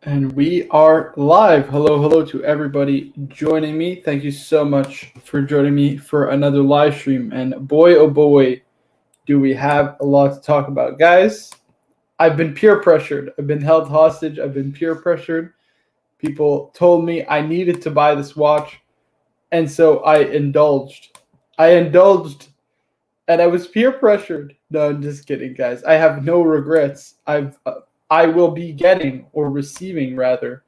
And we are live. Hello to everybody joining me. Thank you so much for joining me for another live stream. And boy, oh boy, do we have a lot to talk about. Guys, I've been peer pressured. I've been held hostage. I've been peer pressured. People told me I needed to buy this watch. And so I indulged. I indulged and I was peer pressured. No, I'm just kidding, guys. I have no regrets. I will be getting or receiving rather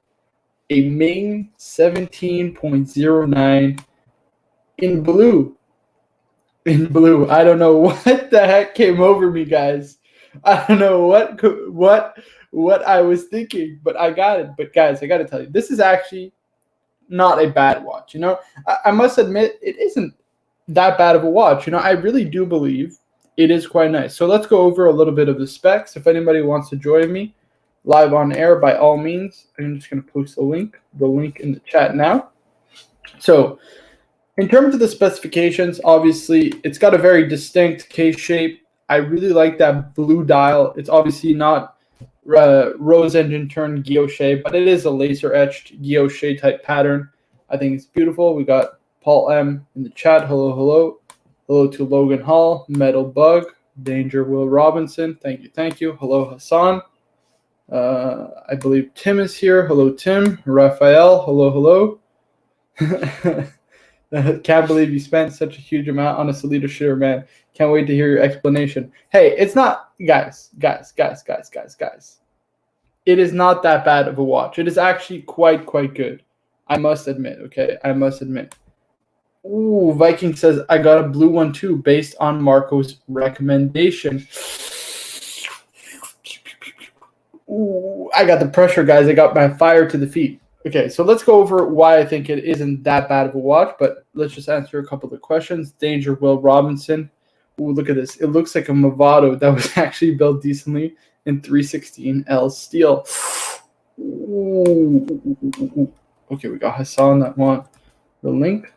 a Ming 17.09 in blue. In blue. I don't know what the heck came over me, guys. I don't know what I was thinking, but I got it. But guys, I got to tell you, this is actually not a bad watch. I must admit it isn't that bad of a watch. I really do believe it is quite nice. So let's go over a little bit of the specs. If anybody wants to join me live on air, by all means, I'm just going to post the link in the chat now. So in terms of the specifications, obviously it's got a very distinct case shape. I really like that blue dial. It's obviously not rose engine turned guilloche, but it is a laser etched guilloche type pattern. I think it's beautiful. We got Paul M in the chat. Hello to Logan Hall, Metal Bug, Danger Will Robinson. Thank you. Hello Hassan. I believe Tim is here. Hello Tim. Raphael. Hello. Can't believe you spent such a huge amount on a Solita shitter, man. Can't wait to hear your explanation. Hey, it's not, guys. It is not that bad of a watch. It is actually quite good. I must admit, okay? Ooh, Viking says, I got a blue one too, based on Marco's recommendation. Ooh, I got the pressure, guys. I got my fire to the feet. Okay, so let's go over why I think it isn't that bad of a watch, but let's just answer a couple of questions. Danger Will Robinson. Ooh, look at this. It looks like a Movado that was actually built decently in 316L steel. Ooh. Okay, we got Hassan that want the link.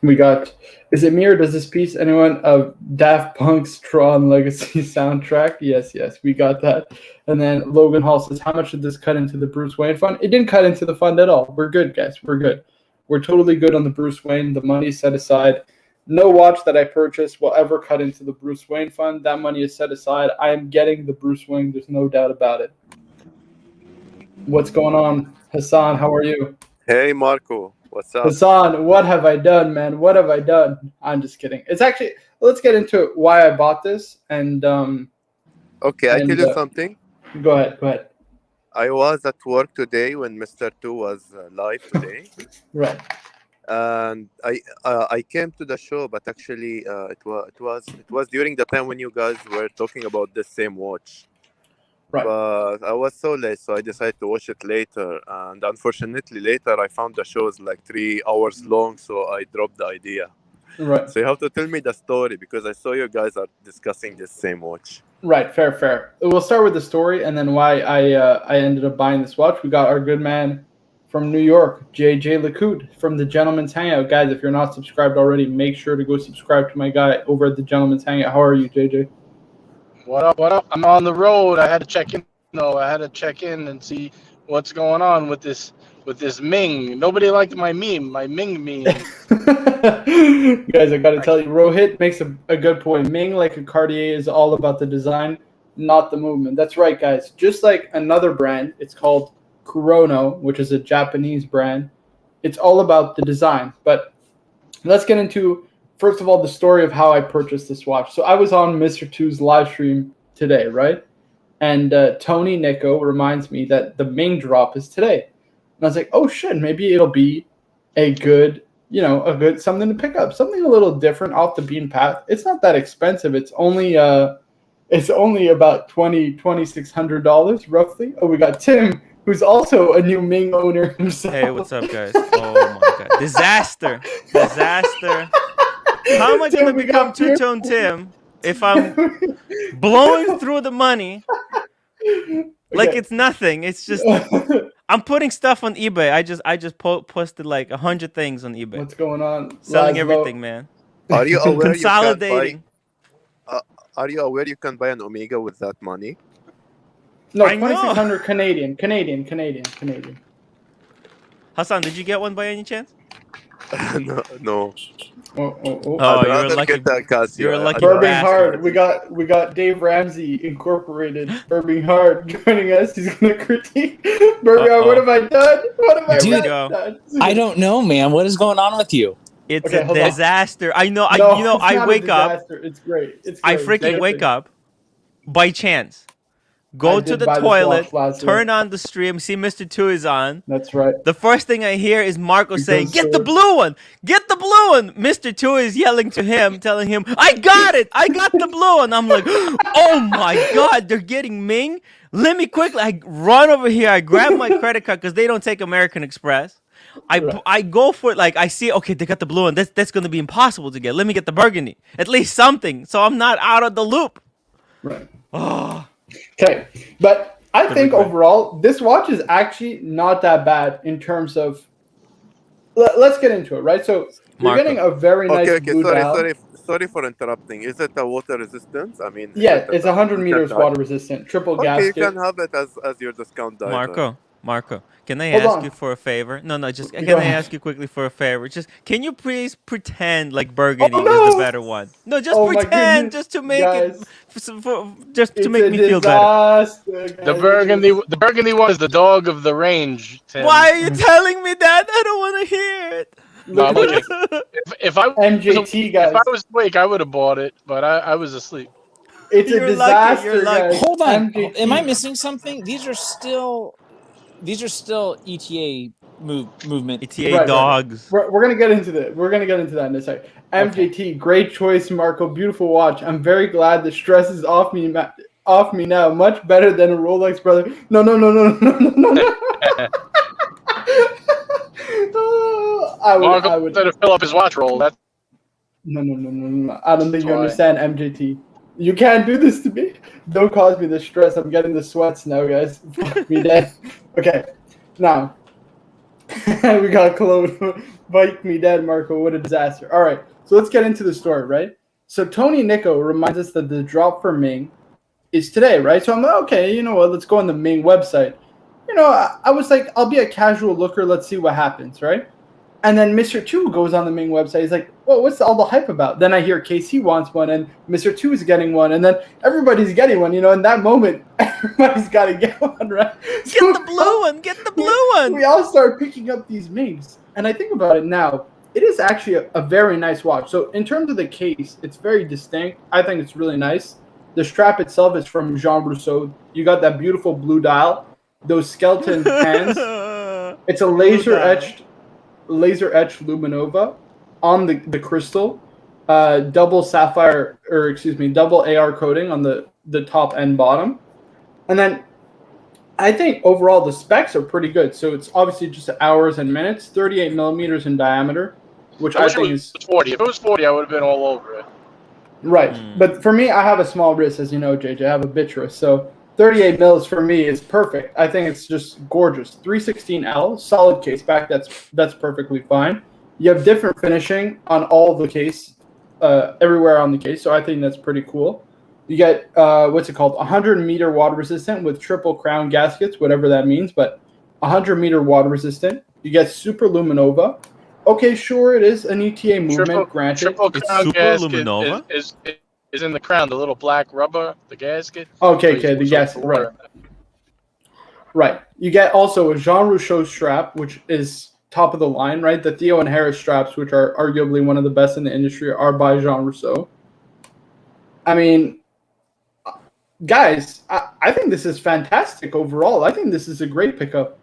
We got, is it me or does this piece anyone of Daft Punk's Tron Legacy soundtrack? Yes, we got that. And then Logan Hall says, how much did this cut into the Bruce Wayne fund? It didn't cut into the fund at all. We're good, guys. We're good. We're totally good on the Bruce Wayne. The money is set aside. No watch that I purchase will ever cut into the Bruce Wayne fund. That money is set aside. I am getting the Bruce Wayne. There's no doubt about it. What's going on? Hassan, how are you? Hey, Marco. What's up? Hassan, what have I done, man? What have I done? I'm just kidding. It's actually, let's get into why I bought this. And okay, I tell you something. Go ahead. I was at work today when Mr. 2 was live today. Right. And I came to the show, but actually it was during the time when you guys were talking about the same watch. Right. But I was so late, so I decided to watch it later. And unfortunately, later I found the show is like 3 hours long, so I dropped the idea. Right. So you have to tell me the story because I saw you guys are discussing this same watch. Right. Fair. We'll start with the story and then why I ended up buying this watch. We got our good man from New York, JJ Lacoute from the Gentleman's Hangout. Guys, if you're not subscribed already, make sure to go subscribe to my guy over at the Gentleman's Hangout. How are you, JJ? What up? I'm on the road. I had to check in though. I had to check in and see what's going on with this Ming. Nobody liked my meme, my Ming meme. Guys, I gotta tell you, Rohit makes a good point. Ming, like a Cartier, is all about the design, not the movement. That's right, guys. Just like another brand, it's called Kurono, which is a Japanese brand. It's all about the design. But let's get into, first of all, the story of how I purchased this watch. So I was on Mr. 2's live stream today, right? And Tony Nico reminds me that the Ming drop is today. And I was like, oh shit, maybe it'll be a good something to pick up, something a little different off the beaten path. It's not that expensive. It's only about $2,600 roughly. Oh, we got Tim, who's also a new Ming owner himself. Hey, what's up, guys? Oh my god, disaster! How am I gonna become two-tone Tim if I'm blowing through the money like it's nothing? It's just I'm putting stuff on eBay. I just posted like 100 things on eBay. What's going on? Selling everything, man. Are you aware consolidating? Are you aware you can buy an Omega with that money? No, I know. 2,600 Canadian. Hassan, did you get one by any chance? No. Oh. Oh, I'd you're a rather lucky. get that Casio. You're a lucky Burping bastard. hard. We got Dave Ramsey Incorporated. Burping hard joining us. He's gonna critique. Burping hard. What have I done? What have I Here we done? go. I don't know, man. What is going on with you? It's Okay, a hold on. disaster. I know. No, You know. it's I not a wake up. disaster. It's great. It's I great. freaking wake up by chance. I Go to did the buy this toilet, watch last turn year. on the stream, see Mr. Two is on. That's right. The first thing I hear is Marco saying, Because, "Get the blue one! Get the blue one!" Mr. Two is yelling to him, telling him, "I got it! I got the blue one!" I'm like, "Oh my God, they're getting Ming! Let me quickly!" I run over here. I grab my credit card because they don't take American Express. I go for it. Like I see, okay, they got the blue one. That's going to be impossible to get. Let me get the burgundy. At least something, so I'm not out of the loop. Right. Oh, Okay, but I Good think replay. overall this watch is actually not that bad in terms of. Let's get into it, right? So you're Marco. getting a very nice Okay. blue dial. Sorry for interrupting. Is it a water resistance? I mean, Yeah, is it it's 100 meters water resistant, triple Okay, you gasket. can have it as your discount diver. Marco, can I Hold ask on. you for a favor? No, just Go can I ahead. ask you quickly for a favor? Just can you please pretend like burgundy Oh, is no! the better one? No, just Oh, my pretend, goodness. just to make Guys, just to it's make a me feel better. disaster. The burgundy one is the dog of the range. Tim. Why are you telling me that? I don't want to hear it. No, I'm Look okay. at If I was MJT, guys. if I was awake, I would have bought it, but I was asleep. It's a You're lucky, disaster, you're lucky. guys. Hold on. MJT. Am I missing something? These are still ETA movement. ETA Right. dogs. We're gonna get into that. We're gonna get into that in a second. MJT, great choice, Marco. Beautiful watch. I'm very glad the stress is off me now. Much better than a Rolex, brother. No. I Marco would. better fill up his watch roll. That's No. I don't think you Why? understand, MJT. You can't do this to me. Don't cause me the stress. I'm getting the sweats now, guys. Fuck me dead. Okay, now we got Cologne. Bite me dead, Marco. What a disaster. All right, so let's get into the story, right? So Tony Nico reminds us that the drop for Ming is today, right? So I'm like, okay, you know what? Let's go on the Ming website. You know, I was like, I'll be a casual looker. Let's see what happens, right? And then Mr. 2 goes on the Ming website. He's like, well, what's all the hype about? Then I hear KC wants one, and Mr. 2 is getting one, and then everybody's getting one. You know, in that moment, everybody's got to get one, right? Get the blue one. Get the blue one. We all start picking up these Mings. And I think about it now, it is actually a very nice watch. So in terms of the case, it's very distinct. I think it's really nice. The strap itself is from Jean Rousseau. You got that beautiful blue dial, those skeleton hands. It's a laser etched luminova on the crystal, double sapphire, or excuse me, double AR coating on the top and bottom. And then I think overall the specs are pretty good. So it's obviously just hours and minutes, 38 millimeters in diameter, which I think is 40. If it was 40, I would have been all over it. right. But for me, I have a small wrist, as you know, JJ. I have a bitch wrist, so 38 mils for me is perfect. I think it's just gorgeous. 316L, solid case back. That's perfectly fine. You have different finishing on all the case, everywhere on the case. So I think that's pretty cool. You get what's it called? 100-meter water resistant with triple crown gaskets, whatever that means. But 100-meter water resistant. You get super luminova. Okay, sure, it is an ETA movement. Granted, Triple It's crown super gasket luminova? is in the crown, the little black rubber, the gasket. Okay, So the you- gasket, right. Right. You get also a Jean Rousseau strap, which is top of the line, right? The Theo and Harris straps, which are arguably one of the best in the industry, are by Jean Rousseau. I mean, guys, I think this is fantastic overall. I think this is a great pickup.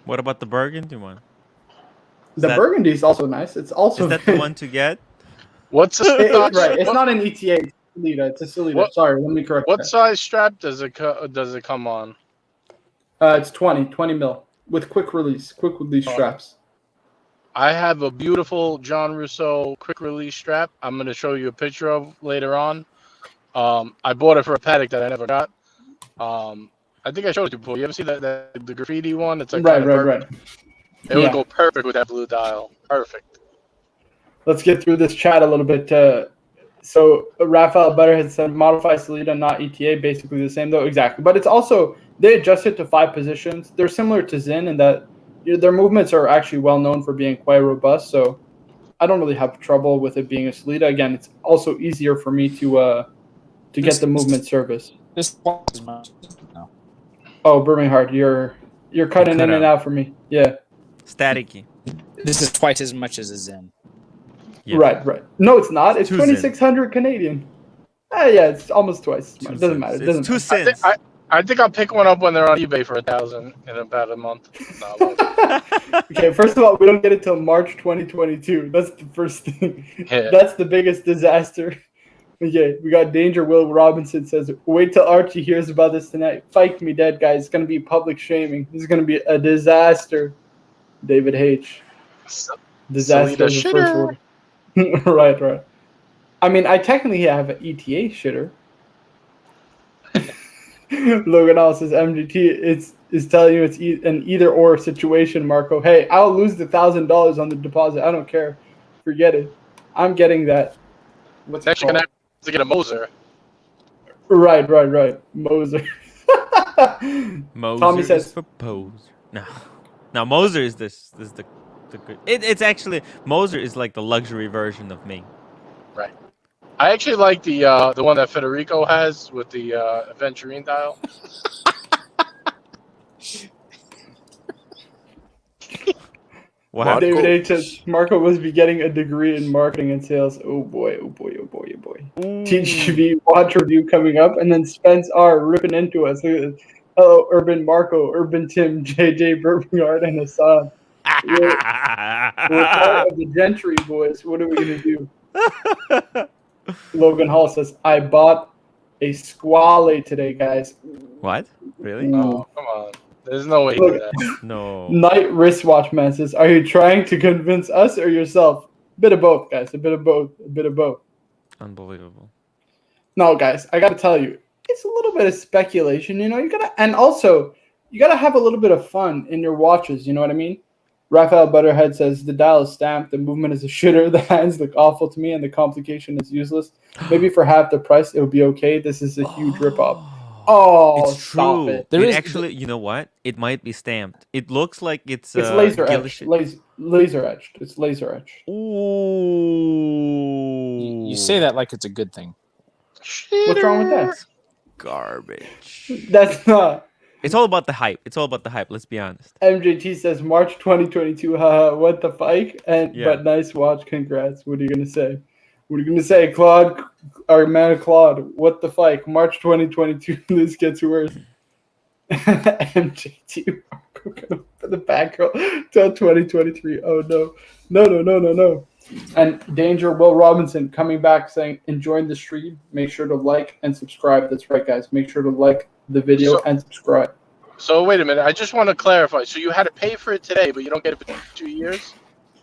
What about the burgundy one? The burgundy is also nice. It's also Is that the one to get? What's the right. It's not an ETA. It's a Solita. It's a Solita. What- Sorry, let me correct What that. size strap does it come on? It's 20 mil with quick release straps. I have a beautiful Jean Rousseau quick release strap. I'm going to show you a picture of later on. I bought it for a paddock that I never got. I think I showed it to you before. You ever see the graffiti one? It's like Right. It would go perfect with that blue dial. Perfect. Let's get through this chat a little bit. So Raphael Butterhead said modify Salida, not ETA, basically the same though. Exactly. But it's also, they adjust it to 5 positions. They're similar to Zin in that their movements are actually well known for being quite robust. So I don't really have trouble with it being a Salida. Again, it's also easier for me to get the movement service. This twice as much. No. Oh, Birmingham, you're cutting cut in and out. out for me. Yeah. Staticky. This is twice as much as a Zen. Yeah. Right. No, it's not. It's Two 2,600 Canadian. Yeah, it's almost twice as much. It doesn't matter. It doesn't It's 2 matter. cents. I think I'll pick one up when they're on eBay for $1,000 in about a month. No, I won't. Okay, first of all, we don't get it till March 2022. That's the first thing. Yeah. That's the biggest disaster. Okay, we got Danger. Will Robinson says, wait till Archie hears about this tonight. Fight me dead, guys. It's going to be public shaming. This is going to be a disaster. David H. Disaster is the first word. Right. I mean, I technically have an ETA shitter. Logan All says MGT is telling you it's an either or situation, Marco. Hey, I'll lose the $1,000 on the deposit. I don't care. Forget it. I'm getting that. What's it Actually called? gonna have to get a Moser. Right. Moser. Moser Tommy says- is for pose. No, Moser is this is the good. It's actually Moser is like the luxury version of Ming. Right. I actually like the one that Federico has with the Aventurine dial. What Marco. David H says Marco must be getting a degree in marketing and sales. Oh boy. TGV watch review coming up, and then Spence R ripping into us. Look at this. Hello, Urban Marco, Urban Tim, JJ Birmingham, and Hassan. We're part of the Gentry boys. What are we gonna do? Logan Hall says, I bought a Squale today, guys. What? Really? Ooh. Oh, come on. There's no way to do that. No. Night Wristwatch Man says, are you trying to convince us or yourself? A bit of both, guys. A bit of both. Unbelievable. No, guys, I gotta tell you, it's a little bit of speculation, you know. You gotta have a little bit of fun in your watches, you know what I mean? Raphael Butterhead says the dial is stamped, the movement is a shitter, the hands look awful to me, and the complication is useless. Maybe for half the price it would be okay. This is a huge ripoff. Oh, It's stop true. it. There is- Actually, you know what? It might be stamped. It looks like it's It's laser gillish- etched. Laser etched. It's laser etched. Ooh. You say that like it's a good thing. What's wrong with that? Garbage. That's not. It's all about the hype. Let's be honest. MJT says March 2022. Haha, what the fuck? Yeah. But nice watch. Congrats. What are you gonna say? Claude? Our man Claude. What the fuck? March 2022. This gets worse. MJT. For the back girl till 2023. Oh no. And Danger Will Robinson coming back saying enjoying the stream. Make sure to like and subscribe. That's right, guys. Make sure to like the video and subscribe. So wait a minute. I just want to clarify. So you had to pay for it today, but you don't get it for 2 years?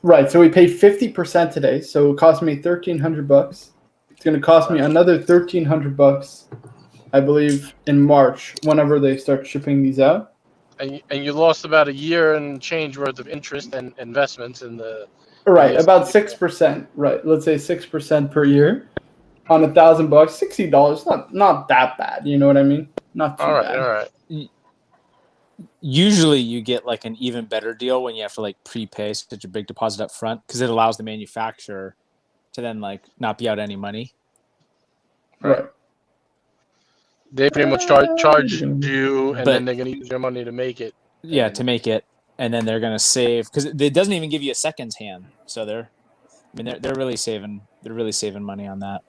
Right. So we paid 50% today. So it cost me $1,300. It's going to cost me another $1,300, I believe, in March, whenever they start shipping these out. And you lost about a year and change worth of interest and investments in the. Right. Yes. About 6%. Right. Let's say 6% per year on $1,000, $60. Not that bad. You know what I mean? Not too bad. All right. Usually you get like an even better deal when you have to like prepay such a big deposit up front because it allows the manufacturer to then like not be out any money. Right. They pretty much charge you, and But- then they're going to use your money to make it. Yeah, to make it, and then they're gonna save because it doesn't even give you a seconds hand. So they're really saving money on that.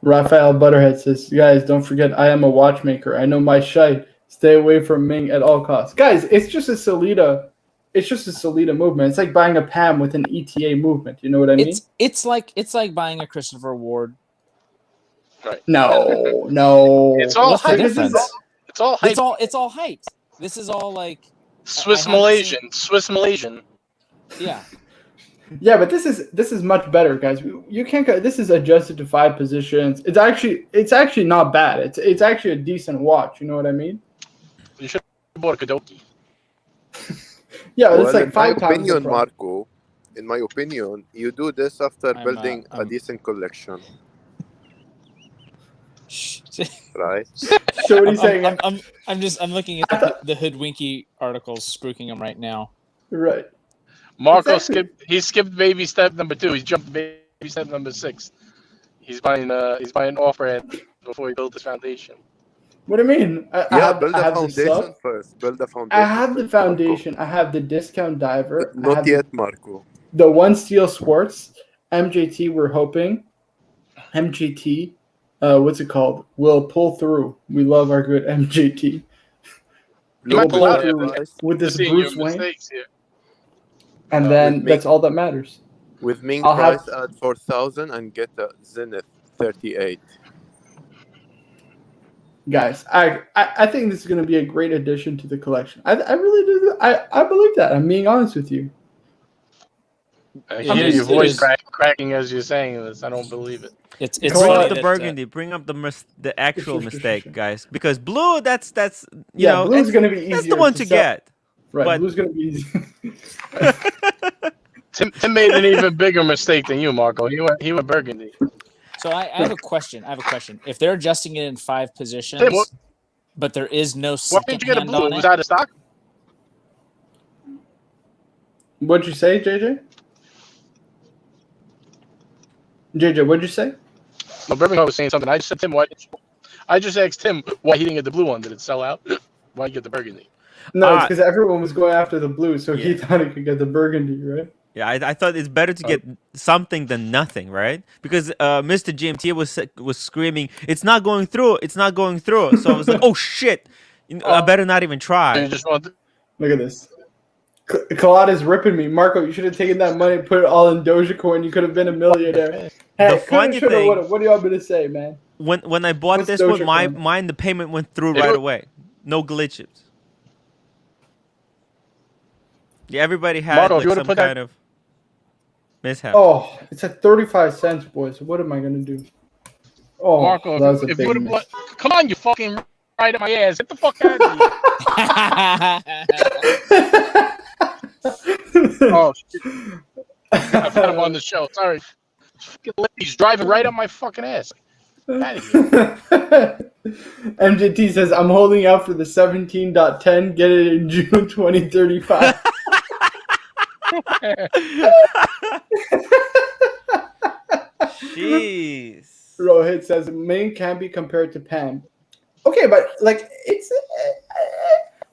Raphael Butterhead says, guys, don't forget I am a watchmaker. I know my shite. Stay away from Ming at all costs. Guys, it's just a Salida movement. It's like buying a PAM with an ETA movement. You know what I mean? It's like buying a Christopher Ward. Right. No. It's all What's the hype. difference? It's all hype. It's all hyped. This is all like Swiss I haven't Malaysian. yeah. Yeah, but this is much better, guys. You can't go. This is adjusted to 5 positions. It's actually not bad. It's actually a decent watch. You know what I mean? You should have bought a Kadoki. Yeah, Well, it's like in my 5 times. the opinion, price. Marco, in my opinion, you do this after I'm, building a I'm- decent collection. right? So what he's saying, I'm looking at the Hoodwinky articles, spooking them right now. right? Marco Exactly. skipped baby step number 2. He's jumped baby step number 6. He's buying off-brand before he builds his foundation. What do you mean? I Yeah, have build I a have the foundation sub. first. Build a I foundation. have the first, Marco. foundation. I have the discount diver. I Not have yet, Marco. the one steel sports. MJT. We're hoping MJT. What's it called? Will pull through. We love our good MJT. You Low might pull out build here, price. With this seeing Bruce your Wayne, mistakes here. and then With that's all that matters. With Ming I'll have- price at 4,000 and get a Zenith 38. Guys, I think this is going to be a great addition to the collection. I really do. I believe that. I'm being honest with you. I It hear is- your it voice is- cracking as you're saying this. I don't believe it. It's Bring Bring up up funny the that, burgundy. Bring up the actual Sure. mistake, guys. Because blue, that's you Yeah, know, blue's that's, going to be easier. that's the one to sell. get. Right, but- blue's going to be easy. Tim made an even bigger mistake than you, Marco. He went burgundy. So I have a question. If they're adjusting it in 5 positions, Tim, what- but there is no Why second didn't you get a hand blue? on Was it, out of stock? What'd you say, JJ? JJ, what'd you say? No, Birmingham was saying something. I just said Tim, why? I just asked Tim why he didn't get the blue one. Did it sell out? Why you get the burgundy? No, it's because everyone was going after the blue, so he Yeah. thought he could get the burgundy, right? Yeah, I thought it's better to get something than nothing, right? Because Mr. GMT was screaming, "It's not going through! It's not going through!" So I was like, "Oh shit! I better not even You try." just want to, Look at this. Kalad is ripping me. Marco, you should have taken that money and put it all in Dogecoin. You could have been a millionaire. Hey, The funny coulda, shoulda, thing- woulda. What do you want me to say, man? When I bought What's this one, Dogecoin? mine the payment went through It right was- away, no glitches. Yeah, everybody had Marco, if like you would've some put that- kind of mishap. Oh, it's at 35 cents, boys. What am I going to do? Oh, Marco, that was a if big you would miss. have, come on, you fucking right at my ass. Get the fuck out of here. Oh, shit. I've had him on the show. Sorry. Fucking He's driving right up my fucking ass. Out of here. MJT says, I'm holding out for the 17.10. Get it in June 2035. Jeez. Rohit says, Ming can be compared to Pam. Okay, but like, it's.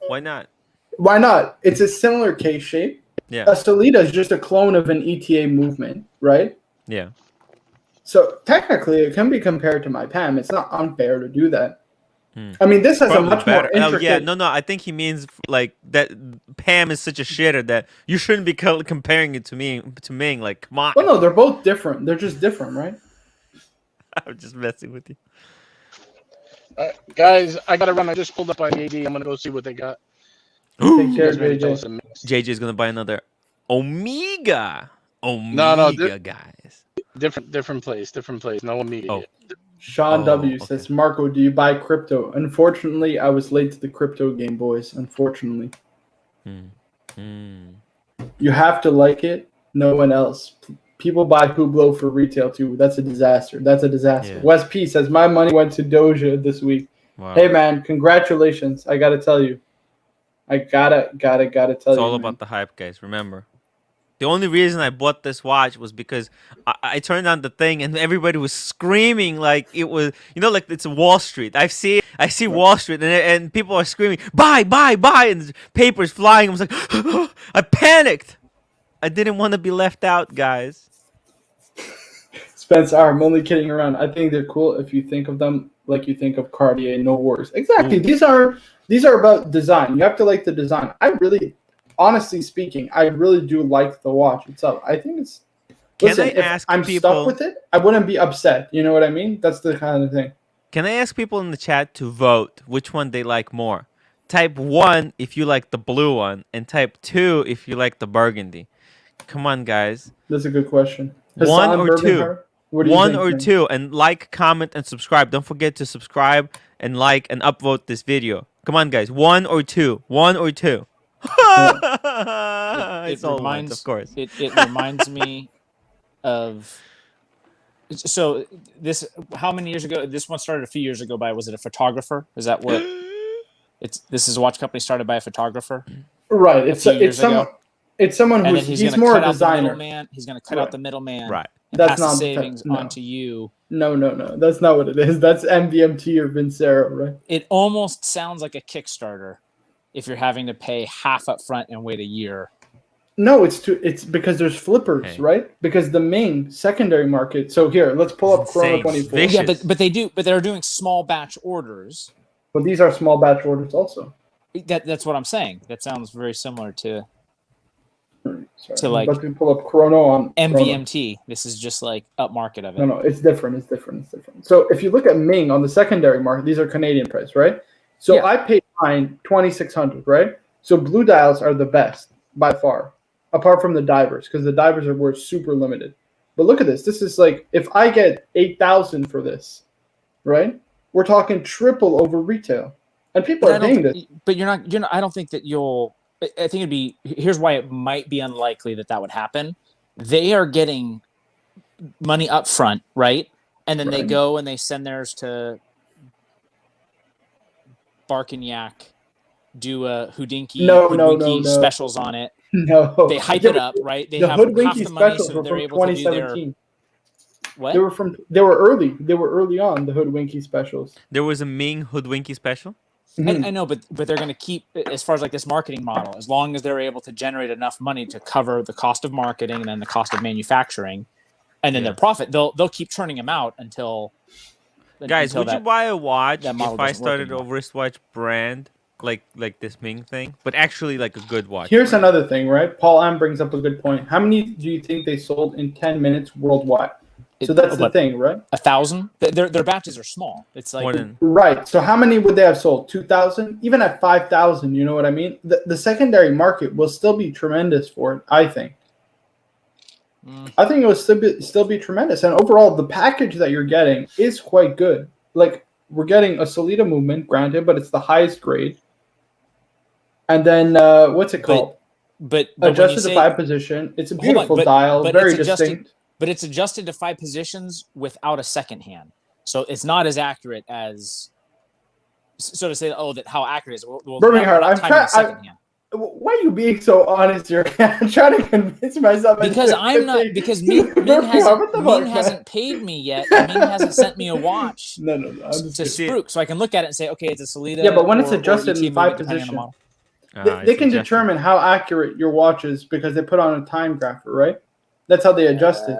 Why not? Why not? It's a similar case shape. Yeah. Stolita is just a clone of an ETA movement, right? Yeah. So technically, it can be compared to my Pam. It's not unfair to do that. Hmm. I mean, this has Probably a much better. more Oh intricate. yeah, no. I think he means like that. Pam is such a shitter that you shouldn't be comparing it to me to Ming. Like, come on. Well, no, they're both different. They're just different, right? I'm just messing with you. Guys, I gotta run. I just pulled up on AD. I'm gonna go see what they got. Take You care, guys ready to tell JJ. us a mix? JJ is gonna buy another Omega. No, guys. Different place. No Amiga. Oh. yet. Sean Oh, W okay. says, Marco, do you buy crypto? Unfortunately, I was late to the crypto game, boys. Unfortunately. You have to like it. No one else. People buy Hublot for retail, too. That's a disaster. Yeah. Wes P says, my money went to Doja this week. Wow. Hey, man, congratulations. I got to tell you. I gotta tell you. It's all man. about the hype, guys. Remember, the only reason I bought this watch was because I turned on the thing and everybody was screaming like it was, like it's Wall Street. I see Wall Street and people are screaming, buy, and the papers flying. I was like, I panicked. I didn't want to be left out, guys. Spence R, I'm only kidding around. I think they're cool if you think of them like you think of Cartier, no worries. Exactly. Ooh. These are about design. You have to like the design. Honestly speaking, I really do like the watch itself. I think it's. Listen, if ask I'm people- stuck with it, I wouldn't be upset. You know what I mean? That's the kind of thing. Can I ask people in the chat to vote which one they like more? Type 1 if you like the blue one, and type 2 if you like the burgundy. Come on, guys. That's a good question. One Hassan or two? Birmingham, what do you One think, or man? two, and like, comment, and subscribe. Don't forget to subscribe and like and upvote this video. Come on, guys. 1 or 2. 1 or 2. It's all ones, of course. It reminds me of So this, how many years ago? This one started a few years ago by, was it a photographer? Is that what this is a watch company started by a photographer? Right. A few years ago. It's someone And then who's he's he's going to more cut a out the designer. middleman. He's going to cut out the middleman. Right. And That's pass the not savings no. onto you. No. That's not what it is. That's MVMT or Vincero, right? It almost sounds like a Kickstarter if you're having to pay half up front and wait a year. No, it's because there's flippers, Okay. right? Because the Ming secondary market. So here, let's pull up Chrono Insane. 24. Vicious. Yeah, but they're doing small batch orders. But these are small batch orders also. That's what I'm saying. That sounds very similar to Sorry, To, like, let me pull up Chrono on Chrono. MVMT. This is just like upmarket of it. No, it's different. It's different. So if you look at Ming on the secondary market, these are Canadian price, right? So Yeah. I paid mine $2,600, right? So blue dials are the best by far, apart from the divers, because the divers were super limited. But look at this. This is like, if I get 8,000 for this, right? We're talking triple over retail, and people are paying this. But you're not. I don't think that you'll. I think it'd be. Here's why it might be unlikely that would happen. They are getting money up front, right? And then they Right. go and they send theirs to Bark and Yak, do a Houdinki, Hoodwinky No. specials on it. No, They hype it up, right? They the have half Hoodwinky the money, specials so were they're from able to do their 2017. what? They were early. They were early on the Hoodwinky specials. There was a Ming Hoodwinky special. Mhm. I know, but they're going to keep, as far as like this marketing model, as long as they're able to generate enough money to cover the cost of marketing and then the cost of manufacturing, and then Yeah. their profit, they'll keep churning them out until. Guys, until would you that- buy a watch that model if I doesn't work started a anymore. wristwatch brand like this Ming thing, but actually like a good watch? Here's another thing, right? Paul M brings up a good point. How many do you think they sold in 10 minutes worldwide? So that's the what, thing, right? 1,000? Their batches are small. It's like More than Right. So how many would they have sold? 2,000? Even at 5,000, you know what I mean? The secondary market will still be tremendous for it, I think. I think it will still be tremendous. And overall, the package that you're getting is quite good. Like, we're getting a Solita movement, granted, but it's the highest grade. And then, what's it called? but when you Adjusted say, to 5 position. It's a Hold on, beautiful but- dial, but very it's adjusted- distinct. but it's adjusted to 5 positions without a second hand, so it's not as accurate as. So to say, how accurate is it? Well, Birmingham, not I'm timing the second hand. Why are you being so honest here? I'm trying to convince myself. Because I'm not. Because Ming hasn't paid me yet. Ming hasn't sent me a watch No. I'm to just kidding. spruik, so I can look at it and say, okay, it's a Solita. Yeah, but when it's or adjusted ET in 5 movement, depending on the position, model. They it's can adjusted. determine how accurate your watch is because they put on a time grapher, right? That's how they adjust it.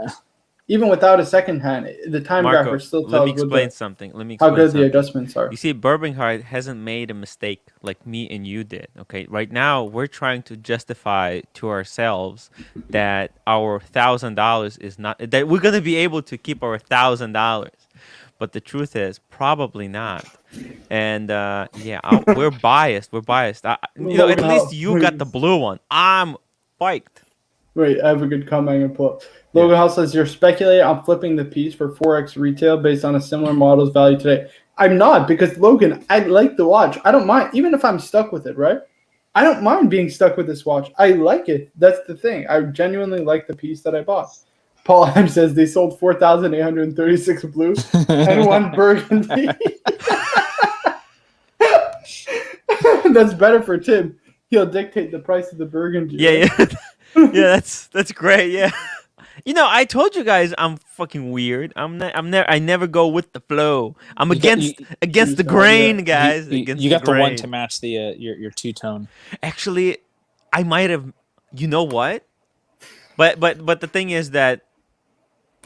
Even without a second hand, the time Marco, grapher still let tells me explain something. Let me how explain good the something. adjustments are. You see, Birmingham hasn't made a mistake like me and you did. Okay, right now we're trying to justify to ourselves that our $1,000 is not that we're gonna be able to keep our $1,000, but the truth is probably not. And we're biased. We're biased. At least you got the blue one. I'm spiked. Wait, I have a good comment I'm gonna pull up. Logan House says you're speculating on flipping the piece for 4x retail based on a similar model's value today. I'm not, because Logan, I like the watch. I don't mind, even if I'm stuck with it, right? I don't mind being stuck with this watch. I like it. That's the thing. I genuinely like the piece that I bought. Paul M says they sold 4,836 blue and 1 burgundy. That's better for Tim. He'll dictate the price of the burgundy. Yeah. Yeah, that's great. Yeah. I told you guys I'm fucking weird. I never go with the flow. I'm against the grain, guys. You got the one to match the your two-tone. Actually, I might have. You know what? But the thing is that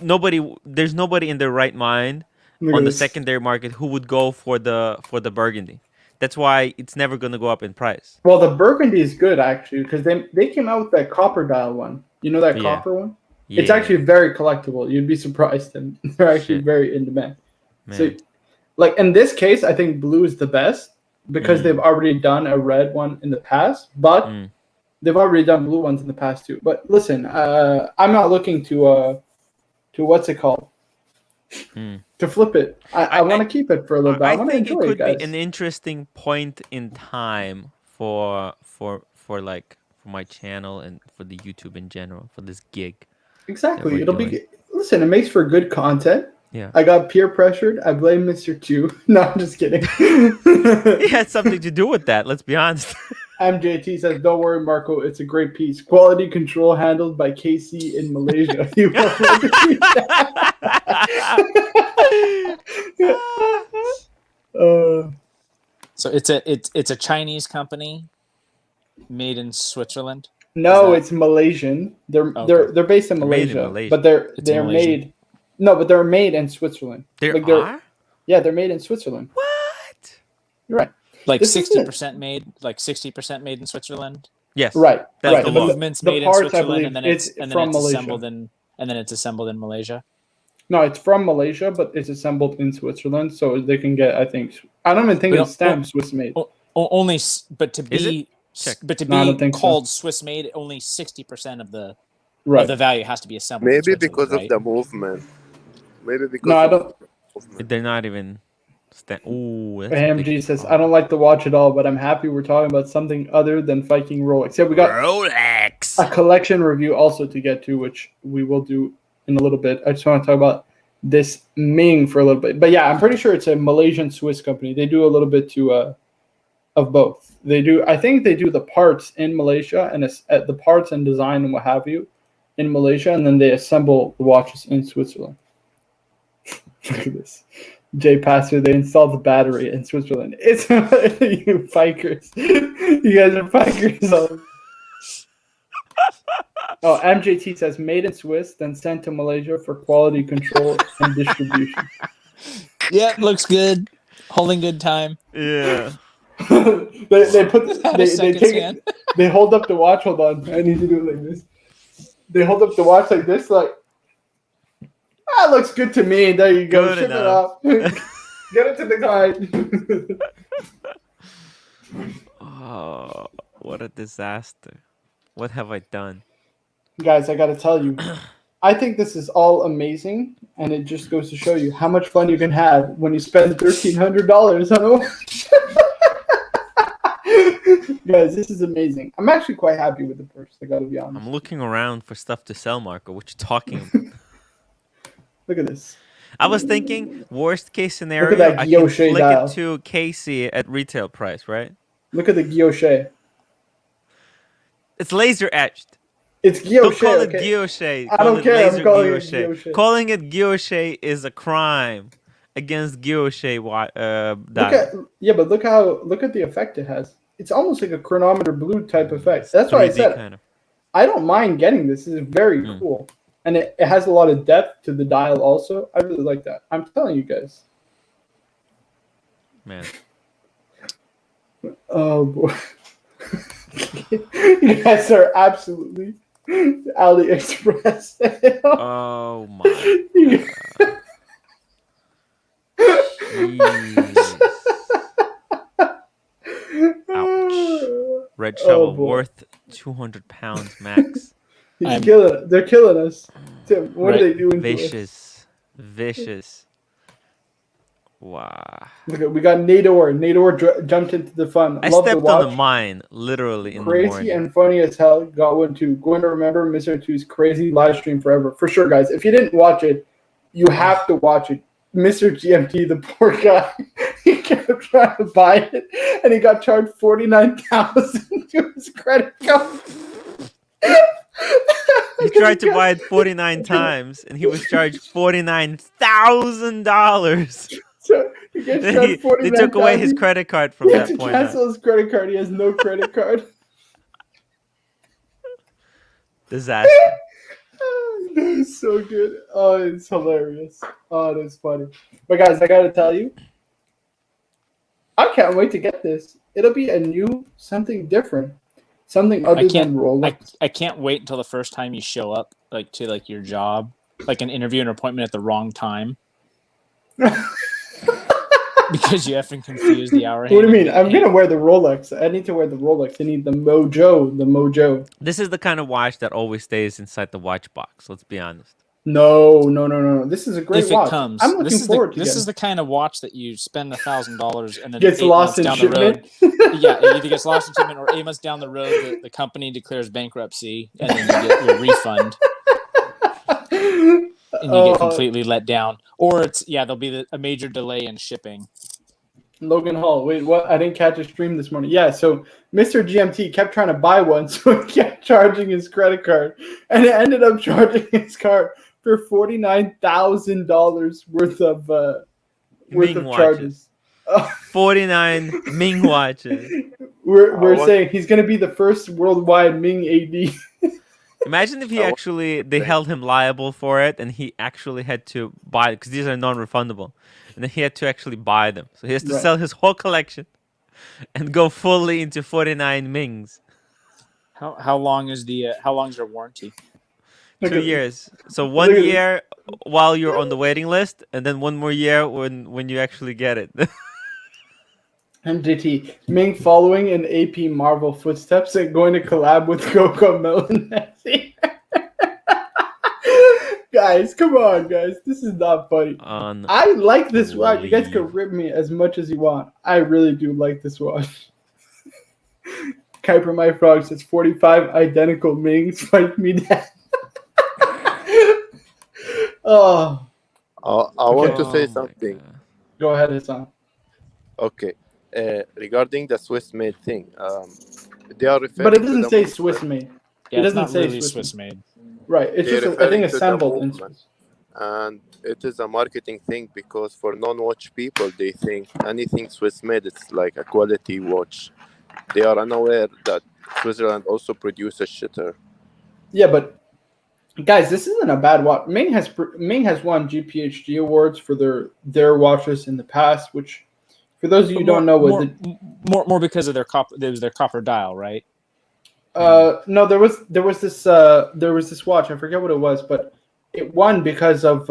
there's nobody in their right mind on the secondary market who would go for the burgundy. That's why it's never going to go up in price. Well, the burgundy is good, actually, because they came out with that copper dial one. You know that copper one? Yeah. It's actually very collectible. You'd be surprised. And they're actually Shit. very in demand. Man. So, like, in this case, I think blue is the best because they've already done a red one in the past. But they've already done blue ones in the past, too. But listen, I'm not looking to what's it called? To flip it. I want to keep it for a little bit. I want to think enjoy it it, could guys. be an interesting point in time for my channel and for the YouTube in general, for this gig. Exactly. we're It'll doing. be Listen, it makes for good content. Yeah. I got peer pressured. I blame Mr. Chu. No, I'm just kidding. He had something to do with that. Let's be honest. MJT says, "Don't worry, Marco. It's a great piece. Quality control handled by KC in Malaysia." So it's a Chinese company made in Switzerland. No, it's Malaysian. They're based in They're made in Malaysia, Malaysia. but they're Malaysian. made. No, but they're made in Switzerland. There Like, are? Yeah, they're made in Switzerland. What? You're right. Like This is 60% made, like 60% made in Switzerland. Yes. Right. That's right. the The law. movements The made in parts, I Switzerland, believe, and then it's it's from Malaysia. assembled in Malaysia. No, it's from Malaysia, but it's assembled in Switzerland, so they can get. I think I don't even think We it's stamped Swiss made. Only, but to Is be Check. but to No, I don't be think so. called Swiss made, only 60% of the Right. value has to be assembled. in Maybe Switzerland, because right? of the movement. Maybe because No, I of don't. the movement. They're not even. Ooh. That's a big AMG says, phone. "I don't like the watch at all, but I'm happy we're talking about something other than Viking Rolex." Yeah, we got Rolex. a collection review also to get to, which we will do in a little bit. I just want to talk about this Ming for a little bit. But yeah, I'm pretty sure it's a Malaysian Swiss company. They do a little bit to of both. They do. I think they do the parts in Malaysia and the parts and design and what have you in Malaysia, and then they assemble the watches in Switzerland. Look at this. Jay Pastor, they installed the battery in Switzerland. It's you bikers. You guys are bikers. Oh, MJT says made in Swiss, then sent to Malaysia for quality control and distribution. Yeah, looks good. Holding good time. Yeah. they put Had a they second take scan. it, they hold up the watch. Hold on, I need to do it like this. They hold up the watch like this, like that looks good to me. There you go. Good Ship enough. it up. Get it to the client. Oh, what a disaster. What have I done? Guys, I gotta tell you, I think this is all amazing, and it just goes to show you how much fun you can have when you spend $1,300 on a watch. Guys, this is amazing. I'm actually quite happy with the purse. I gotta be honest. I'm looking around for stuff to sell, Marco. What you talking about? Look at this. I was thinking, worst case scenario, that I can Guilloche flick dial. it to Casey at retail price, right? Look at the guilloche. It's laser etched. It's Don't guilloche. call it Okay? guilloche. I Call don't it care. I'm laser calling it guilloche. guilloche. Calling it guilloche is a crime against guilloche Look dial. look at the effect it has. It's almost like a chronometer blue type effect. That's why I 3D said kind of. I don't mind getting this. This is very cool. And it has a lot of depth to the dial also. I really like that. I'm telling you guys. Man. Oh boy. You guys are absolutely AliExpress. Oh my. Jeez. Ouch. Red shovel boy. worth 200 pounds max. They're killing us. Tim, what are they doing to us? Vicious. Vicious. Wow. Look, we got Nador. Nador jumped into the fun. I Love stepped the watch. on the mine literally in the Crazy morning. and funny as hell. Got one too. Going to remember Mr. 2's crazy live stream forever. For sure, guys. If you didn't watch it, you have to watch it. Mr. GMT, the poor guy, he kept trying to buy it, and he got charged $49,000 to his credit card. He tried to buy it 49 times, and he was charged $49,000. So he gets Then charged $49,000. they took away his credit card from He had that to point on. cancel his credit card. He has no credit card. Disaster. That is so good. Oh, it's hilarious. Oh, that's funny. But guys, I gotta tell you, I can't wait to get this. It'll be a new something different, something other than Rolex. I can't wait until the first time you show up, like to like your job, like an interview, an appointment at the wrong time, because you effing confused the hour. What do you mean? I'm gonna wear the Rolex. I need to wear the Rolex. I need the Mojo. The Mojo. This is the kind of watch that always stays inside the watch box. Let's be honest. No. This is a great If watch. it comes, I'm looking forward to this getting is the kind of watch that you spend $1,000 and then Gets 8 lost months in down the road. shipment. Yeah, it either gets lost in shipment or 8 months down the road, the company declares bankruptcy and then you get your refund. and you get completely let down, or there'll be a major delay in shipping. Logan Hall. Wait, what? I didn't catch a stream this morning. Yeah, so Mr. GMT kept trying to buy one, so he kept charging his credit card, and it ended up charging his card for $49,000 worth of charges. 49 Ming watches. We're saying he's going to be the first worldwide Ming AD. Imagine if they held him liable for it, and he actually had to buy, because these are non-refundable, and then he had to actually buy them. So he has to sell his whole collection and go fully into 49 Mings. How long is their warranty? 2 years. So 1 year while you're on the waiting list, and then 1 more year when you actually get it. MJT, Ming following in AP Marvel footsteps and going to collab with Coco Melon. Guys, come on, guys. This is not funny. I like this watch. You guys can rip me as much as you want. I really do like this watch. Kuiper My Frog says 45 identical Mings fight me down. I want to say something. Go ahead, Hassan. Okay. Regarding the Swiss made thing, they are referring. But it doesn't say Swiss made. Yeah, it doesn't say really Swiss made. Right. It's just I think assembled in Swiss. And it is a marketing thing because for non-watch people, they think anything Swiss made is like a quality watch. They are unaware that Switzerland also produces shitter. Yeah, but guys, this isn't a bad watch. Ming has won GPHG awards for their watches in the past, which, for those of you who don't know, was more because of their copper dial, right? No, there was this watch. I forget what it was, but it won because of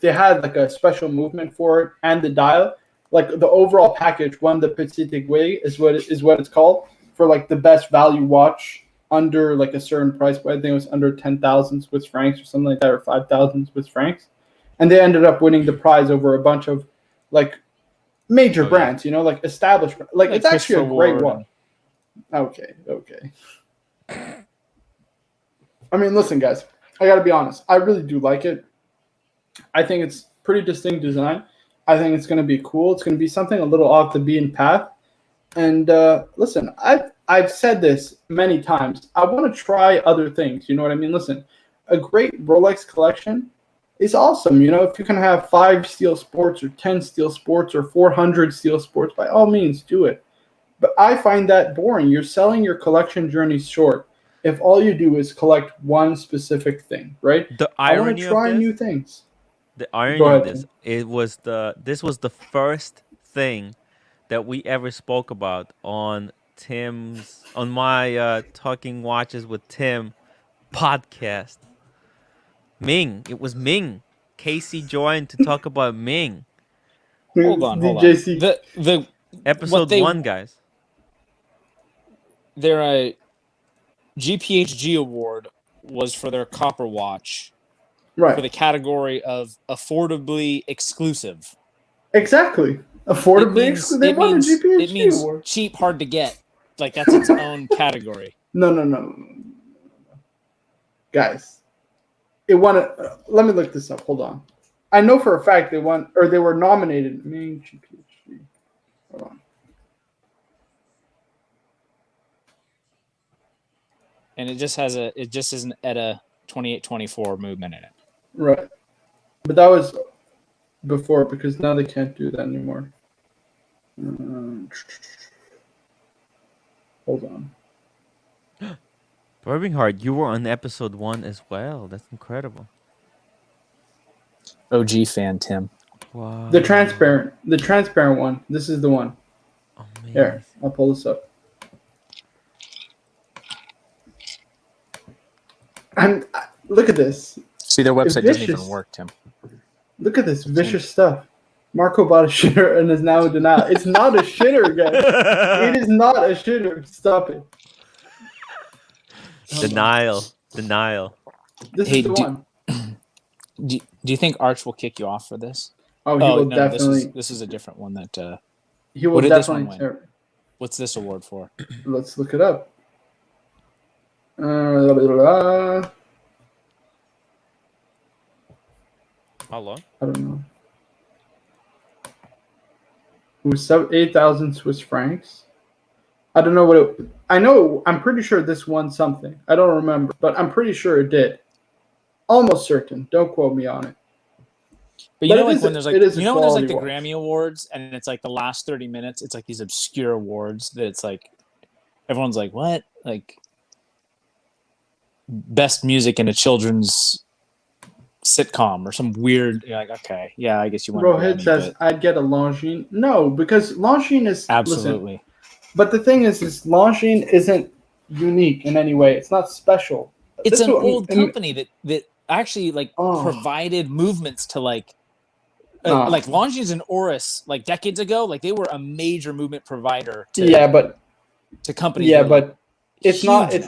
they had like a special movement for it, and the dial, like the overall package, won the Petit Aiguille is what it's called, for like the best value watch under like a certain price point. I think it was under 10,000 Swiss francs or something like that, or 5,000 Swiss francs, and they ended up winning the prize over a bunch of like major brands, like established. Like it's actually a great one. Okay. I mean, listen, guys, I got to be honest. I really do like it. I think it's pretty distinct design. I think it's going to be cool. It's going to be something a little off the beaten path. And listen, I've said this many times. I want to try other things. You know what I mean? Listen, a great Rolex collection is awesome. If you can have 5 steel sports or 10 steel sports or 400 steel sports, by all means, do it. But I find that boring. You're selling your collection journey short if all you do is collect one specific thing, right? The irony I want to try new things. The irony of this, this was the first thing that we ever spoke about on my Talking Watches with Tim podcast. Ming. It was Ming. Casey joined to talk about Ming. Hold on. The episode 1, guys. Their GPHG award was for their copper watch, right? For the category of affordably exclusive. Exactly, affordably exclusive. They won a GPHG award. Cheap, hard to get. Like that's its own category. No, guys. It won. Let me look this up. Hold on. I know for a fact they won, or they were nominated. Ming GPHG. Hold on. And it just isn't at a 28-24 movement in it. Right. But that was before, because now they can't do that anymore. Hold on. Birminghard, you were on episode 1 as well. That's incredible. OG fan, Tim. Wow. The transparent one. This is the one. Amazing. Here, I'll pull this up. And look at this. See, their website doesn't even work, Tim. Look at this vicious stuff. Marco bought a shitter and is now in denial. It's not a shitter, guys. It is not a shitter. Stop it. Denial. This is the one. Do you think Arch will kick you off for this? Oh, he will definitely. This is a different one that. He will definitely. This one win? What's this award for? Let's look it up. How long? I don't know. It was 8,000 Swiss francs. I don't know what it. I know. I'm pretty sure this won something. I don't remember, but I'm pretty sure it did. Almost certain. Don't quote me on it. But you But know, it like is- when there's like it is a you know when there's like quality the watch. Grammy Awards and it's like the last 30 minutes, it's like these obscure awards that it's like everyone's like, what? Like best music in a children's sitcom or some weird. You're like, okay, yeah, I guess you want. Rohit says I'd get a Longines. No, because Longines is absolutely. Listen, but the thing is Longines isn't unique in any way. It's not special. It's That's an what- old company that actually like Oh. provided movements to like Oh. like Longines and Oris like decades ago. Like they were a major movement provider to Yeah, but companies. yeah, that were, but it's not a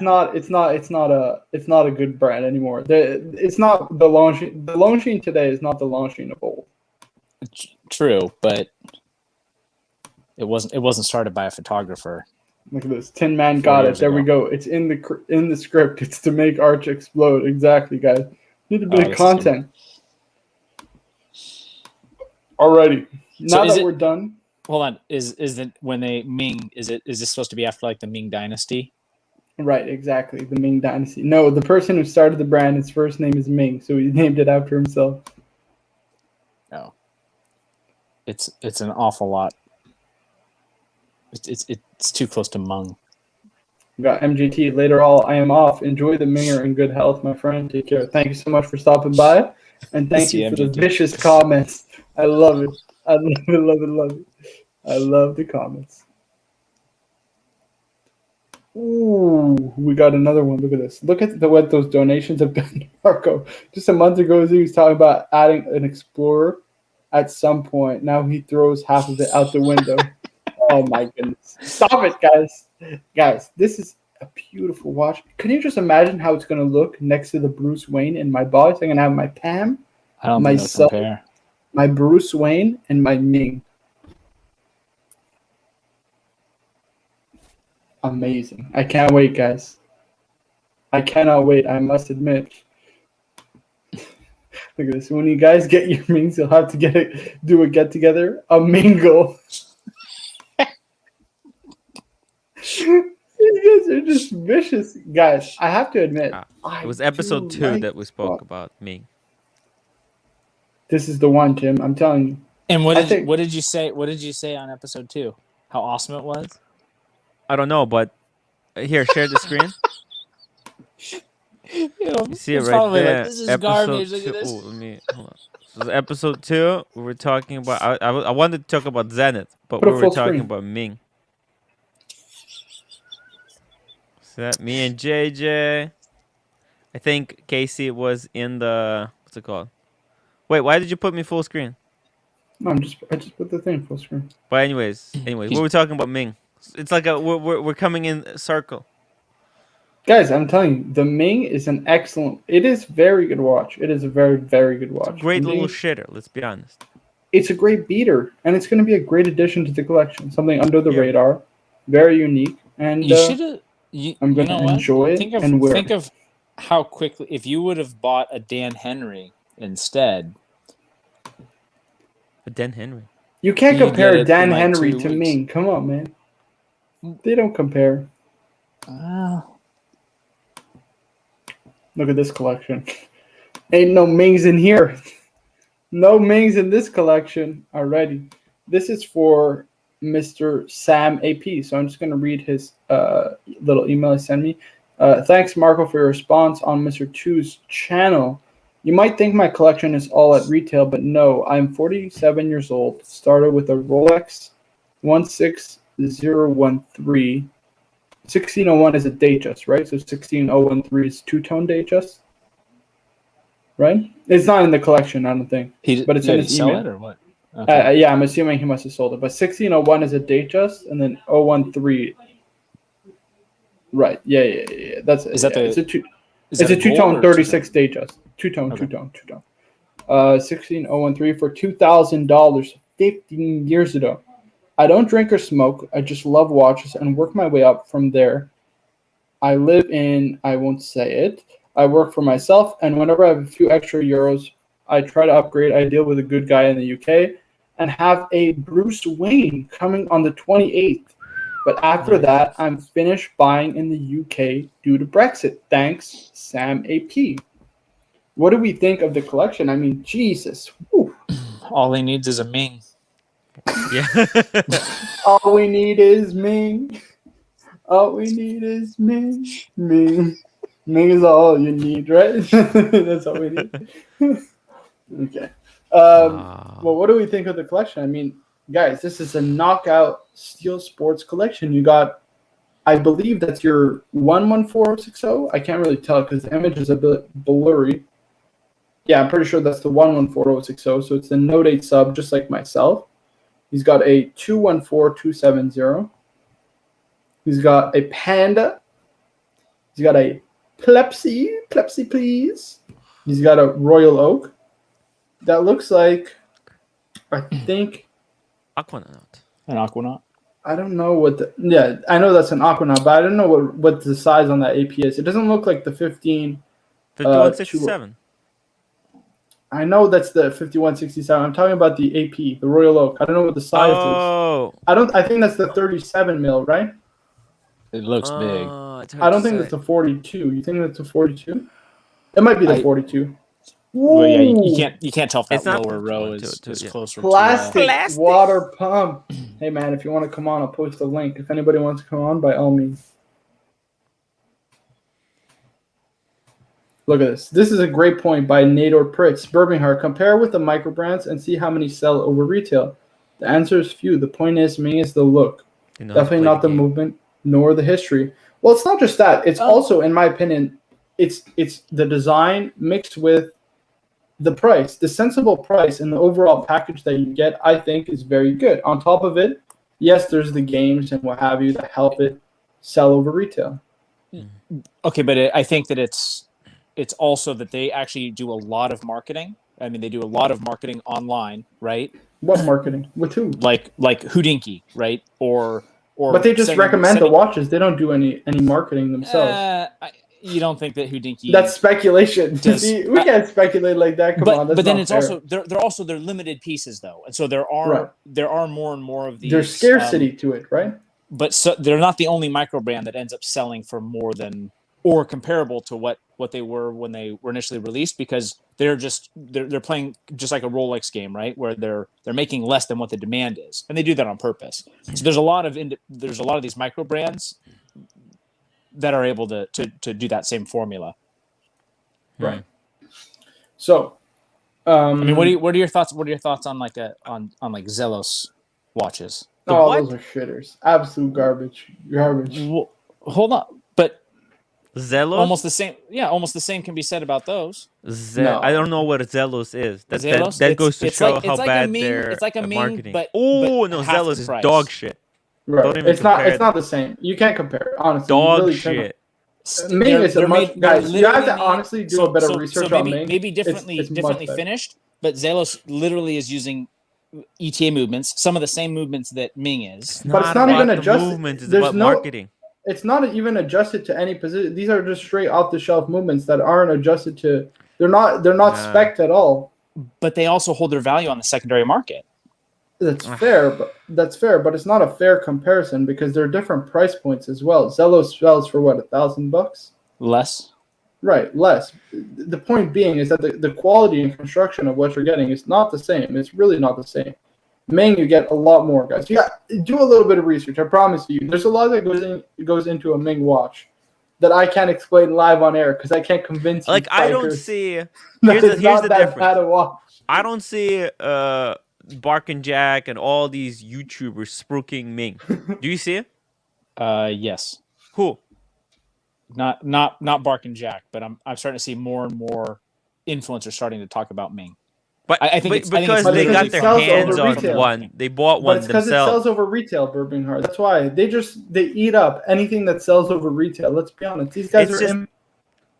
good brand anymore. It's not the Longines. The Longines today is not the Longines of old. true, but it wasn't started by a photographer. Look at this. Tin Man got it. years There we ago. go. It's in the script. It's to make Arch explode. Exactly, guys. Need a bit Oh, of this is content. Alrighty. So Now is that it- we're done. Hold on, is it when they Ming? Is this supposed to be after like the Ming Dynasty? Right, exactly. The Ming Dynasty. No, the person who started the brand, his first name is Ming, so he named it after himself. No, it's an awful lot. It's too close to Mung. We got MGT. Later, all I am off. Enjoy the Minger in good health, my friend. Take care. Thank you so much for stopping by, and thank See you for the MGT. vicious comments. I love it. I love it. Love it. Love it. I love the comments. Ooh, we got another one. Look at this. Look at what those donations have done to Marco. Just a month ago, he was talking about adding an Explorer at some point. Now he throws half of it out the window. Oh my goodness. Stop it, guys. Guys, this is a beautiful watch. Can you just imagine how it's going to look next to the Bruce Wayne in my box? I'm going to have my Pam, I don't Myself. think they'll compare. my Bruce Wayne, and my Ming. Amazing. I can't wait, guys. I cannot wait, I must admit. Look at this. When you guys get your Mings, you'll have to do a get-together, a mingle. You guys are just vicious. Guys, I have to admit. It was episode 2 that we spoke about Ming. This is the one, Tim. I'm telling you. And what I did think- what did you say? What did you say on episode 2? How awesome it was. I don't know, but here, share the screen. You know, You see it it's right probably there. Like, this is episode garbage. Look 2. at this. Ooh, let me hold on. So it's episode 2. We were talking about. I wanted to talk about Zenith, but Put a we were full talking screen. about Ming. So that me and JJ. I think Casey was in the what's it called? Wait, why did you put me full screen? No, I just put the thing full screen. But anyways, we were talking about Ming. It's like we're coming in circle. Guys, I'm telling you, the Ming is an excellent. It is very good watch. It is a very, very good watch. Great little Indeed, shitter. Let's be honest. it's a great beater, and it's going to be a great addition to the collection. Something under the Yeah. radar, very unique, and You should have. I'm going to enjoy it Think of and wear think it. of how quickly if you would have bought a Dan Henry instead. But Dan Henry. You can't you compare get it Dan in, like, Henry 2 to weeks. Ming. Come on, man. They don't compare. Look at this collection. Ain't no Mings in here. No Mings in this collection already. This is for Mr. Sam AP. So I'm just going to read his little email he sent me. Thanks, Marco, for your response on Mr. 2's channel. You might think my collection is all at retail, but no. I'm 47 years old. Started with a Rolex 16013. 1601 is a Datejust, right? So 16013 is two-tone Datejust, right? It's not in the collection, I don't think. But it's in did his he sell email. it or what? Okay. Yeah, I'm assuming he must have sold it. But 1601 is a Datejust, and then 013. Right. Yeah. That's it. Is that yeah. the- It's a two. Is It's that a gold two-tone or 36 Datejust. Two-tone. 16013 for $2,000 15 years ago. I don't drink or smoke. I just love watches and work my way up from there. I live in, I won't say it. I work for myself, and whenever I have a few extra euros, I try to upgrade. I deal with a good guy in the UK and have a Bruce Wayne coming on the 28th. But after that, I'm finished buying in the UK due to Brexit. Thanks, Sam AP. What do we think of the collection? I mean, Jesus. Whew. All he needs is a Ming. Yeah. All we need is Ming. All we need is Ming. Ming. Ming is all you need, right? That's all we need. Okay. Well, what do we think of the collection? I mean, guys, this is a knockout steel sports collection. You got, I believe that's your 114060. I can't really tell because the image is a bit blurry. Yeah, I'm pretty sure that's the 114060. So it's the Note 8 sub, just like myself. He's got a 214270. He's got a Panda. He's got a Plepsy please. He's got a Royal Oak. That looks like, I think, Aquanaut. An Aquanaut. I don't know what the, yeah, I know that's an Aquanaut, but I don't know what the size on that AP is. It doesn't look like the 5167. I know that's the 5167. I'm talking about the AP, the Royal Oak. I don't know what the size is. I think that's the 37 mil, right? It looks big. I don't think that's the 42. You think that's a 42? It might be the 42. Well, yeah, you can't tell if that It's not lower row 42, is yeah. closer Plastic to water pump. Hey man, if you want to come on, I'll post a link. If anybody wants to come on, by all means. Look at this. This is a great point by Nador Pritz. Birmingham, compare with the microbrands and see how many sell over retail. The answer is few. The point is, Ming is the look. Definitely not the movement nor the history. Well, it's not just that. It's also, in my opinion, it's the design mixed with the price. The sensible price and the overall package that you get, I think, is very good. On top of it, yes, there's the games and what have you that help it sell over retail. Okay, but I think that it's also that they actually do a lot of marketing. I mean, they do a lot of marketing online, right? What marketing? With who? Like Houdinki, right? Or but they just recommend the watches. They don't do any marketing themselves. You don't think that Houdinki? That's speculation. See, we can't speculate like that. Come on, that's but then not it's fair. also they're limited pieces though, and so there are more and more of these. There's scarcity to it, right? But so they're not the only microbrand that ends up selling for more than or comparable to what they were when they were initially released, because they're playing just like a Rolex game, right? Where they're making less than what the demand is, and they do that on purpose. So there's a lot of these micro brands that are able to do that same formula, right? So, I mean, what are your thoughts? What are your thoughts on like Zelos watches? Those are shitters, absolute garbage. Well, hold on, but Zelos? Almost the same. Yeah, almost the same can be said about those. No. I don't know what Zelos is. Zelos? That goes to show like, how like bad Ming, their it's like a Ming, marketing. But Zelos is dog shit. Right. It's not the same. You can't compare. Honestly, dog really shit. Ming is a much guys. You have to honestly do a better research on Ming. Maybe differently finished, but Zelos literally is using ETA movements, some of the same movements that Ming is. But it's not even adjusted. Movement is about marketing. It's not even adjusted to any position. These are just straight off the shelf movements that aren't adjusted to. They're not spec'd at all. But they also hold their value on the secondary market. That's fair, but it's not a fair comparison because there are different price points as well. Zelos sells for what, $1,000? Less. Right, less. The point being is that the quality and construction of what you're getting is not the same. It's really not the same. Ming, you get a lot more, guys. You got do a little bit of research. I promise you. There's a lot that goes into a Ming watch that I can't explain live on air because I can't convince you. Like I don't see. Here's the difference. Bad a watch. I don't see Bark and Jack and all these YouTubers spooking Ming. Do you see it? Yes. Who? Not Bark and Jack, but I'm starting to see more and more influencers starting to talk about Ming. But I think because they got their hands on one, they bought one themselves. Because it sells over retail, Birmingham. That's why they eat up anything that sells over retail. Let's be honest; these guys are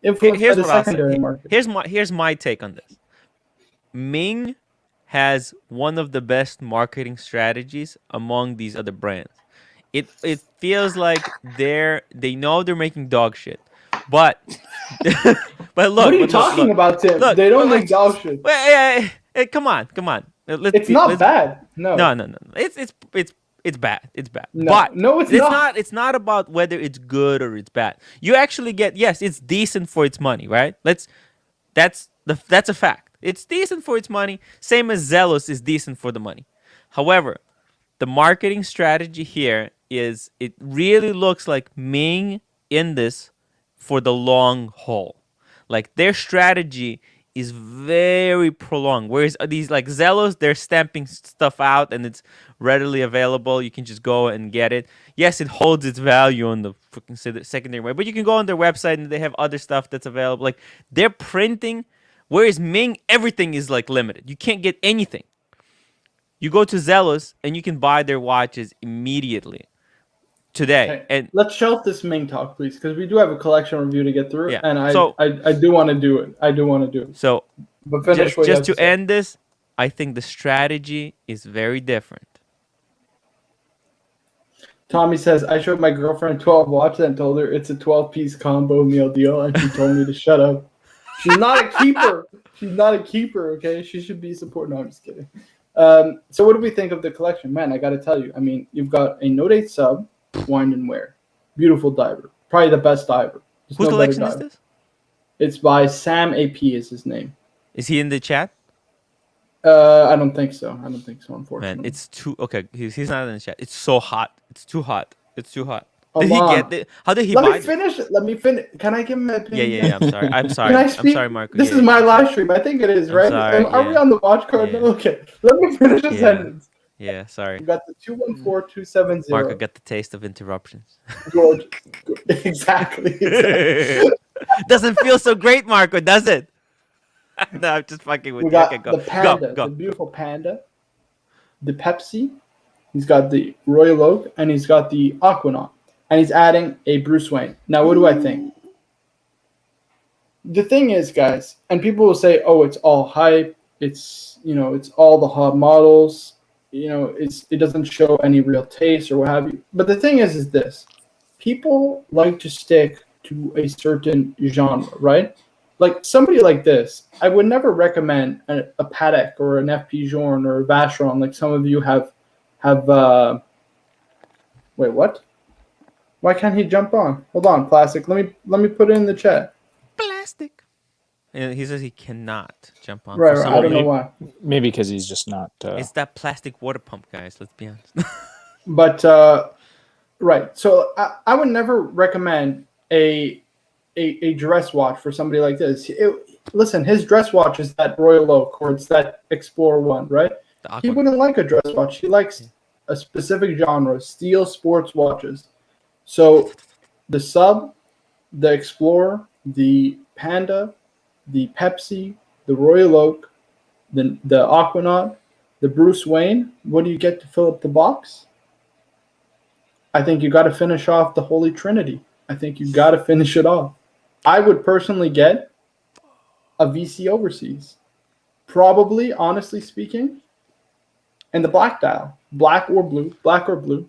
influenced by the secondary market. Here's my take on this. Ming has one of the best marketing strategies among these other brands. It feels like they know they're making dog shit, but But look, what are you but look, talking look. about, Tim? Look, They don't well, make dog shit. Come on. It's not bad. No. No. It's bad. It's bad. No. But No, it's not. It's not about whether it's good or it's bad. You actually get, yes, it's decent for its money, right? That's a fact. It's decent for its money. Same as Zelos is decent for the money. However, the marketing strategy here is it really looks like Ming in this for the long haul. Like their strategy is very prolonged. Whereas these like Zelos, they're stamping stuff out and it's readily available. You can just go and get it. Yes, it holds its value on the freaking secondary way, but you can go on their website and they have other stuff that's available. Like they're printing, whereas Ming, everything is like limited. You can't get anything. You go to Zelos and you can buy their watches immediately today. Okay. And let's shelf this Ming talk, please, because we do have a collection review to get through, Yeah. and I So- do want to do it. I do want to do it. so But finish just, what you just have to say. end this, I think the strategy is very different. Tommy says, I showed my girlfriend 12 watches and told her it's a 12-piece combo meal deal, and she told me to shut up. She's not a keeper. She's not a keeper, okay? She should be supported. No, I'm just kidding. So what do we think of the collection? Man, I got to tell you. I mean, you've got a Note 8 sub, wind and wear. Beautiful diver. Probably the best diver. There's Whose no better collection is diver. this? It's by Sam AP is his name. Is he in the chat? I don't think so. Unfortunately. Man, it's too okay. He's not in the chat. It's so hot. It's too hot. It's too hot. Come Did he on. get it? How did he Let buy me it? finish. Let me finish. Can I give him my opinion? Yeah. I'm sorry. I'm sorry. Can I I'm speak? sorry, Marco. This Yeah, is yeah. my live stream. I think it is, I'm right? sorry, Are we yeah. on the watch card Yeah. now? Okay. Let me finish a Yeah. sentence. Yeah, sorry. You got the 214270. Marco got the taste of interruptions. Gorgeous. exactly. Doesn't feel so great, Marco, does it? No, I'm just fucking with We you. got Okay, go. the panda, Go. the beautiful panda, the Pepsi. He's got the Royal Oak, and he's got the Aquanaut, and he's adding a Bruce Wayne. Now, what do I think? The thing is, guys, and people will say, "Oh, it's all hype. It's it's all the hot models. It doesn't show any real taste or what have you." But the thing is this: people like to stick to a certain genre, right? Like somebody like this, I would never recommend a Patek or an FP Journe or a Vacheron. Like some of you have. Wait, what? Why can't he jump on? Hold on, Plastic. Let me put it in the chat. Plastic. And he says he cannot jump on. Right, for right. some I don't know reason. why. Maybe because he's just not. It's that plastic water pump, guys. Let's be honest. But right. So I would never recommend a dress watch for somebody like this. Listen, his dress watch is that Royal Oak or it's that Explorer one, right? The He Aqua- wouldn't like a dress watch. He likes a specific genre, steel sports watches. So the Sub, the Explorer, the Panda, the Pepsi, the Royal Oak, the Aquanaut, the Bruce Wayne, what do you get to fill up the box? I think you got to finish off the Holy Trinity. I think you got to finish it off. I would personally get a VC Overseas. Probably, honestly speaking, and the black dial. Black or blue.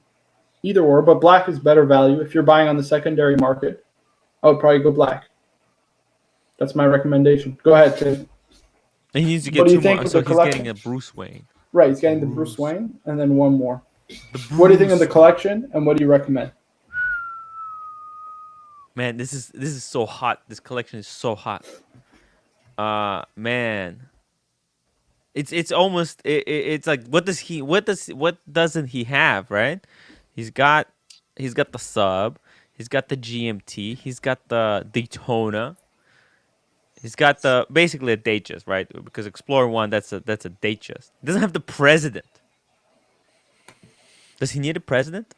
Either or, but black is better value. If you're buying on the secondary market, I would probably go black. That's my recommendation. Go ahead, Tim. And he needs to What get do you two think more. of So the he's collection? getting a Bruce Wayne. Right, he's getting the Bruce Wayne, and then one more. The What do you think of the Bruce- collection, and what do you recommend? Man, this is so hot. This collection is so hot. Man. It's almost it's like what doesn't he have, right? He's got the Sub, he's got the GMT, he's got the Daytona. He's got the basically a Datejust, right? Because Explorer 1 that's a Datejust. He doesn't have the President. Does he need a President?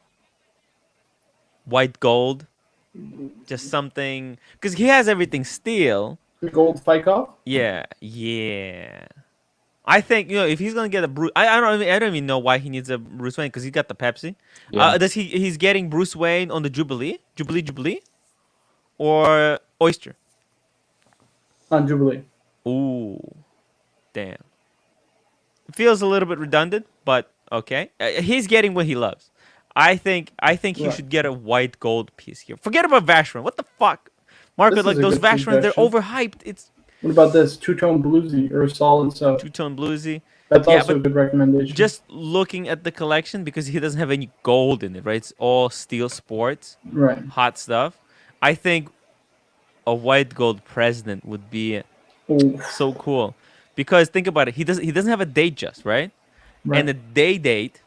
White gold? Just something because he has everything steel. Gold Spike-Off? Yeah. I think if he's gonna get a Bruce, I don't even know why he needs a Bruce Wayne because he got the Pepsi. Yeah. He's getting Bruce Wayne on the Jubilee, or Oyster? On Jubilee. Ooh, damn. It feels a little bit redundant, but okay. He's getting what he loves. I think he Right. should get a white gold piece here. Forget about Vacheron. What the fuck? Marco, This like is a those good Vacherons, they're suggestion. overhyped. It's What about this two-tone bluesy or solid sub? two-tone bluesy. That's Yeah, also a but good recommendation. just looking at the collection, because he doesn't have any gold in it, right? It's all steel sports, right. hot stuff. I think a white gold president would be Oh, so cool, because think about it. He doesn't have a date just, right? right. And a day date,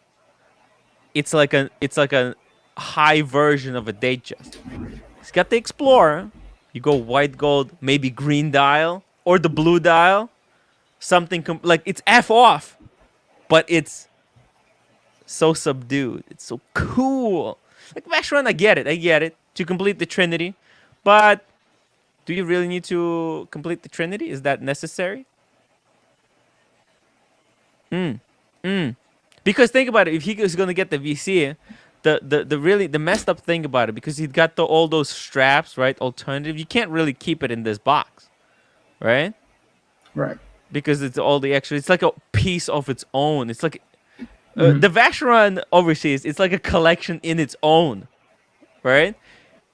it's like a high version of a date just. He's got the Explorer. You go white gold, maybe green dial or the blue dial, something like it's F off, but it's so subdued. It's so cool. Like Vacheron, I get it to complete the Trinity, but do you really need to complete the Trinity? Is that necessary? Because think about it. If he is gonna get the VC, the messed up thing about it, because he's got all those straps, right? Alternative. You can't really keep it in this box, right? Right. Because it's all the extra. It's like a piece of its own. It's like the Vacheron overseas. It's like a collection in its own, right?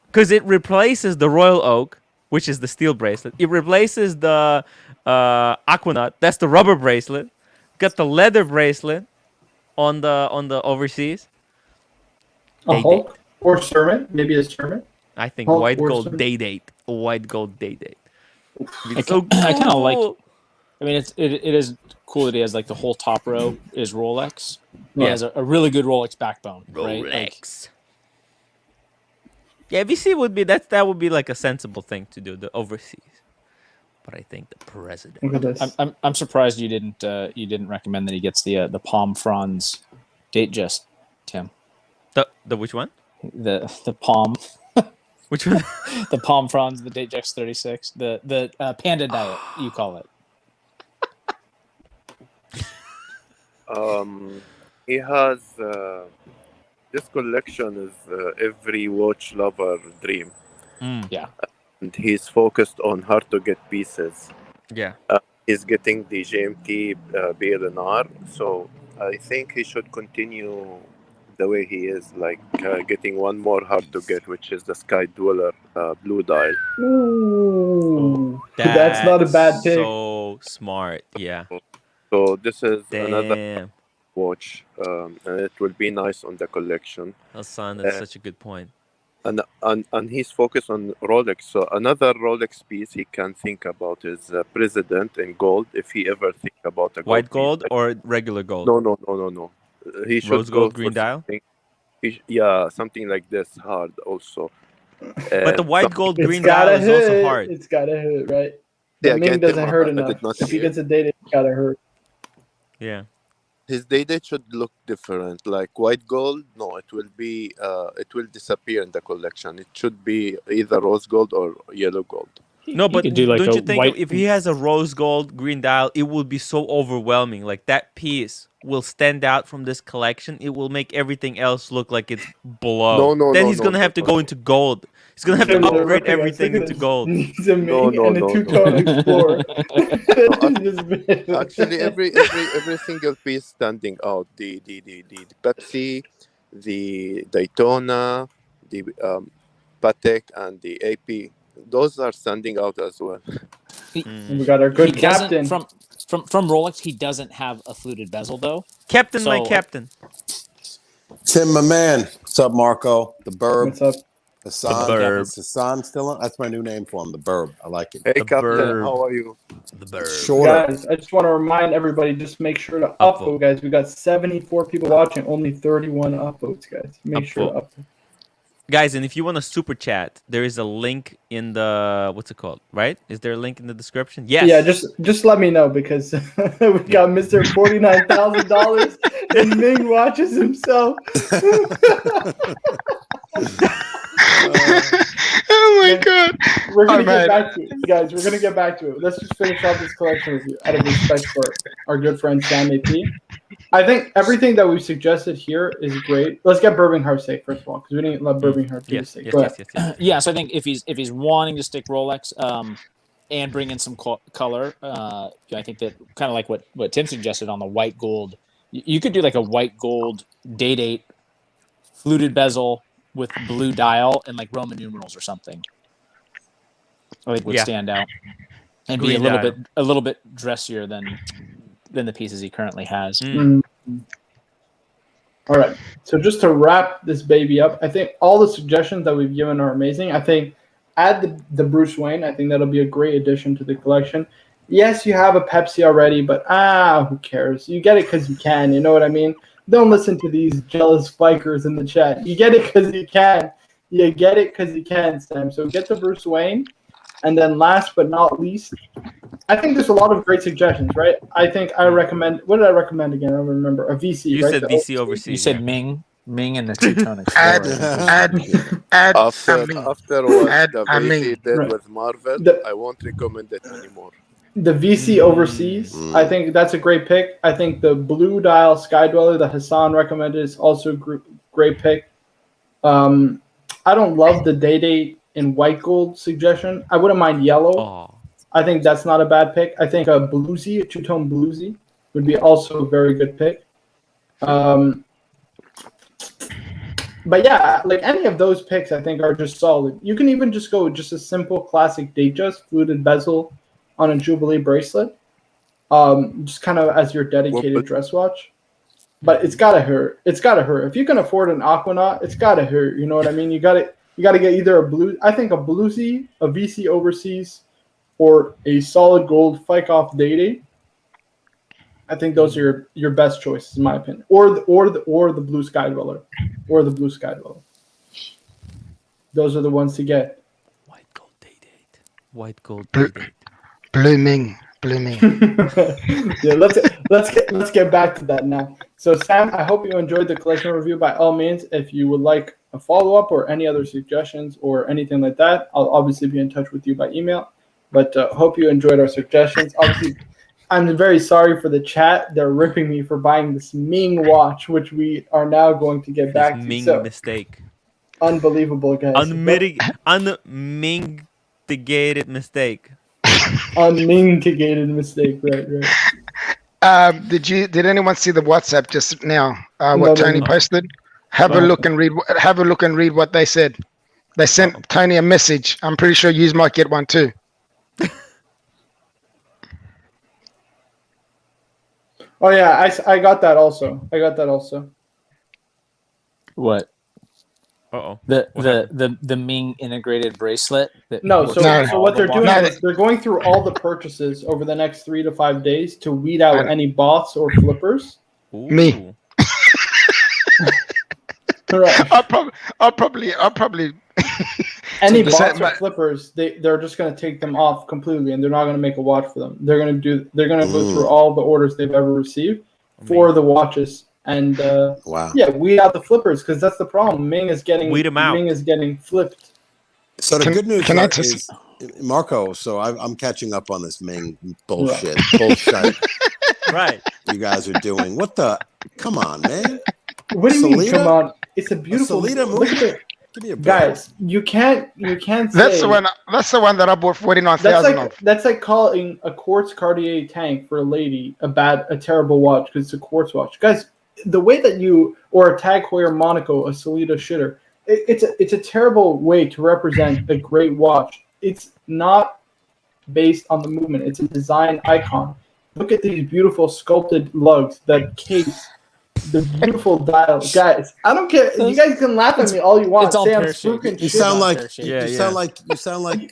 Because it replaces the Royal Oak, which is the steel bracelet. It replaces the Aquanaut. That's the rubber bracelet. Got the leather bracelet on the overseas. A Day Hulk date. or Sermon, maybe a Sermon. I think Hulk white or gold Sermon. day date. A white gold day date. I kind of like. I mean, it is cool that he has like the whole top row is Rolex. He Yeah. has a really good Rolex backbone, right? Like, Rolex. Yeah, VC would be that would be like a sensible thing to do, the overseas. But I think the president. Look at this. I'm surprised you didn't recommend that he gets the palm fronds date just, Tim. The which one? The palm Which one? the palm fronds, the date just 36, the panda diet you call it. He has this collection is every watch lover dream, Yeah. and he's focused on hard to get pieces. Yeah. He's getting the GMT BLNR, so I think he should continue the way he is, like getting one more hard to get, which is the Sky Dweller blue dial. Ooh, that's not a bad pick. So smart. Yeah. So this is another Damn. watch, and it will be nice on the collection. Hassan, that's such a good point. And he's focused on Rolex. So another Rolex piece he can think about is President in gold. If he ever think about a White gold gold or regular gold? No. He should Rose go gold, for green dial? Yeah, something like this hard also. But the white gold, It's green dial gotta is hit. also hard. It's gotta hit, right? Yeah, The Ming again, doesn't hurt I enough. did not If see he it. gets a date, it's gotta hurt. Yeah. His date should look different. Like white gold, no, it will disappear in the collection. It should be either rose gold or yellow gold. No, You but could do like don't a you think white- if he has a rose gold green dial, it will be so overwhelming? Like that piece will stand out from this collection. It will make everything else look like it's below. No, Then no, he's no, gonna have to no, go no. into gold. He's gonna have to Look at upgrade this, everything look at into this. gold. He's a Ming No, and a no. two-tone Explorer. Actually, every single piece standing out. The Pepsi, the Daytona, the Patek, and the AP. Those are standing out as well. We got our good He doesn't- captain. from Rolex. He doesn't have a fluted bezel though. Captain, my So- captain. Tim, my man. What's up, Marco? The Burb. What's up? Hassan. The Burb. Is Hassan still on? That's my new name for him. The Burb. I like it. Hey, The Captain, bird. how are you? The bird. Shorter. Guys, I just want to remind everybody, just make sure to Upvote. upvote, guys. We got 74 people watching, only 31 upvotes, guys. Make sure to Upvote. upvote. Guys, and if you want to super chat, there is a link in the what's it called? Right? Is there a link in the description? Yes. Yeah, just let me know because we got Mr. $49,000 and Ming watches himself. Oh my god. We're gonna Alright. get back to it, guys. We're gonna get back to it. Let's just finish off this collection with you out of respect for our good friend Sam AP. I think everything that we've suggested here is great. Let's get Bourbon Heart safe first of all, because we didn't let Bourbon Heart be Yes, safe. yes, Go yes, ahead. yes. Yeah, so I think if he's wanting to stick Rolex and bring in some color, I think that kind of like what Tim suggested on the white gold, you could do like a white gold day date fluted bezel with blue dial and like Roman numerals or something. I think would Yeah. stand out and be Green a little bit dressier than the pieces he currently has. All right. So just to wrap this baby up, I think all the suggestions that we've given are amazing. I think add the Bruce Wayne. I think that'll be a great addition to the collection. Yes, you have a Pepsi already, but who cares? You get it because you can. You know what I mean? Don't listen to these jealous spikers in the chat. You get it because you can. You get it because you can, Sam. So get the Bruce Wayne. And then last but not least, I think there's a lot of great suggestions, right? I think I recommend, what did I recommend again? I don't remember. A VC, You right? said The VC OC. overseas. You said yeah. Ming and the Two-Tone Add Explorer. After what Add the a VC Ming. did Right. with Marvel, The- I won't recommend it anymore. The VC overseas, I think that's a great pick. I think the Blue Dial Sky Dweller that Hassan recommended is also a great pick. I don't love the Day in white gold suggestion. I wouldn't mind yellow. Oh. I think that's not a bad pick. I think a two-tone bluesy would be also a very good pick. But yeah, like any of those picks, I think are just solid. You can even just go with just a simple classic Datejust fluted bezel on a Jubilee bracelet, just kind of as your dedicated dress watch. But it's gotta hurt. It's gotta hurt. If you can afford an Aquanaut, it's gotta hurt. You know what I mean? You gotta get either a blue. I think a bluesy, a VC overseas, or a solid gold Fike off Day. I think those are your best choices, in my opinion. Or the Blue Sky Dweller, or the Blue Sky Dweller. Those are the ones to get. White gold Day-Date. White gold Blue- Day-Date. Blooming. Yeah, let's get back to that now. So Sam, I hope you enjoyed the collection review. By all means, if you would like a follow-up or any other suggestions or anything like that, I'll obviously be in touch with you by email. But hope you enjoyed our suggestions. Obviously, I'm very sorry for the chat. They're ripping me for buying this Ming watch, which we are now going to get back to. Ming So, mistake. unbelievable, guys. Unmitigated mistake. Unmitigated mistake. Right. Did anyone see the WhatsApp just now? No, What Tony no. posted? Have a look and read what they said. They sent Tony a message. I'm pretty sure you might get one too. Oh yeah, I got that also. What? Uh-oh. The Ming integrated bracelet. No, so what they're doing No. is they're going through all the purchases over the next 3 to 5 days to weed out any bots or flippers. Ooh. Me. Correct. I'll probably Any So bots the- or flippers, they're just going to take them off completely, and they're not going to make a watch for them. They're going to go through all the orders they've ever received for the watches, and Wow. yeah, weed out the flippers because that's the problem. Ming is getting Weed 'em out. Ming is getting flipped. So the good news can I is, Marco, so I'm catching up on this Ming bullshit. Right. You guys are doing. What the? Come on, man. What do you mean? Salida? Come on, it's a beautiful. Salida Look at movie? it. Give me a break. Guys, you can't say That's the one that I bought 49,000 of. that's like calling a quartz Cartier tank for a lady a terrible watch because it's a quartz watch. Guys, the way that or a Tag Heuer Monaco, a Salida shitter, it's a terrible way to represent a great watch. It's not based on the movement. It's a design icon. Look at these beautiful sculpted lugs, that case, the beautiful dial. Guys, I don't care. You guys can laugh at me all you want. It's all Say I'm pear-shaped. spooking You shit. sound like Yeah, you yeah. sound like you sound like You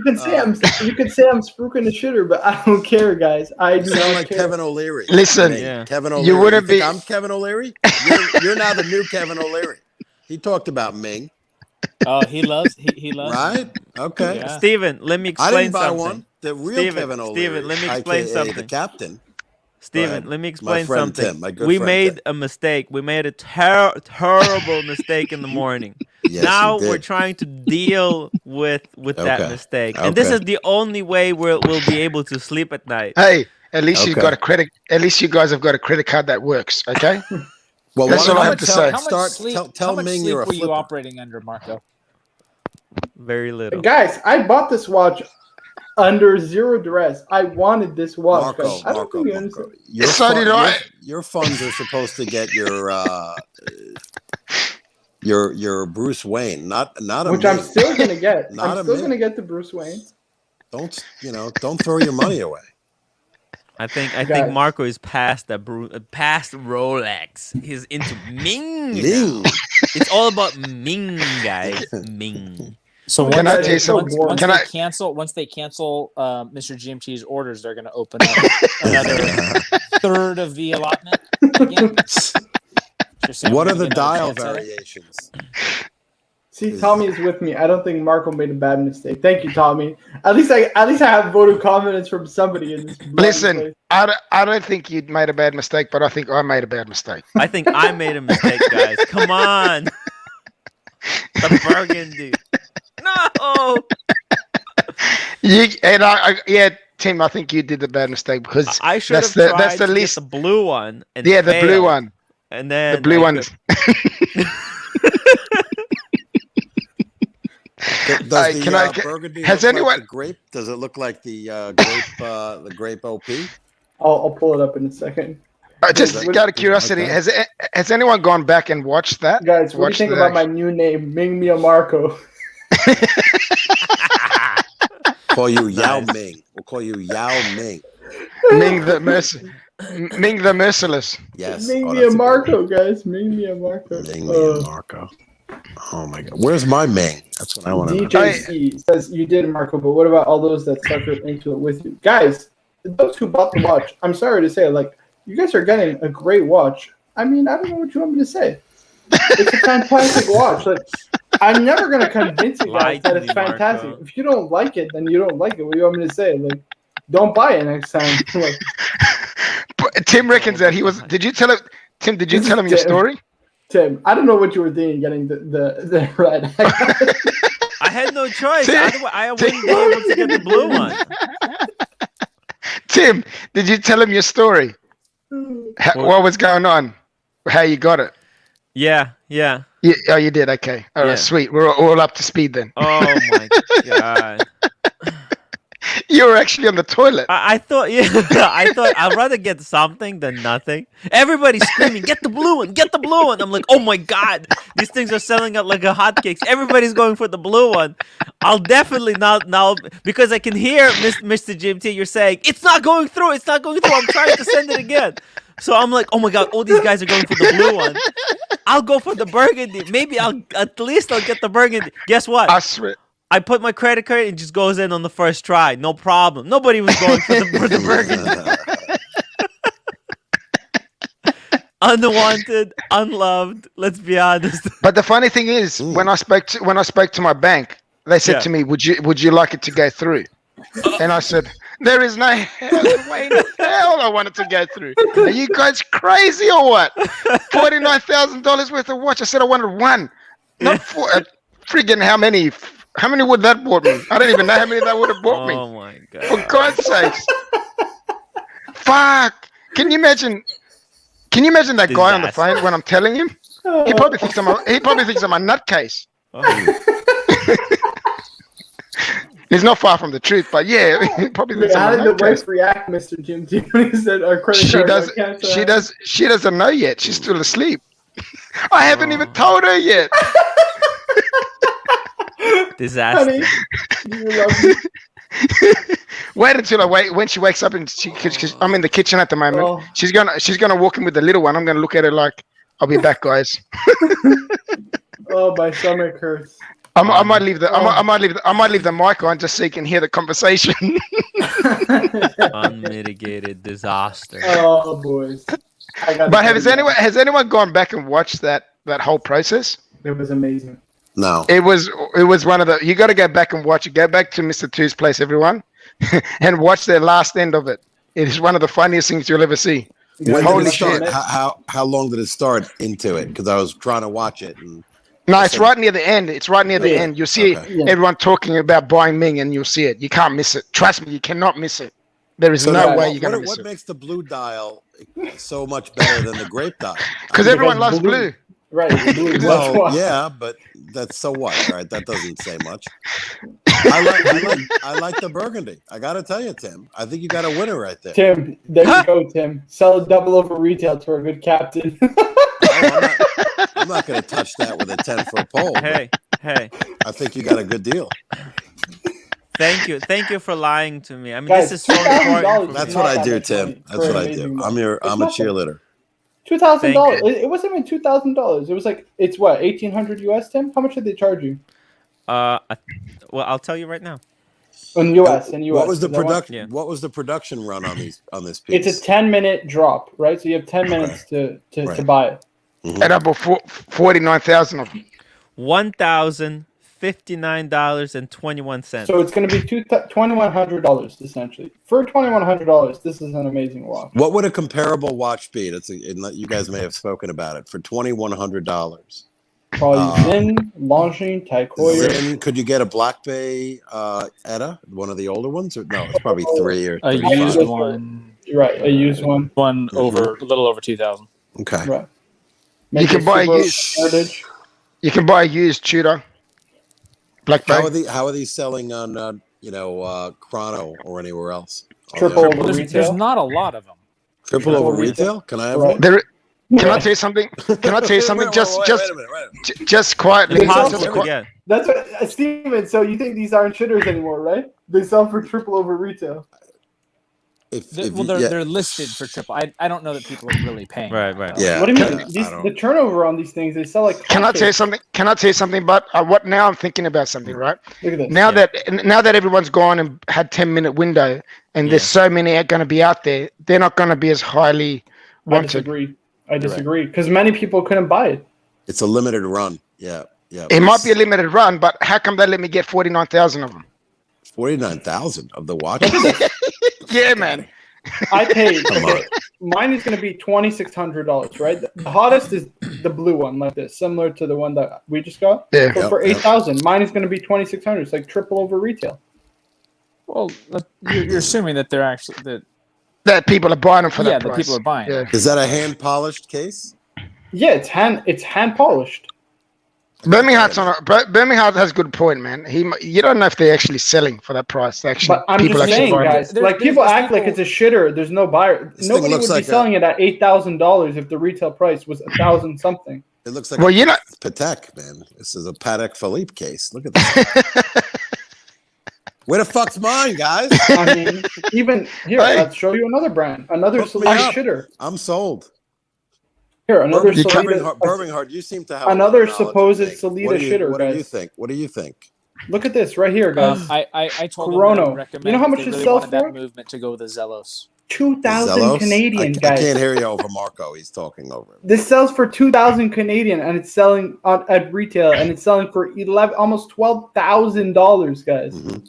can say I'm spooking the shitter, but I don't care, guys. I you do sound not like care. Kevin O'Leary. Listen, Yeah. Kevin O'Leary. you wouldn't think be- I'm Kevin O'Leary. You're now the new Kevin O'Leary. He talked about Ming, Oh, he loves. right? Okay. Yeah. Steven, let me I explain didn't buy something. one. The real Steven, Kevin O'Leary. Steven, let me explain aka something. The captain. Steven, ahead. let me My explain friend something. Tim, my good We friend made Tim. a mistake. We made a terrible mistake in the morning. Yes, Now you did. we're trying to deal with that Okay. mistake, and this Okay. is the only way we'll be able to sleep at night. hey, at least you Okay. got a credit. At least you guys have got a credit card that works. Okay. Well, That's why all I don't have you to tell- say. How much Start. sleep? Tell how much Ming sleep you're a were you flipper. operating under, Marco? Very little. Guys, I bought this watch under zero duress. I wanted this watch. Marco, guys. I don't think you Marco. understand. So did I. Your funds are supposed to get your Bruce Wayne, not a Which Ming. I'm still gonna get. Not I'm a still Ming. gonna get the Bruce Wayne. Don't throw your money away. I think Guys. Marco is past past Rolex. He's into Ming. Ming. now. It's all about Ming, guys. Ming. So Can I once tell you something? once Can they I- cancel Mr. GMT's orders, they're going to open up another third of the allotment again. Just saying, What we're are the gonna get another dial chance at it. variations? See, Tommy is with me. I don't think Marco made a bad mistake. Thank you, Tommy. At least I have vote of confidence from somebody in this. bloody Listen, place. I don't think you made a bad mistake, but I think I made a bad mistake. I think I made a mistake, guys. Come on. The burgundy. No. Yeah, Tim, I think you did the bad mistake because I should have that's the tried that's the to least. get the blue one. And Yeah, the blue failed. one. And then The blue I one. could- Does Can the I- burgundy has look like anyone- the grape? Does it look like the grape OP? I'll pull it up in a second. Just Okay. out of curiosity, Okay. has anyone gone back and watched that? Guys, what do you Watch think the about my action. new name, Ming Mia Marco? Call you Yao Nice. Ming. We'll call you Yao Ming. Ming the Merciless. Yes. Ming Oh, Mia that's a good Marco, guys. Ming Mia Marco. one. Ming Mia Marco. Oh my God. Where's my Ming? That's what I want to know. DJC says you did, Marco, but what about all those that stuck into it with you? Guys, those who bought the watch, I'm sorry to say, like, you guys are getting a great watch. I mean, I don't know what you want me to say. It's a fantastic watch. Like, I'm never going to convince you guys Lied that to it's me, fantastic. Marco. If you don't like it, then you don't like it. What do you want me to say? Like, don't buy it next time. Like, But Tim reckons that he was. Did you tell him, Tim? Did you This tell is him your Tim. story? Tim, I don't know what you were thinking getting the red. I had no choice. Tim- Otherwise, I wouldn't be able to get the blue one. Tim, did you tell him your story? What was going on? How you got it? Yeah. Oh, you did. Okay. All right. Yeah. Sweet. We're all up to speed then. Oh my god. You were actually on the toilet. I thought, I thought I'd rather get something than nothing. Everybody's screaming, "Get the blue one! Get the blue one!" I'm like, "Oh my god, these things are selling out like a hotcakes. Everybody's going for the blue one." I'll definitely not now because I can hear Mr. GMT. You're saying it's not going through. It's not going through. I'm trying to send it again. So I'm like, "Oh my god, all these guys are going for the blue one. I'll go for the burgundy. Maybe I'll get the burgundy." Guess what? I swear. I put my credit card and it just goes in on the first try. No problem. Nobody was going for the burgundy. Unwanted, unloved. Let's be honest. But the funny thing is, when I spoke to my bank, they said Yeah. to me, "Would you like it to go through?" And I said, "There is no way in hell I want it to go through. Are you guys crazy or what? $49,000 worth of watch. I said I wanted one, not four. Friggin' how many? How many would that bought me? I don't even know how many that would have bought me. Oh my For god. God's sakes! Fuck! Can you imagine? That guy on the Disaster. phone when I'm telling him? He probably thinks I'm a nutcase. Oh, He's not far from the truth, but yeah, he probably thinks How I'm a did the nutcase. wife react, Mr. Jim T, when he said our credit She card does. account, She doesn't know yet. She's still asleep. I haven't even told her yet. disaster. Honey, you love me. Wait until when she wakes up and cause I'm in the kitchen at the moment. Oh. She's gonna walk in with the little one. I'm gonna look at her like, "I'll be back, guys." Oh, my stomach hurts. I might leave the mic on just so you can hear the conversation. Unmitigated disaster. Oh, boys. But has anyone gone back and watched that whole process? It was amazing. No. It was one of the. You got to go back and watch it. Go back to Mr. Two's place, everyone, and watch the last end of it. It is one of the funniest things you'll ever see. When Holy did it start? shit. How long did it start into it? Because I was trying to watch it. And No, it's right near the end. It's right near the Yeah. end. You'll see Okay. everyone talking about buying Ming, and you'll see it. You can't miss it. Trust me, you cannot miss it. There is So no now, way you're gonna miss what it. makes the blue dial so much better than the grape dial? Because everyone Because loves blue- blue. Right. That's Well, why. yeah, but that's so what, right? That doesn't say much. I like the burgundy. I got to tell you, Tim. I think you got a winner right there. Tim, there you go, Tim. Sell a double over retail to a good captain. I'm not going to touch that with a 10-foot pole. but Hey. I think you got a good deal. Thank you for lying to me. I mean, Guys, this is so important. $2,000 For That's me. what not I that do, much Tim. money That's for what I amazing do. watch. It's I'm a nothing. cheerleader. $2,000. It wasn't even $2,000. It was like it's what 1,800 US. Tim, how much did they charge you Well, I'll tell you right now. in US? In US, What was the 'cause I want- production? Yeah. What was the production run on this piece? It's a 10-minute drop, right? So you have 10 minutes to Right. buy it. And about 49,000 of them. $1,059.21. So it's going to be $2,100 essentially. For $2,100, this is an amazing watch. What would a comparable watch be? You guys may have spoken about it for $2,100. Probably Zin, Longines, Tag Heuer. Then could you get a Black Bay Etta, one of the older ones? Or no, it's probably 3 or A 35. used one. Right, a used one. One over a little over 2,000. Okay. Right. You can buy super used. heritage. You can buy a used Tudor. Black How Bay. are these selling on Chrono or anywhere else? Triple over There's retail. not a lot of them. Triple over Triple retail? Can I have Right. one? Can I tell you something? Can I tell you something? Wait Just a minute. just quietly. Impossible Just to get. That's what Steven. So you think these aren't shitters anymore, right? They sell for triple over retail. They're listed for triple. I don't know that people are really paying. Right. Yeah. What do you I mean? don't- The turnover on these things, they sell like. Can I tell you hotcakes. something? Can I tell you something? But what now? I'm thinking about something, right? Look at this. Now that everyone's gone and had 10-minute window, and there's so many are going to be out there, they're not going to be as highly I wanted. disagree because many people couldn't buy it. It's a limited run. Yeah. It might be a limited run, but how come they let me get 49,000 of them? 49,000 of the watch. Yeah, man. I paid. Come on. Mine is going to be $2,600, right? The hottest is the blue one, like this, similar to the one that we just got. Yeah. But for Yep. 8,000, mine is going to be 2,600. It's like triple over retail. Well, you're assuming that they're actually That people are buying them for yeah, that that price. people are buying. Yeah. Is that a hand polished case? Yeah, it's hand polished. Birmingham has a good point, man. You don't know if they're actually selling for that price. Actually, But I'm people just actually saying, buying it. guys, There's- like people there's act like people- it's a shitter. There's no buyer. This thing Nobody looks would like be selling it at $8,000 if the retail price was 1,000 something. It looks like Well, a Patek, man. This is a Patek Philippe case. Look at this. Where the fuck's mine, guys? I mean, even here, Hey. let's show you another brand, another Hook me Solita up. shitter. I'm sold. Here, another Birmingham, you seem to have another a lot of knowledge, supposed I think. Solita What do you- shitter, What do you guys. think? What do you think? Look at this right here, guys. I told Chrono. them that I would recommend You know how if much they it really sells wanted that for? movement to go with the Zelos. 2,000 Zellos? Canadian, I guys. can't hear you over Marco. He's talking over him. This sells for 2,000 Canadian, and it's selling at retail, and it's selling for almost $12,000, guys. Mhm.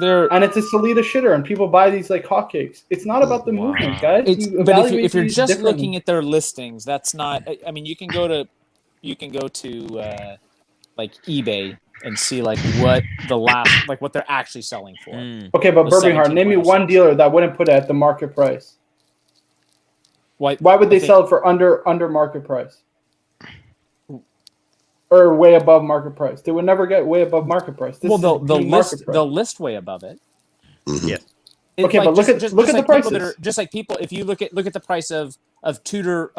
They're And it's a Solita shitter, and people buy these like hotcakes. It's not about the Wow. movement, guys. It's, You but evaluate if you're these just differently. looking at their listings, that's not. I mean, you can go to like eBay and see like what what they're actually selling for. Okay, but the Birmingham, name me 17.06. one dealer that wouldn't put it at the market price. Why Would they I think- sell it for under market price? Or way above market price? They would never get way above market price. This Well, is they'll the market price. they'll list way above it. Mhm. Yeah. It's Okay, like but look at the like people that prices. are- just like people, if you look at the price of the Tudor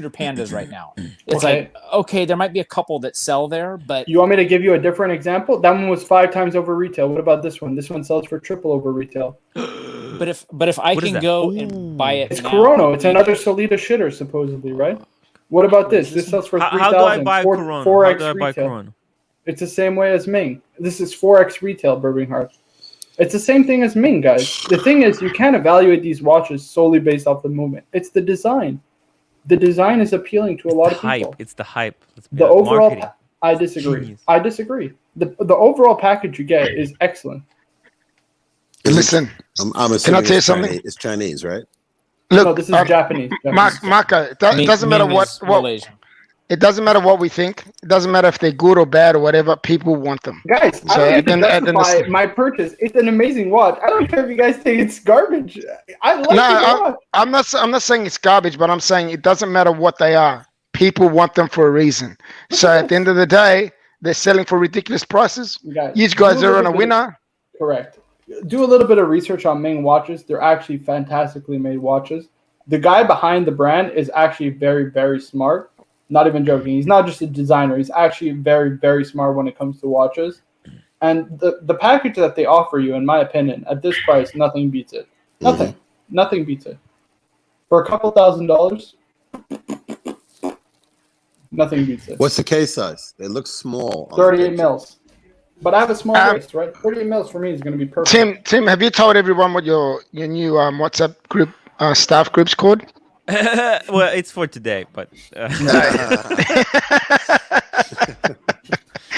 Pandas right now, it's Okay. like okay, there might be a couple that sell there, but You want me to give you a different example? That one was 5 times over retail. What about this one? This one sells for triple over retail. but if I What is can that? go Ooh. and buy it, It's now, Corono. It's another Solita shitter, supposedly, right? What about this? This sells for How 3,000. do I buy Corona? 4x How do I buy retail. Corona? It's the same way as Ming. This is 4x retail, Birmingham. It's the same thing as Ming, guys. The thing is, you can't evaluate these watches solely based off the movement. It's the design. The design is appealing to a lot of people. Hype. It's the hype. It's The overall, marketing. I disagree. Genius. I disagree. The overall package you get is excellent. Listen, I'm assuming tell you it's something? Chinese. It's Chinese, right? look, No, this is Japanese. Marco, it doesn't matter Ming what is Malaysian. it doesn't matter what we think. It doesn't matter if they're good or bad or whatever. People want them. Guys, I So, don't need to and then justify the- my purchase. It's an amazing watch. I don't care if you guys think it's garbage. I like No, the watch. I'm not saying it's garbage, but I'm saying it doesn't matter what they are. People want them for a reason. So at the end of the day, they're selling for ridiculous prices. Guys, You guys do are on little a bit- winner. Correct. Do a little bit of research on Ming watches. They're actually fantastically made watches. The guy behind the brand is actually very, very smart. Not even joking. He's not just a designer. He's actually very, very smart when it comes to watches. And the package that they offer you, in my opinion, at this price, nothing beats it. Nothing. Nothing beats it. For a couple $1,000s, nothing beats it. What's the case size? It looks small. on the 38 picture. mils. But I have a small wrist, right? 38 mils for me is going to be perfect. Tim, have you told everyone what your new WhatsApp group staff group's called? Well, it's for today, but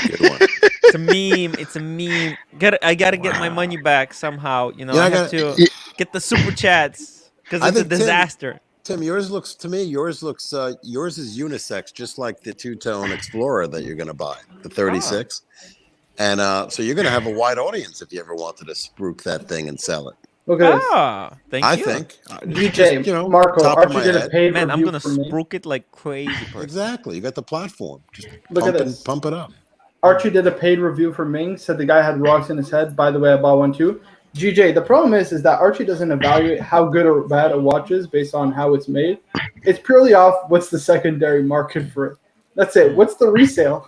Good one. it's a meme. It's a meme. I gotta get my money back somehow. You know, Yeah, I have to get the super chats because I it's a think Tim- disaster. Tim, yours looks yours is unisex, just like the two-tone Explorer that you're going to buy, the 36. And so you're going to have a wide audience if you ever wanted to spruik that thing and sell it. Look at this. Ah, thank I you. think. DJ, Just, Marco, top of Archie my did a head. paid Man, I'm review gonna for me. spruik it like crazy. Person. Exactly. You got the platform. Just Look at this. pump it up. Archie did a paid review for Ming, said the guy had rocks in his head. By the way, I bought one too. GJ, the problem is that Archie doesn't evaluate how good or bad a watch is based on how it's made. It's purely off what's the secondary market for it. That's it. What's the resale?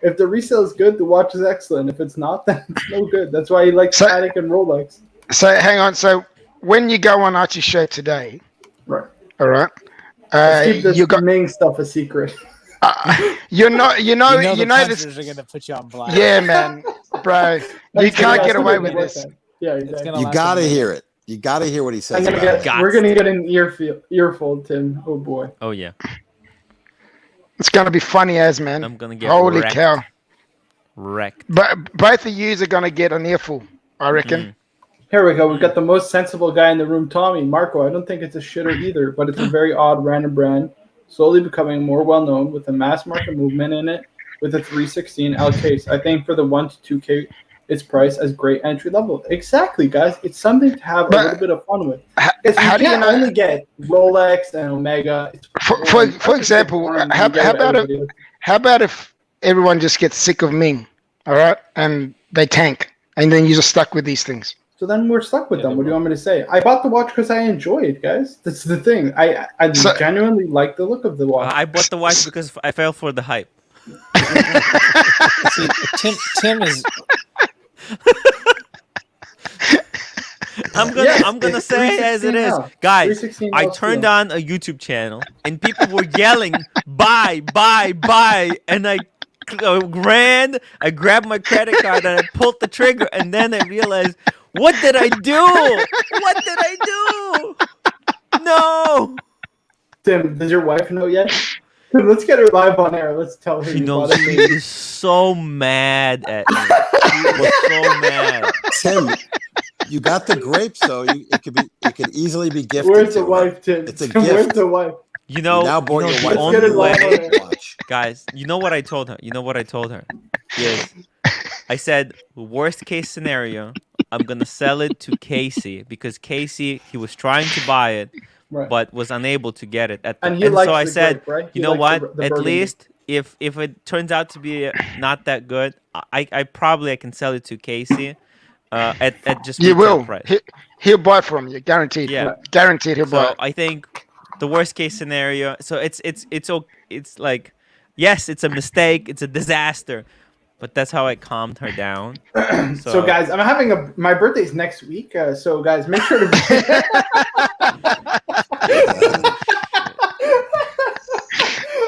If the resale is good, the watch is excellent. If it's not, then it's no good. That's why he likes Patek and Rolex. So hang on. So when you go on Archie's show today, Right. all right, Let's keep this you got Ming stuff a secret. you know the this. punters are gonna put you on blast. Yeah, man, bro, you That's can't good. get away That's with good. this. Yeah, It's exactly. gonna You last got to a minute. hear it. You got to hear what he says. I'm gonna about it. Got we're to. gonna get an earfold, Tim. Oh boy. Oh yeah, It's gonna be funny as man. I'm gonna get Holy wrecked. cow! Wrecked. But both of yous are gonna get an earful, I reckon. Here we go. We've got the most sensible guy in the room, Tommy. Marco, I don't think it's a shitter either, but it's a very odd random brand, slowly becoming more well-known with a mass market movement in it with a 316 L case. I think for the 1 to 2K, it's priced as great entry level. Exactly, guys. It's something to have a little bit of fun with. Because How you do you can't know? only get Rolex and Omega. It's For example, how about if everyone just gets sick of Ming, all right, and they tank, and then you're just stuck with these things? So then we're stuck with them. What do you want me to say? I bought the watch because I enjoy it, guys. That's the thing. I genuinely like the look of the watch. I bought the watch because I fell for the hype. See, Tim is I'm gonna say it as it is, 316 guys. 316 I now turned still. on a YouTube channel and people were yelling buy, and I ran. I grabbed my credit card and I pulled the trigger, and then I realized, what did I do? What did I do? No. Tim, does your wife know yet? Tim, let's get her live on air. Let's tell her. She you knows. bought She it. is so mad at me. She was so mad. Tim, you got the grapes though. It could easily be gifted. Where's the to her. wife, Tim? It's a Tim, where's gift. the wife? You know, You now bought your the wife Let's get only it live on way, air. watch. guys. You know what I told her. Is I said, worst case scenario, I'm gonna sell it to Casey because Casey, he was trying to buy it, Right. but was unable to get it. And he likes so I the said, grape, right? He you know likes what? the At burgundy. least if it turns out to be not that good, I probably can sell it to Casey at just You retail will. price. He'll buy from you, guaranteed. Yeah. Guaranteed he'll buy. So I think the worst case scenario. So it's like, yes, it's a mistake, it's a disaster, but that's how I calmed her down. So guys, I'm having my birthday's next week. So guys, make sure to.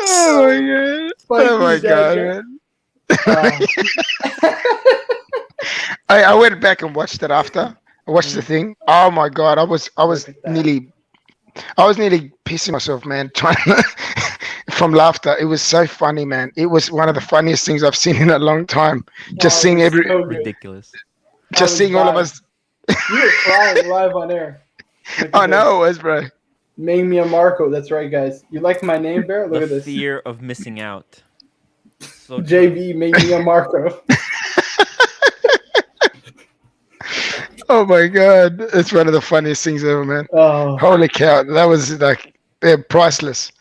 Oh my god! Oh my god, man! I went back and watched it after. I watched the thing. Oh my god! I was Look at that. nearly pissing myself, man, trying from laughter. It was so funny, man. It was one of the funniest things I've seen in a long time. Just seeing so good. ridiculous. just seeing all of us. You were crying live on air. Look at I this. know it was, bro. Ming Mia Marco. That's right, guys. You like my name, Bear? Look The at this. fear of missing out. So JB Ming Mia Marco. Oh my god, it's one of the funniest things ever, man. Oh, Holy cow, that was like they're priceless.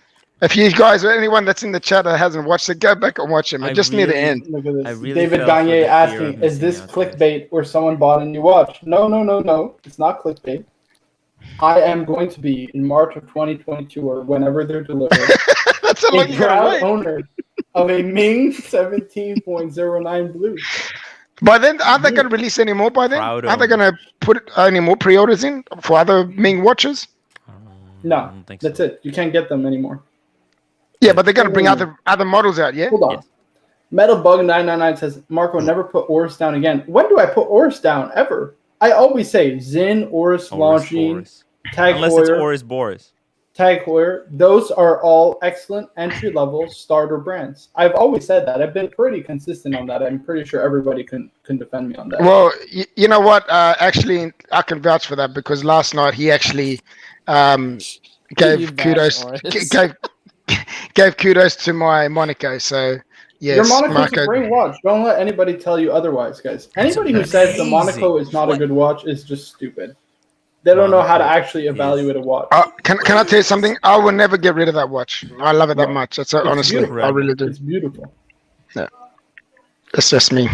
If you guys or anyone that's in the chat that hasn't watched it, go back and watch it, man. I Just near the really- end. look at this. I really David fell for the Gagne fear asking, of "Is this missing out, guys." clickbait or someone bought a new watch?" No. It's not clickbait. I am going to be in March of 2022 or whenever they're delivered. That's how long a you gotta proud wait. owner of a Ming 17.09 Blue. By then, aren't they going to release any more by then? Proud Aren't they owners. going to put any more pre-orders in for other Ming watches? No, I don't think that's so. it. You can't get them anymore. Yeah, but they're going to bring other models out, yeah? Hold on. Yes. Metal Bug 999 says, Marco, never put Oris down again. When do I put Oris down? Ever? I always say Zin, Oris, Longines, Boris. Tag Unless it's Heuer, Oris Boris. Tag Heuer. Those are all excellent entry-level starter brands. I've always said that. I've been pretty consistent on that. I'm pretty sure everybody can defend me on that. Well, you know what? Actually, I can vouch for that because last night he actually You gave vouch, kudos Oris. gave kudos to my Monaco. So yes, Your Monaco's Marco. a great watch. Don't let anybody tell you otherwise, guys. Anybody who says the Monaco is not a good watch is just stupid. They don't know how to actually evaluate a watch. Can I tell you something? I will never get rid of that watch. I love it that much. That's honestly, beautiful. I really do. It's beautiful. It's just me.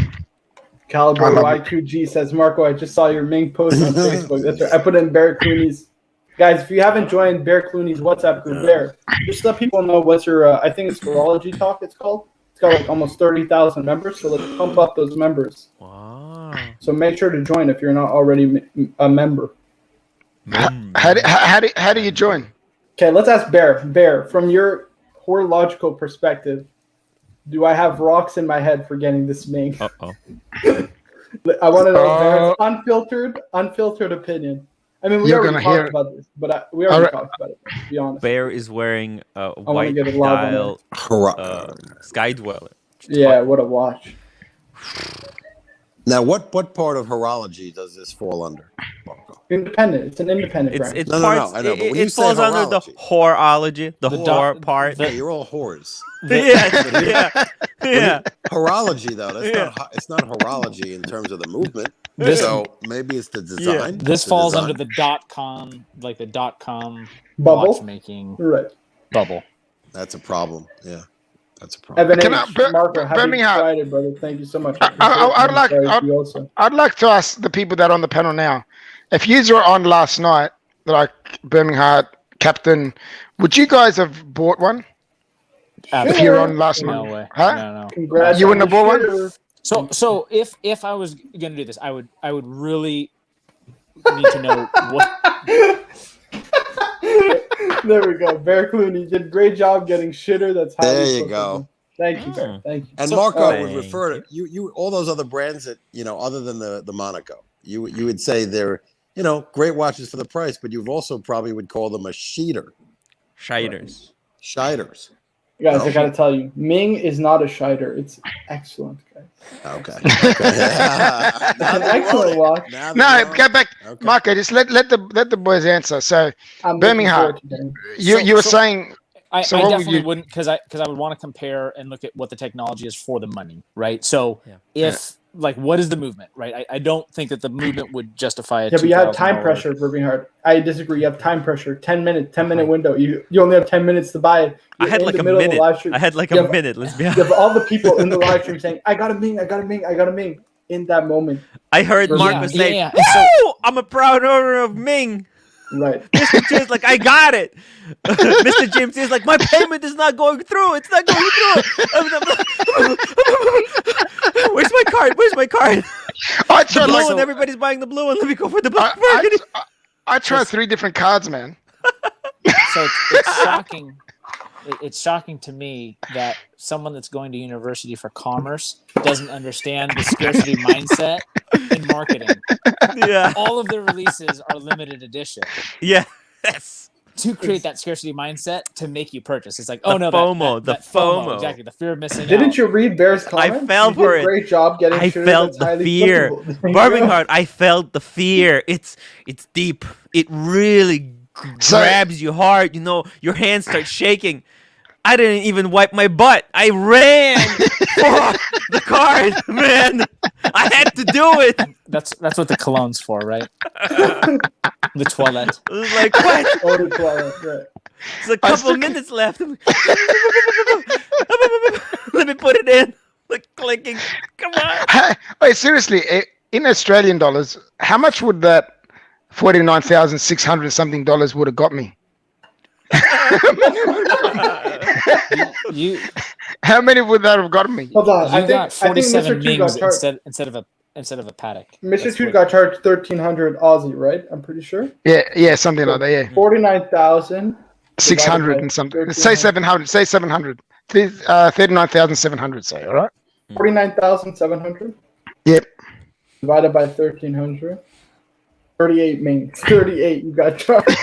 Caliber I love Y2G says, Marco, I just saw your Ming post on Facebook. That's right. I put in Bear Clooney's. Guys, if you haven't joined Bear Clooney's WhatsApp group, Bear, just let people know what's your, I think it's Horology Talk it's called. It's got like almost 30,000 members, so let's pump up those members. Wow. So make sure to join if you're not already a member. How do you join? Okay, let's ask Bear. Bear, from your horological perspective, do I have rocks in my head for getting this Ming? Uh-oh. I want to know Bear's unfiltered opinion. I mean, we You're already gonna talked about this, but we already talked about it. To be honest. Bear is wearing a wanna white get a log on dial Sky Dweller. Yeah, what a watch. Now, what part of horology does this fall under? Independent. It's an independent It's brand. it's No, parts. I know, but when It you say falls under the horology- horology, the whore part. Yeah, you're all whores. Yeah. Horology, though, it's not horology in terms of the movement. This- So maybe it's the design. This the falls design. under the .com, like the .com Bubble? watchmaking Right. bubble. That's a problem. Yeah, that's a problem. Evan Can H. I- Marco, happy Birmingham. Friday, brother. Thank you so much. I'd like to ask the people that are on the panel now, if you were on last night, like Birmingham Captain, would you guys have bought one? If you were on last No night, way. huh? No. Congrats. You wouldn't on have bought the one? shitter. So if I was gonna do this, I would really need to know what. There we go. Bear Clooney did a great job getting shitter. That's how There you go. Thank you, Bear. Thank you. And So- Marco would Thank refer to you all those other brands that other than the Monaco. You would say they're great watches for the price, but you also probably would call them a sheeter, Shiders. shiders. Guys, I gotta tell you, Ming is not a shider. It's excellent, guys. Okay. It's an excellent watch. No, go back, Okay. Marco. Just let the boys answer. So I'm looking Birmingham. forward to getting it. you were saying I So what would definitely you- wouldn't because I would want to compare and look at what the technology is for the money, right? So Yeah. if like what is the movement, right? I don't think that the movement would justify it. Yeah, but you have time pressure, Birmingham. I disagree. You have time pressure. 10 minute window. You only have 10 minutes to buy it. I You're had in like the a middle of the minute. live stream. I had like You a have- minute. Let's be You honest. have all the people in the live stream saying, I got a Ming, I got a Ming, I got a Ming. In that moment. I heard Yeah, Marco say, yeah. "Woo! I'm a proud owner of Ming." Right. Mr. Jim's like, I got it. Mr. James is like, my payment is not going through. It's not going through. Where's my card? Where's my card? I The tried blue like one. Everybody's buying the blue one. Let me go for the black burgundy. I tried 3 different cards, man. So it's shocking. It's shocking to me that someone that's going to university for commerce doesn't understand the scarcity mindset in marketing. Yeah. All of their releases are limited edition Yes. to create that scarcity mindset to make you purchase. It's like, The oh no, FOMO, that the FOMO. exactly, the fear of missing Didn't out. you read Bear's comments? fell You for did a it. great job getting I shit felt that's the highly fear. clickable. Birmingham, I felt the fear. It's deep. It really grabs you hard. You know, your hands start shaking. I didn't even wipe my butt. I ran for the card, man. I had to do it. That's what the cologne's for, right? The toilet. I was like, what? Oh, the toilet, right. It's a couple minutes left. Let me put it in. Like clicking. Come on. Wait, seriously, in Australian dollars, how much would that $49,600 something would have got me? You How many would that have gotten me? Hold on. You got I think 47 Mr. Two got Mings charged. instead of a paddock. Mr. That's Two what- got charged 1,300 Aussie, right? I'm pretty sure. Yeah, something like that. Yeah, 49,000. 600 and something. Say 700. Say 700. 39,700. Say, all right. 49,700. Yep. Divided by 1,300. 38 Ming. 38. You got charged.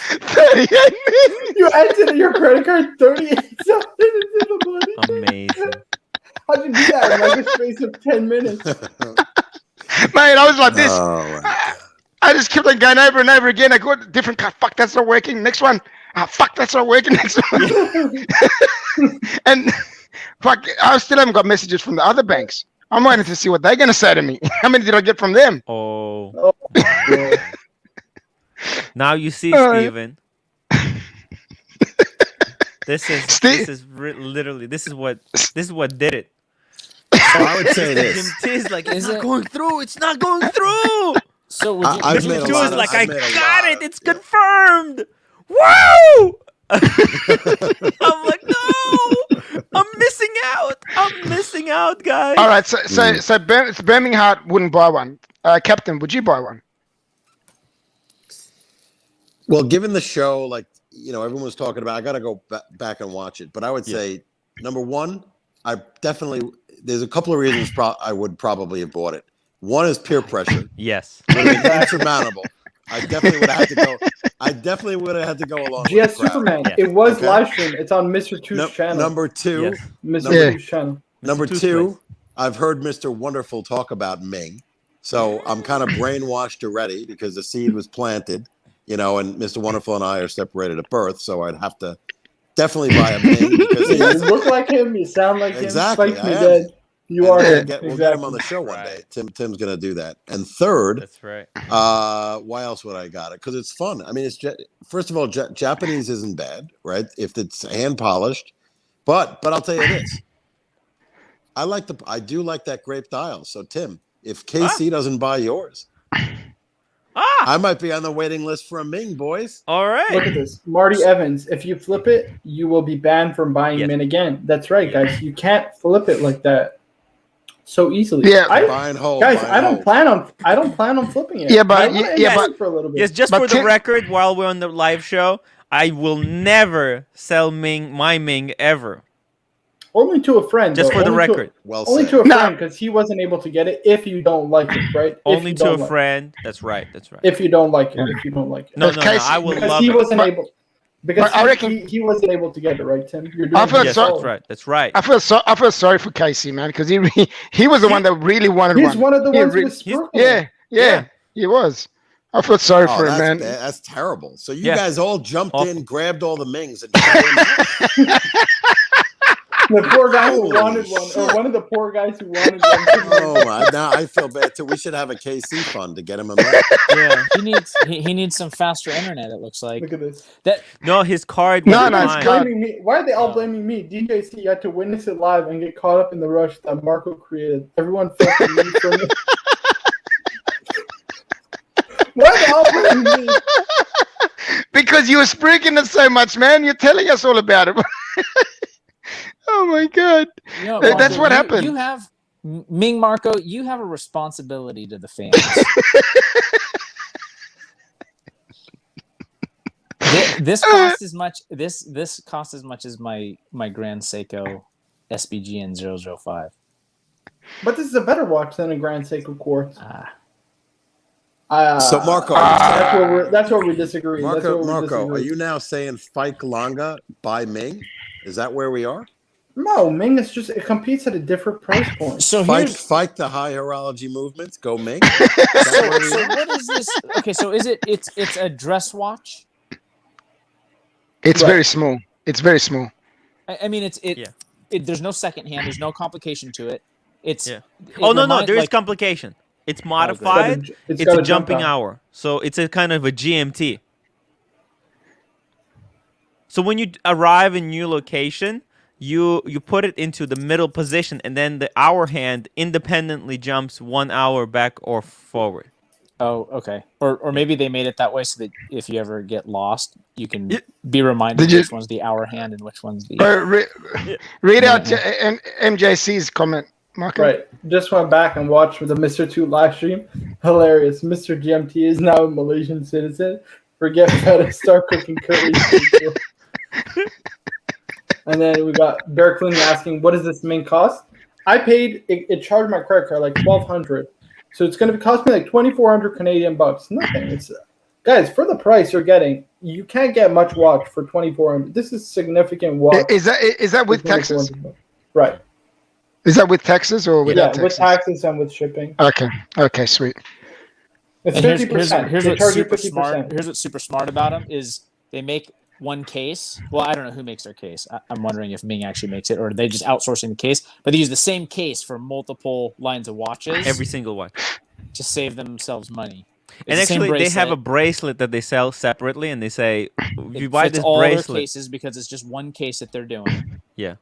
38 minutes. You entered your credit card 38 something into the money. Amazing. How'd you do that in like a space of 10 minutes? Mate, I was like this. Oh, my God. I just kept on going over and over again. I got different card. Fuck, that's not working. Next one. Fuck, that's not working. Next one. And fuck, I still haven't got messages from the other banks. I'm waiting to see what they're gonna say to me. How many did I get from them? Oh. Yeah. Now you see, Steven. This is literally this is what did it. I would say Jim this. T's like, it's Is not it- going through. It's not going through. So would you, I've would you made a Mr. Two lot is of- like, I've I made a got lot it. of- It's yeah. confirmed. Woo! I'm like, no, I'm missing out. I'm missing out, guys. All right, so Birmingham wouldn't buy one. Captain, would you buy one? Well, given the show, like, everyone was talking about, I got to go back and watch it. But I would say, number one, there's a couple of reasons I would probably have bought it. One is peer pressure. Yes. Would have been insurmountable. I definitely would have had to go. I definitely would have had to go along. GS with the crowd. Superman. Yeah. It was Okay. live streamed. It's on Mr. Two's channel. Number two, Yes. Mr. Yeah. Two's channel. number Mr. Two's two, place. I've heard Mr. Wonderful talk about Ming, so I'm kind of brainwashed already because the seed was planted, and Mr. Wonderful and I are separated at birth, so I'd have to definitely buy a Ming because he You has. look like him. You sound like Exactly, him. Spike me I am. dead. You are him. We'll get him Exactly. on the show one Right. day. Tim's going to do that. And third, That's right. why else would I got it? Because it's fun. I mean, first of all, Japanese isn't bad, right? If it's hand polished, but I'll tell you this, I do like that grape dial. So Tim, if KC doesn't buy yours, I might be on the waiting list for a Ming, boys. All Look right. at this. Marty Evans. If you flip it, you will be banned from buying Yes. Min again. That's right, guys. You can't flip it like that so easily. Yeah. Buy and hold. Guys, buy and I don't hold. plan on flipping it. Yeah, but- I wanna yeah, enjoy but- it for a little bit. Yes, just But for the Tim- record, while we're on the live show, I will never sell my Ming ever. Only to a friend. Just though. for the Only to- record. Well Only said. to a No. friend because he wasn't able to get it. If you don't like it, right? If Only you to don't a like- friend. That's right. That's right. If you don't like it. If you don't like it. No, If no, no. Casey- I will Because love he it. wasn't But- able. Because but I reckon- he wasn't able to get it, right, Tim? You're doing I feel it Yes, so- that's right. That's right. I feel sorry for Casey, man, because he was the one that really wanted He's one. one of the He ones re- with Sprookle. Yeah, Yeah. he was. I feel sorry Oh, for him, that's man. bad. That's terrible. So you Yeah. guys all jumped Awful. in, grabbed all the Mings, and shut him out. The poor guy who Holy wanted one, shit. or one of the poor guys who wanted one. Oh my! Now I feel bad too. We should have a KC fund to get him a Ming. Yeah. he needs some faster internet. It looks like Look at this. that. No, his card No, was no, it's fine. good. Blaming me. Why are they all blaming me? DJC had to witness it live and get caught up in the rush that Marco created. Everyone felt the need for me. Why are they all blaming me? Because you were speaking it so much, man. You're telling us all about it. Oh my god. You know, That's Marco, what happened. You have Ming Marco. You have a responsibility to the fans. This costs as much. This costs as much as my Grand Seiko SBGN 005. But this is a better watch than a Grand Seiko Quartz. So Marco, That's where we disagree. That's where we Marco, disagree. are you now saying Fike Longa by Ming? Is that where we are? No, Ming is just it competes at a different price point. So Fike, here's Fike the high horology movements. Go Ming. Is that where we so are? what is this? Okay, so it's a dress watch. It's Right. very small. It's very small. I mean, Yeah. there's no second hand. There's no complication to it. It's Yeah. it Oh no, remind- there is like- complication. It's It's got modified. It's got a jumping jump hour, so it's a kind of a GMT. So when you arrive in new location, you put it into the middle position, and then the hour hand independently jumps 1 hour back or forward. Oh, okay. Or maybe they made it that way so that if you ever get lost, you can be reminded which one's the hour hand and which one's the. Read out MJC's comment, Marco. Right. Just went back and watched the Mr. 2 live stream. Hilarious. Mr. GMT is now a Malaysian citizen. Forget about it. Start cooking curry. And then we got Bear Clooney asking, what does this Ming cost? I paid, it charged my credit card like $1,200. So it's going to cost me like 2,400 Canadian bucks. Nothing. It's guys, for the price you're getting, you can't get much watch for 2,400. This is significant watch. Is that with Texas? Right. Is that with Texas or without Texas? With taxes and with shipping. Okay, sweet. It's 50%. Here's what's super smart about them is they make one case. Well, I don't know who makes their case. I'm wondering if Ming actually makes it or they just outsourcing the case. But they use the same case for multiple lines of watches. Every single watch. To save themselves money. And actually, they have a bracelet that they sell separately, and they say, if you buy this all bracelet. their cases because it's just one case that they're doing. Yeah.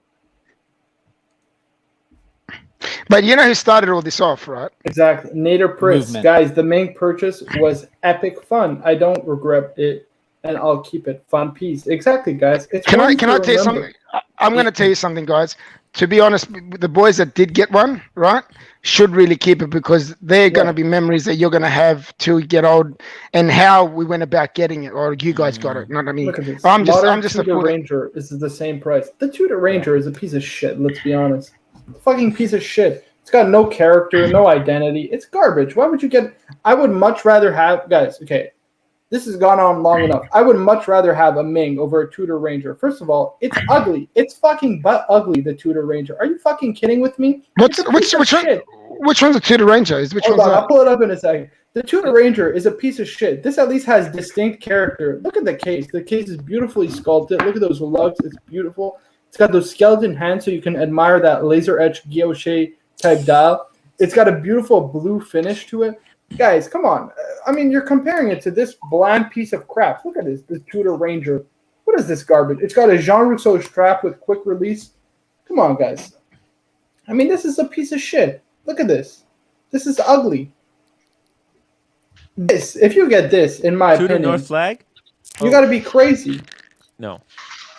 But you know who started all this off, right? Exactly. Nader Prince. Guys, the Ming purchase was epic fun. I don't regret it, and I'll keep it. Fun piece. Exactly, guys. Can I tell you something? I'm going to tell you something, guys. To be honest, the boys that did get one, right, should really keep it because they're going to be memories that you're going to have till you get old and how we went about getting it or you guys got it. You know what I mean? Look at this. I'm just Tudor Ranger is the same price. The Tudor Ranger is a piece of shit, let's be honest. Fucking piece of shit. It's got no character, no identity. It's garbage. Why would you get... I would much rather have... Guys, okay. This has gone on long enough. I would much rather have a Ming over a Tudor Ranger. First of all, it's ugly. It's fucking butt ugly, the Tudor Ranger. Are you fucking kidding with me? Which one's the Tudor Ranger? Hold on, I'll pull it up in a second. The Tudor Ranger is a piece of shit. This at least has distinct character. Look at the case. The case is beautifully sculpted. Look at those lugs. It's beautiful. It's got those skeleton hands so you can admire that laser-etched guilloche type dial. It's got a beautiful blue finish to it. Guys, come on. I mean, you're comparing it to this bland piece of crap. Look at this Tudor Ranger. What is this garbage? It's got a Jean Rousseau strap with quick release. Come on, guys. I mean, this is a piece of shit. Look at this. This is ugly. This, if you get this, in my Tudor opinion, North Flag? You got to be crazy. No.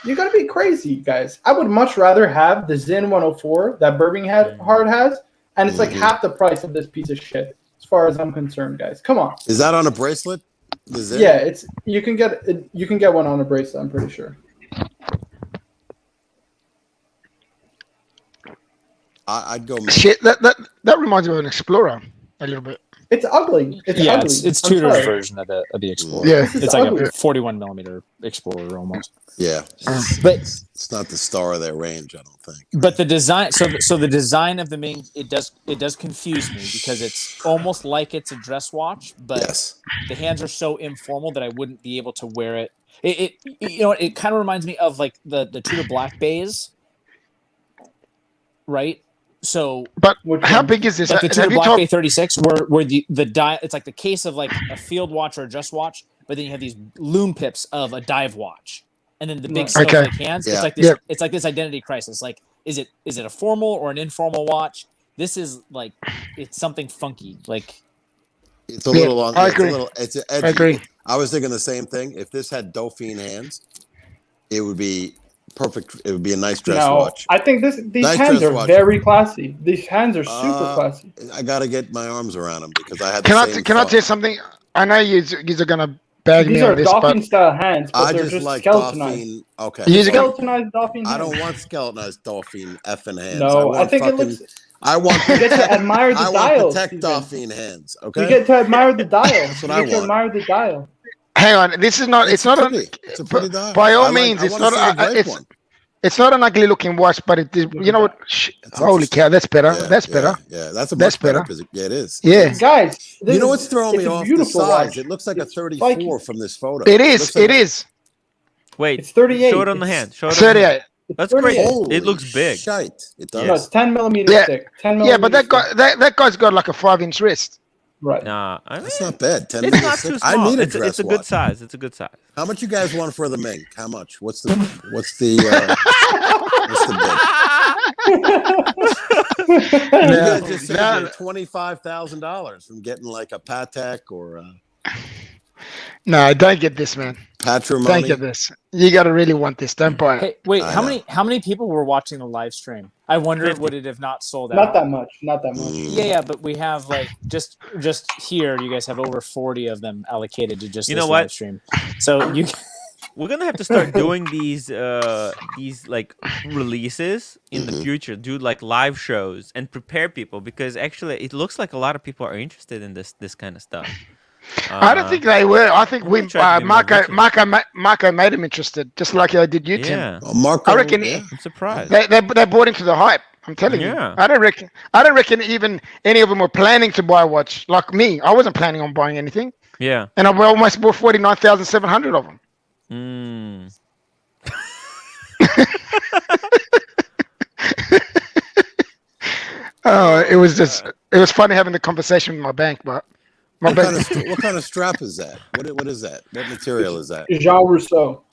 You got to be crazy, guys. I would much rather have the Zin 104 that Birmingham Hard has, and it's like half the price of this piece of shit. As far as I'm concerned, guys, come on. Is that on a bracelet? Yeah, it's you can get one on a bracelet. I'm pretty sure. I'd go. Shit, that reminds me of an Explorer a little bit. It's ugly. It's ugly. It's Tudor's version of the Explorer. Yeah, it's like a 41 millimeter Explorer almost. Yeah, but it's not the star of their range, I don't think. But the design, so the design of the Ming, it does confuse me because it's almost like it's a dress watch, but the hands are so informal that I wouldn't be able to wear it. It kind of reminds me of like the Tudor Black Bays, right? So, but how big is this? Like the Tudor Black Bay 36, where the dive, it's like the case of like a field watch or a dress watch, but then you have these loom pips of a dive watch, and then the big snowflake hands. Yeah. It's like this. It's like this identity crisis. Like, is it a formal or an informal watch? This is like it's something funky. Like it's a little long. I agree. It's edgy. I agree. I was thinking the same thing. If this had Dauphine hands, it would be perfect. It would be a nice dress watch. I think these hands are very classy. These hands are super classy. I got to get my arms around them because I had. Can I tell you something? I know you are gonna bag me on this, but Dolphin style hands. But they're just like skeletonized. Okay. Skeletonized Dolphin hands. I don't want skeletonized Dolphin effing hands. No, I think it looks. I want you get to admire the dial. Protect Dauphine hands. Okay. You get to admire the dial. That's what I want. To admire the dial. Hang on, this is not. It's not It's a pretty dial. By all means, it's not. It's not an ugly looking watch, but it is. You know what? Holy cow, that's better. That's better. Yeah, that's better. It is. Yeah, guys. You know what's throwing me off? The size. Watch. It looks like a 34 from this photo. It is. It is. Wait, it's 38. Show it on the hand. Show it 38. That's great. It looks big. Shite. It does. No, it's 10 millimeter thick. 10 millimeter. Yeah, but that guy's got like a 5-inch wrist. Right. Nah, that's not bad. 10 it's not too small. I need a it's dress a good size. It's a good size. How much you guys want for the Ming? How much? What's the You Yeah. could just Now- saved $25,000 from getting like a Patek or a No, don't get this, man. Patrimony. Don't get this. You got to really want this. Don't buy it. Hey, wait, I how know. many people were watching the live stream? I wonder 50. would it have not sold out? Not that much. Not that much. Yeah, but we have like just here. You guys have over 40 of them allocated to just You this know what? live stream. So you We're gonna have to start doing these like releases in the future. Do like live shows and prepare people because actually it looks like a lot of people are interested in this kind of stuff. I don't think they were. I think we tried to be more Marco made him interested, just like I did you, Tim. Yeah, Oh, Marco, I reckon yeah. I'm surprised. they bought into the hype. I'm telling Yeah. you. I don't reckon even any of them were planning to buy a watch. Like me, I wasn't planning on buying anything, Yeah. and I almost bought 49,700 of them. Mm. Oh, it was funny having the conversation with my bank, but my What kind, bank. what kind of strap is that? What is that? What material is that? Jean Rousseau.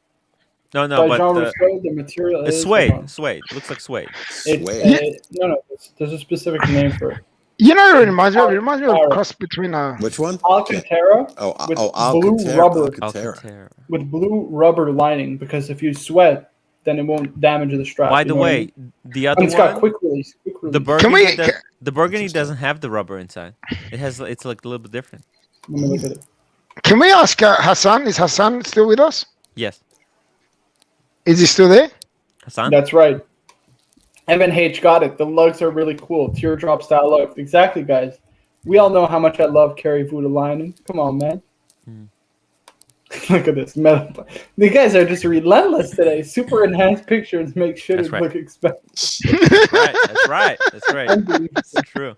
No, By but Jean Rousseau, the material it's is suede. hold on. Suede. Looks like suede. It's, no. There's a specific name for it. You know, it reminds me of a cross between Which one? Alcantara Blue with blue rubber Alcantara. with blue rubber lining because if you sweat, then it won't damage the strap. By you the know what I way, mean? the And other it's got one, quick release. the Can burgundy, we- the burgundy doesn't have the rubber inside. It's like a little bit different. Let me look at it. Can we ask Hassan? Is Hassan still with us? Yes, Is he still there? Hassan. That's right. Evan H got it. The lugs are really cool. Teardrop style lugs. Exactly, guys. We all know how much I love Kerry Voodoo lining. Come on, man. Look at this metal. The guys are just relentless today. Super enhanced pictures make shit That's right. look expensive. That's right. Unbelievable. That's true.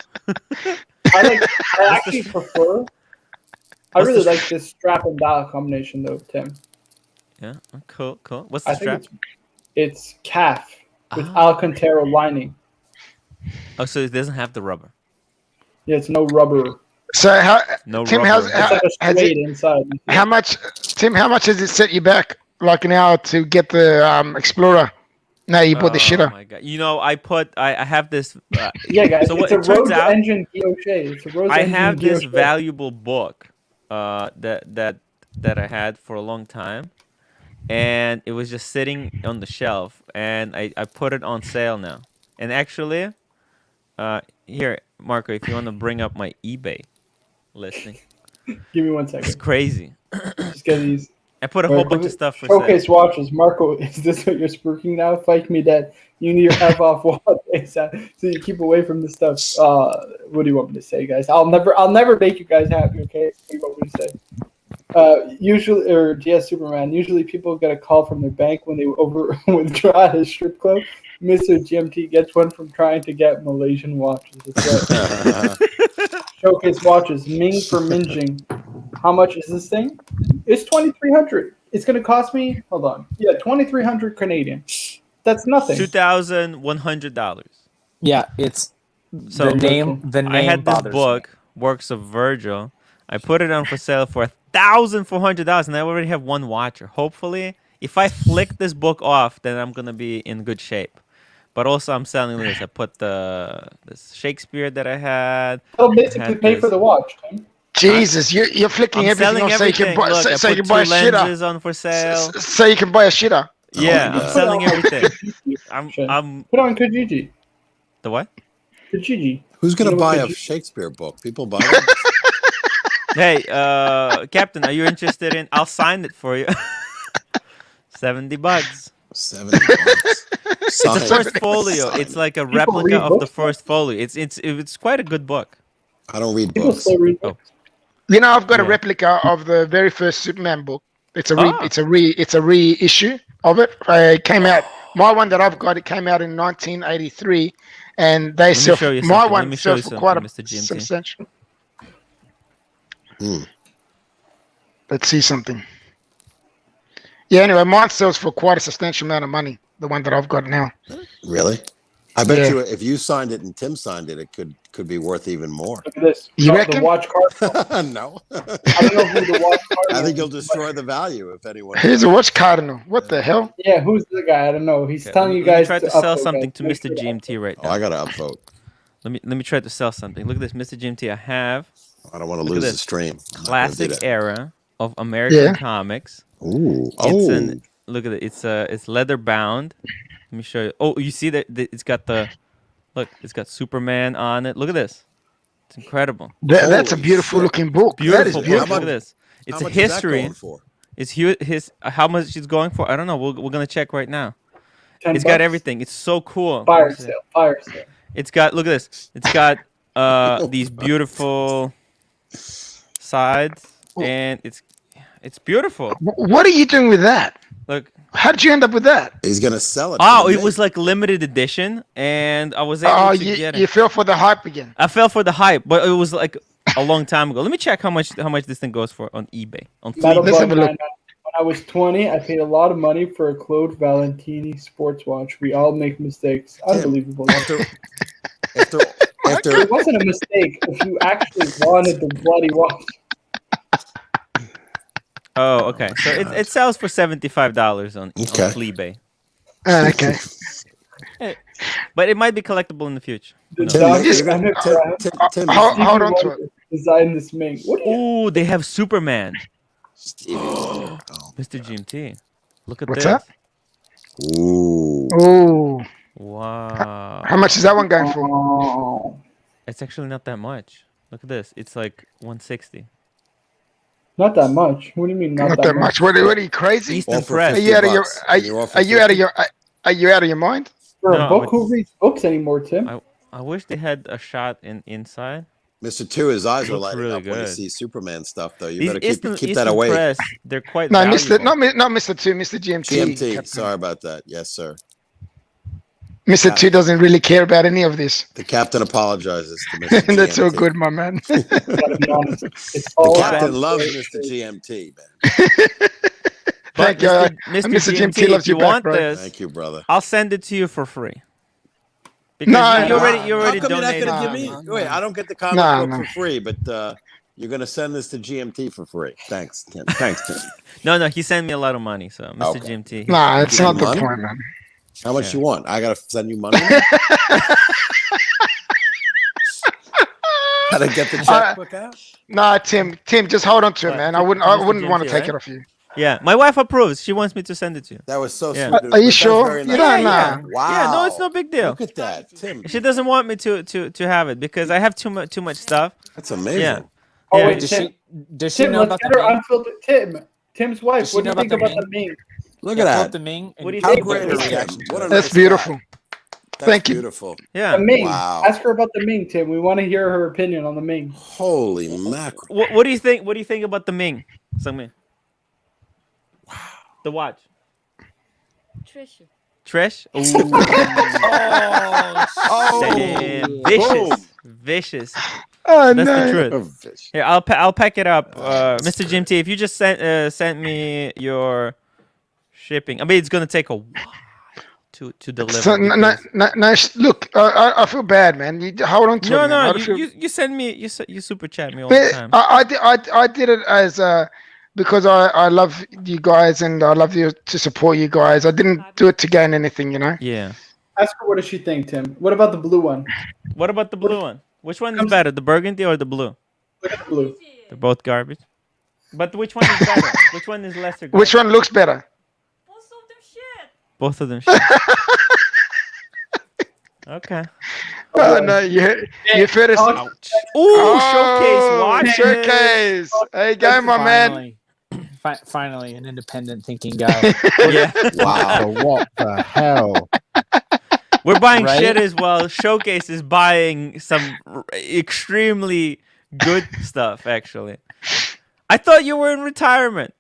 I actually prefer. I really like this strap and dial combination though, Tim. Yeah. Cool. What's the I strap? think it's calf with Ah. Alcantara lining. Oh, so it doesn't have the rubber. Yeah, it's no rubber. So No Tim, rubber. It's like a has suede it, inside. how much, Tim? How much has it set you back? Like an hour to get the Explorer? No, you bought the Oh shitter. my god! You know, I have this. Yeah, guys. So it's what a it turns Rose out, engine Guilloche. It's a Rose I engine have this Guilloche. valuable book, that I had for a long time, and it was just sitting on the shelf, and I put it on sale now. And actually, here, Marco, if you want to bring up my eBay listing, Give me 1 it's second. crazy. Just get these. I put a whole bunch of stuff for Showcase sale. watches. Marco, is this what you're spooking now? Fight me dead. You need your F off watch ASAP so you keep away from this stuff. What do you want me to say, guys? I'll never make you guys happy, okay? What would you say? Usually, or DS Superman, usually people get a call from their bank when they withdraw at a strip club. Mr. GMT gets one from trying to get Malaysian watches. That's right. Showcase watches. Ming for Minging. How much is this thing? It's 2,300. It's gonna cost me. Hold on. Yeah, 2,300 Canadian. That's nothing. $2,100. yeah, it's So the name. The name I had this bothers book, Works of Virgil. I put it on for sale for $1,400, and I already have one watcher. Hopefully, if I flick this book off, then I'm gonna be in good shape. But also, I'm selling this. I put this Shakespeare that I had. They'll basically pay for the watch, Tim. Jesus, you're flicking I'm everything selling off so you can everything. buy, Look, so, I so you put can buy a two shitter. lenses on for sale. So you can buy a shitter. Yeah, my I'm God. selling everything. I'm Put on Kijiji. the what? Kijiji. Who's going You to know what buy a could you- Shakespeare book? People buy them. Hey, Captain, are you interested in? I'll sign it for you. $70. $70. It's a first folio. Sign It's it. like a People replica read of the books, first folio. It's quite a good book. I don't read People books. still read Oh. books. You know, I've got a Yeah. replica of the very first Superman book. It's a Ah. it's a reissue of it. It came out. My one that I've got, it came out in 1983, and they me sell. show you My something. Let one me show you sells for quite a something, Mr. GMT. substantial. Hmm. Let's see something. Yeah. Anyway, mine sells for quite a substantial amount of money. The one that I've got now. Really? I bet Yeah. you if you signed it and Tim signed it, it could be worth even more. Look at this. You The reckon? watch card. No. I don't know who the watch card I is, think you'll but- destroy the value if anyone. Here's a watch cardinal. What the hell? Yeah, who's the guy? I don't know. He's Okay, telling you let me guys try to upvote, sell something guys. to Make Mr. sure to GMT right Oh, now. I got to upvote. let me try to sell something. Look at this, Mr. GMT. I have I don't want to Look at lose the this. stream. I'm not gonna do classic that. era of American Yeah. comics. Ooh. It's Oh. an look at it. It's leather bound. Let me show you. Oh, you see that it's got the look. It's got Superman on it. Look at this. It's incredible. That's a Holy beautiful shit. looking book. Beautiful That is book. beautiful. Look at this. It's How a much is that history. going for? It's his how much it's going for. I don't know. We're gonna check right now. 10 It's got bucks? everything. It's so cool. Fire sale. Fire sale. It's got look at this. It's got these beautiful sides, and it's beautiful. What are you doing with that? Look. How did you end up with that? He's gonna sell it. Oh, to it the was Mint. like limited edition, and I was able Oh, to get you it. fell for the hype again. I fell for the hype, but it was like a long time ago. Let me check how much this thing goes for on eBay. On Metal Fleet. Let's Bug have a look. 99. When I was 20, I paid a lot of money for a Claude Valentini sports watch. We all make mistakes. Unbelievable. after It wasn't a mistake if you actually wanted the bloody watch. Oh, okay. So it sells for $75 on Okay. Fleabay, Okay. but it might be collectible in the future. Who knows? The Tim, doctor Just- and Tim, Hold on to it. Design this Ming. What do you Ooh, they have Superman. Stevie. Oh. Mr. GMT, look at What's this. that? Ooh. Oh, Wow, how much is that one going for? Oh, it's actually not that much. Look at this. It's like 160. not that much. What do you mean Not that much. What are you crazy? Eastern Offer Press. Are you out of your? $50. Are, Can you offer are you out of 50? your? Are you out of your mind? For a No, book, it's- who reads books anymore, Tim? I wish they had a shot inside. Mr. Two, his eyes are Looks lighting really up when he good. sees Superman stuff, though. You These better keep Eastern that away. Press, they're quite No, valuable. not Mr. Two, Mr. GMT. GMT. Captain. Sorry about that. Yes, sir. Mr. Two doesn't really care about any of this. The captain apologizes to Mr. GMT. That's all good, my man. Gotta be honest. It's The all captain about loves the- Mr. GMT, man. Thank But you. Mr. Mr. GMT, GMT loves if you you back, want bro. this, Thank you, brother. I'll send it to you for free. Because No, you no. already How donated. come you're not Nah, gonna give me? nah, Wait, I don't get the comic Nah, book nah. for free, but you're gonna send this to GMT for free. Thanks, Tim. Thanks, Tim. No, he sent me a lot of money. So, Mr. Okay. GMT. Nah, it's Give not you the money? point, man. How much Yeah. you want? I gotta send you money. Gotta get the checkbook out. Nah, Tim, just hold on to it, What? man. I wouldn't Mr. want to GMT, take right? it off you. Yeah, my wife approves. She wants me to send it to you. That was so Yeah. sweet. Are you That's sure? very You nice. don't Yeah, know. Wow. Yeah, no, it's no big deal. Look at that, Tim. She doesn't want me to have it because I have too much stuff. That's amazing. Yeah. Oh, Yeah. wait, Does Tim, she Tim, know let's about get the her Ming? unfiltered. Tim's wife, Does she what do know you think about about the the Ming? Look Yeah, at pull up that. the Ming. And What do you How think? great What is do you Tim? think? What a That's nice beautiful. guy. That's Thank you. beautiful. Yeah. The Ming. Wow. Ask her about the Ming, Tim. We want to hear her opinion on the Ming. Holy mackerel. What do you think? What do you think about the Ming? Sangmin? Wow. The watch. Trisha. Trish? Ooh. Oh, Damn. Vicious. Vicious. Oh, That's no. the truth. Here, I'll pack it up, Mr. GMT. If you just sent me your shipping, I mean it's gonna take a while to deliver. So, look, I feel bad, man. You hold on to it, No, man. I no, feel- you send me you super chat me all the But time. I did it as because I love you guys and I love you to support you guys. I didn't do it to gain anything, you know. Yeah. Ask her what does she think, Tim. What about the blue one? What about the blue one? Which one is better, the burgundy or the blue? Look at the blue. They're both garbage. But which one is better? Which one is lesser garbage? Which one looks better? Most of them shit. Both of them. Shit. Okay. Oh no, you heard us. Ouch. Ooh, showcase watch. Showcase. There you go, my man. finally, finally, an independent thinking guy. Yeah. Wow. What the hell? We're buying Right? shit as well. Showcase is buying some extremely good stuff, actually. I thought you were in retirement.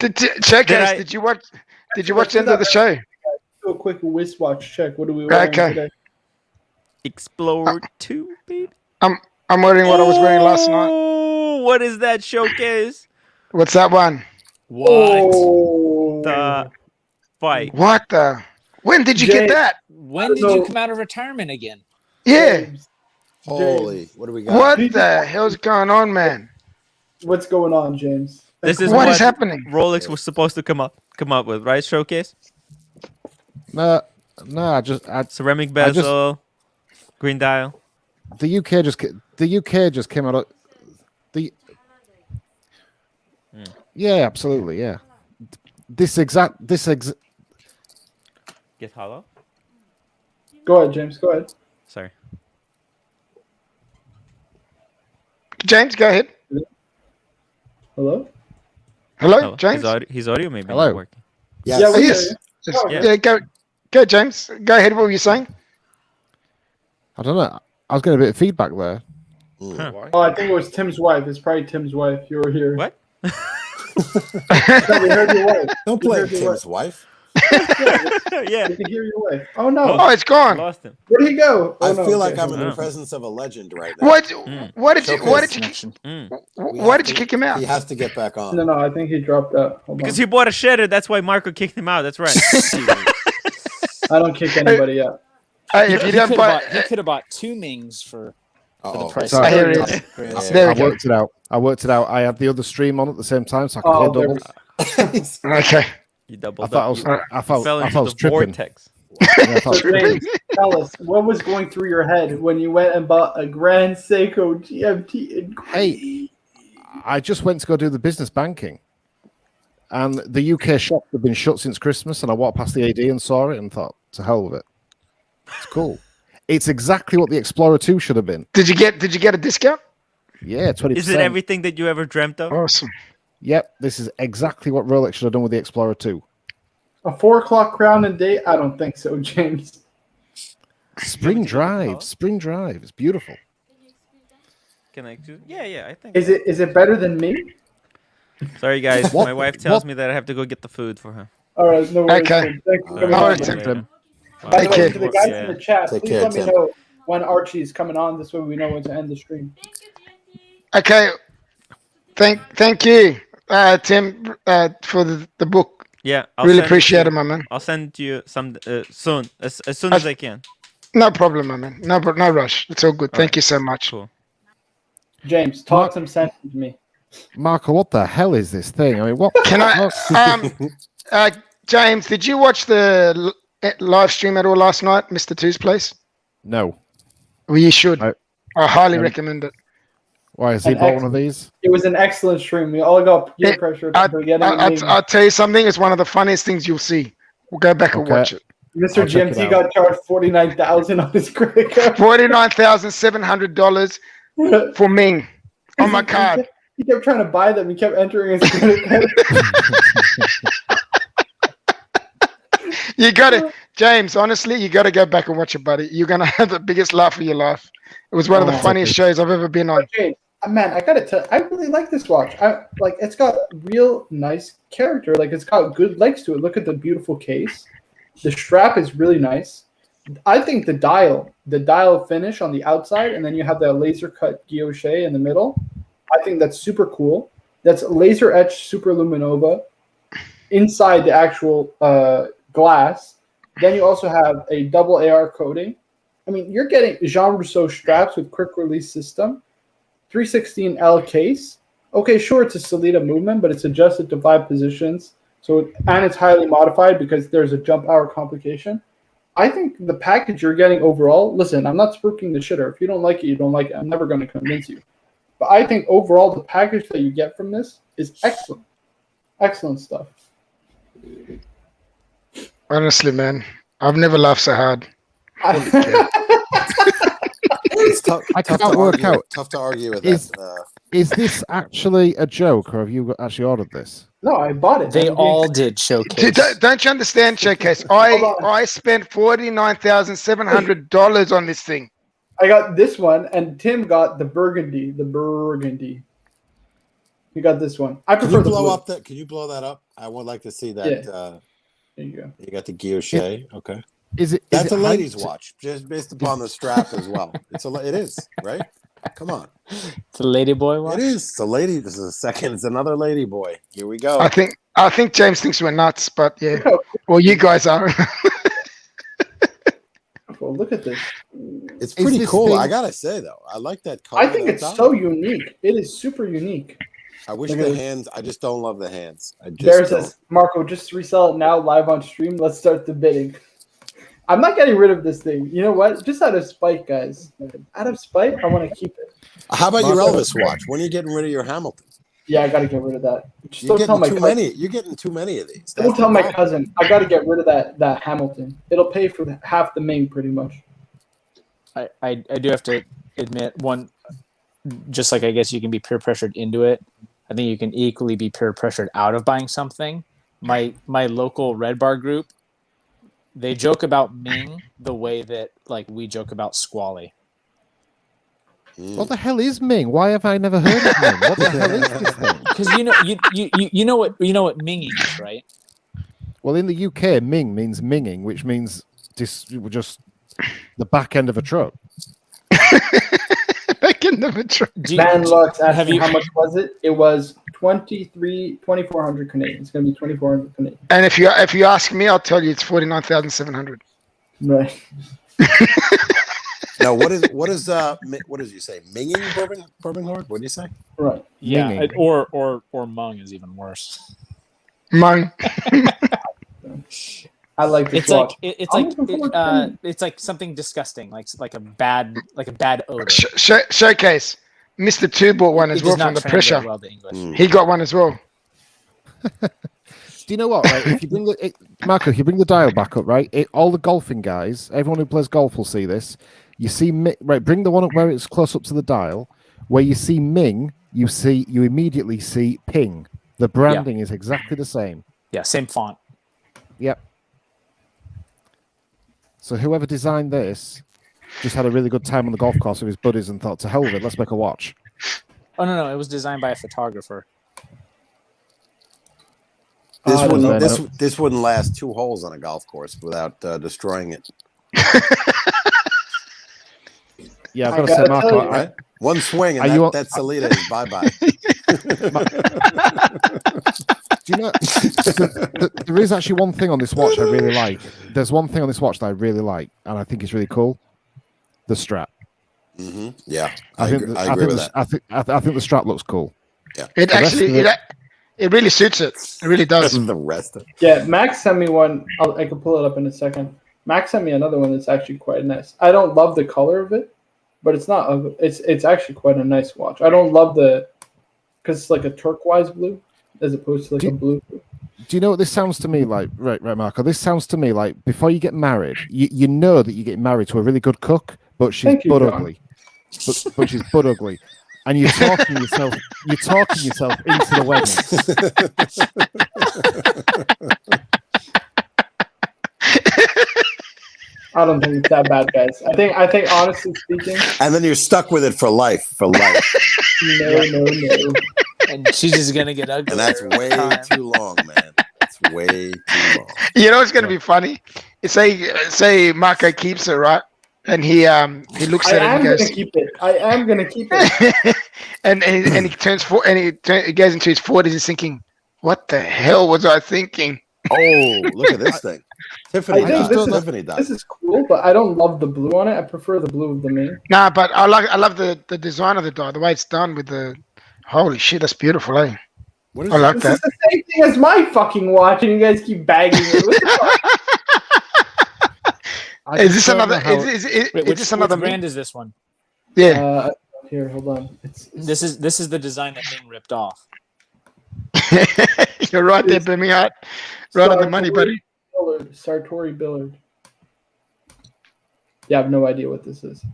Showcase. I- Did you watch? Did you watch the end of the show? Do a quick wristwatch check. What are we wearing Okay. today? Explore 2, baby. I'm wearing what I was wearing last night. Ooh, what is that showcase? What's that one? What? Oh, The fight. What the? When did you Jay- get that? When did you come out of retirement again? Yeah. James, Holy. What do we got? What the hell's going on, man? what's going on, James? This is What is happening? Rolex was supposed to come up with, right? Showcase, No, I just ceramic I just- bezel. Green dial. The UK just came out of the. Yeah, absolutely. Yeah. This exact. Get hollow. Go ahead, James. Go ahead. Sorry. James, go ahead. Hello? Hello, James. His audio maybe Hello. not working. Yes. Yeah, we Yes. hear you. Yes. Oh, yeah. Yeah, go, James. Go ahead. What were you saying? I don't know. I was getting a bit of feedback there. Huh. Oh, I think it was Tim's wife. It's probably Tim's wife. You were here. What? No, we heard your wife. Don't We blame heard your Tim's wife. Yeah. We can hear your wife. Oh no! Oh, it's gone. Lost him. Where did he go? Oh, I no, feel like okay. I'm in the Oh. presence of a legend right now. What? Mm. What did you? What did you? Connection. Why did you kick him out? He has to get back on. No, I think he dropped out. Hold Because on. he bought a shedder. That's why Marco kicked him out. That's right. I don't kick anybody out. Hey, if you don't buy, He could have bought 2 Mings for the Uh-oh. price. Sorry. here it is. Grand There I we go. worked it out. I had the other stream on at the same time, so I could Oh, hear there doubles. Okay. You I doubled thought I up. was. You I felt. fell I into felt I the was tripping. vortex. Yeah, I felt So, James, tell us what was going through your head when you went and bought a Grand Seiko GMT in Hey, I just went to go do the business banking, and the UK shop had been shut since Christmas. And I walked past the AD and saw it and thought, "To hell with it. It's cool. It's exactly what the Explorer 2 should have been. Did you get a discount? Yeah, 20%. Is it everything that you ever dreamt of? Awesome. Yep, this is exactly what Rolex should have done with the Explorer 2. a 4 o'clock crown and date. I don't think so, James. Spring Did you get the color? Drive. It's beautiful. Can I do? Yeah. I think. Is it better than me? Sorry, guys. What- My wife tells what- me that I have to go get the food for her. All right, no worries. Okay. Tim. Thanks for coming No on, worries, man. Tim. By the Take way, care. to the guys Yeah. in the chat, Take please care, let me Tim. know when Archie's coming on. This way we know when to end the stream. Okay. Thank you, Tim, for the book. Yeah. Really send appreciate you- it, my man. I'll send you some soon, as soon as I can. No problem, my man. No rush. It's all good. Thank you so much. Cool. James, talk some sense to me. Marco, what the hell is this thing? I mean, what? Can I, James? Did you watch the live stream at all last night, Mr. Two's place? No. Well, you should. No. I highly No. recommend it. Why has he An bought one of these? It was an excellent stream. We all got peer pressure to get it. I'll tell you something. It's one of the funniest things you'll see. We'll go back and Okay. watch it. Mr. I'll check it GMT out. got charged $49,000 on his credit card. $49,700 for Ming on my card. He kept trying to buy them. He kept entering his credit card. You got it, James. Honestly, you got to go back and watch it, buddy. You're gonna have the biggest laugh of your life. It was one of the Oh, funniest shows I've ever been on. James, man, I gotta tell, I really like this watch. It's got real nice character. Like, it's got good legs to it. Look at the beautiful case. The strap is really nice. I think the dial finish on the outside, and then you have that laser cut guilloche in the middle. I think that's super cool. That's laser etched super luminova inside the actual glass. Then you also have a double AR coating. I mean, you're getting Jean Rousseau straps with quick release system, 316L case. Okay, sure, it's a Solita movement, but it's adjusted to 5 positions. And it's highly modified because there's a jump hour complication. I think the package you're getting overall, listen, I'm not spooking the shitter. If you don't like it, you don't like it. I'm never going to convince you. But I think overall the package that you get from this is excellent. Excellent stuff. Honestly, man, I've never laughed so hard. It's tough. I tough can't to work argue, out. Tough to argue with Is- that. Is this actually a joke, or have you actually ordered this? No, I bought it. They I'm all being- did showcase. Don't you understand, Showcase? Hold on. I spent $49,700 on this thing. I got this one, and Tim got the burgundy. The burgundy. You got this one. I Can prefer you the blow blue. up that? Can you blow that up? I would like to see that. Yeah. There you go. You got the guilloche. Okay, Is it? that's is a it lady's hyped? watch, just based upon the strap as well. It is right. Come on, It's a ladyboy watch. it is. It's a lady. This is a second. It's another lady boy. Here we go. I think James thinks we're nuts, but yeah. Well, you guys are. Well, look at this. It's pretty this cool. thing- I gotta say though, I like that color. I think that's it's on so it. unique. It is super unique. I wish look at the this. hands. I just don't love the hands. I just There don't. says, Marco, just resell it now live on stream. Let's start the bidding. I'm not getting rid of this thing. You know what? Just out of spite, guys. Out of spite, I want to keep it. How about your Elvis watch? When are you getting rid of your Hamilton? Yeah, I got to get rid of that. Just You're don't tell getting my too cousin. many. You're getting too many of these. Don't tell my cousin. I got to get rid of that Hamilton. It'll pay for half the Ming, pretty much. I do have to admit, one, just like I guess you can be peer pressured into it, I think you can equally be peer pressured out of buying something. My local Red Bar group, they joke about Ming the way that like we joke about Squally. What the hell is Ming? Why have I never heard of Ming? What the hell is this thing? Because you know what minging is, right? Well, in the UK, Ming means minging, which means just the back end of a truck. Back in the truck. Man Lux asked me how much was it? It was 2,400 Canadian. It's going to be 2,400 Canadian. And if you ask me, I'll tell you it's 49,700. Right. Now, what did you say? Minging bourbon horde? What did you say? Right. Yeah, Minging. or Mung is even worse. Mung. I like this It's watch. like it's like something disgusting, like a bad odor. Showcase. Mr. Two bought one as It well does not from the translate pressure. well to English. He got one as well. Do you know what? Right? If you bring Marco, if you bring the dial back up, right? All the golfing guys, everyone who plays golf will see this. You see, right? Bring the one up where it's close up to the dial. Where you see Ming, you immediately see Ping. The branding is exactly the same. Yeah, same font. Yep. So whoever designed this just had a really good time on the golf course with his buddies and thought, to hell with it, let's make a watch. Oh no, it was designed by a photographer. This wouldn't last 2 holes on a golf course without destroying it. Yeah, I've got to say, Marco, right? One swing and that's Salida. Bye bye. Do you know there is actually one thing on this watch I really like. There's one thing on this watch that I really like, and I think it's really cool. The strap. Mm-hmm. Yeah, I agree with that. I think the strap looks cool. Yeah, it really suits it. It really does. The rest of Yeah, Max sent me one. I can pull it up in a second. Max sent me another one that's actually quite nice. I don't love the color of it, but it's not. It's actually quite a nice watch. I don't love because it's like a turquoise blue as opposed to like a blue. Do you know what this sounds to me like? Right, Marco. This sounds to me like before you get married, you know that you get married to a really good cook, but she's butt ugly. But she's butt ugly. And you're talking yourself into the wedding. I don't think it's that bad, guys. I think honestly speaking. And then you're stuck with it for life. No. And she's just gonna get ugly. And that's way too long, man. That's way too long. You know what's gonna be funny? Say Marco keeps it, right? And he looks at it and goes, I am gonna keep it. and he turns he goes into his 40s. He's thinking, what the hell was I thinking? Oh, look at this thing. Tiffany does. This is cool, but I don't love the blue on it. I prefer the blue of the Ming. Nah, but I love the design of the die, the way it's done with the. Holy shit, that's beautiful, eh? I like that. This is the same thing as my fucking watch, and you guys keep bagging it. Is this another? Is this another brand? Is this one? Yeah. Here, hold on. This is the design that Ming ripped off. You're right there, Bimmy Hart. Right on the money, buddy. Sartory Billard. Yeah, I have no idea what this is.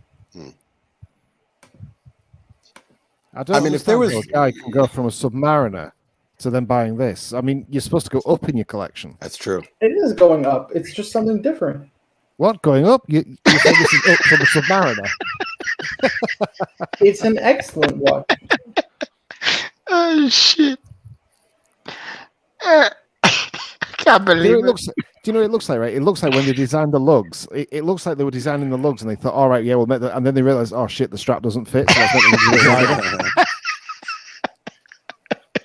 I mean, if there was a guy can go from a Submariner to then buying this, I mean, you're supposed to go up in your collection. That's true. It is going up. It's just something different. What, going up? You say this is up from a Submariner? It's an excellent watch. Oh shit! I can't believe it. Do you know what it looks like? Right, it looks like when they designed the lugs. It looks like they were designing the lugs, and they thought, "All right, yeah, we'll make that." And then they realized, "Oh shit, the strap doesn't fit." So let's make them a bit wider.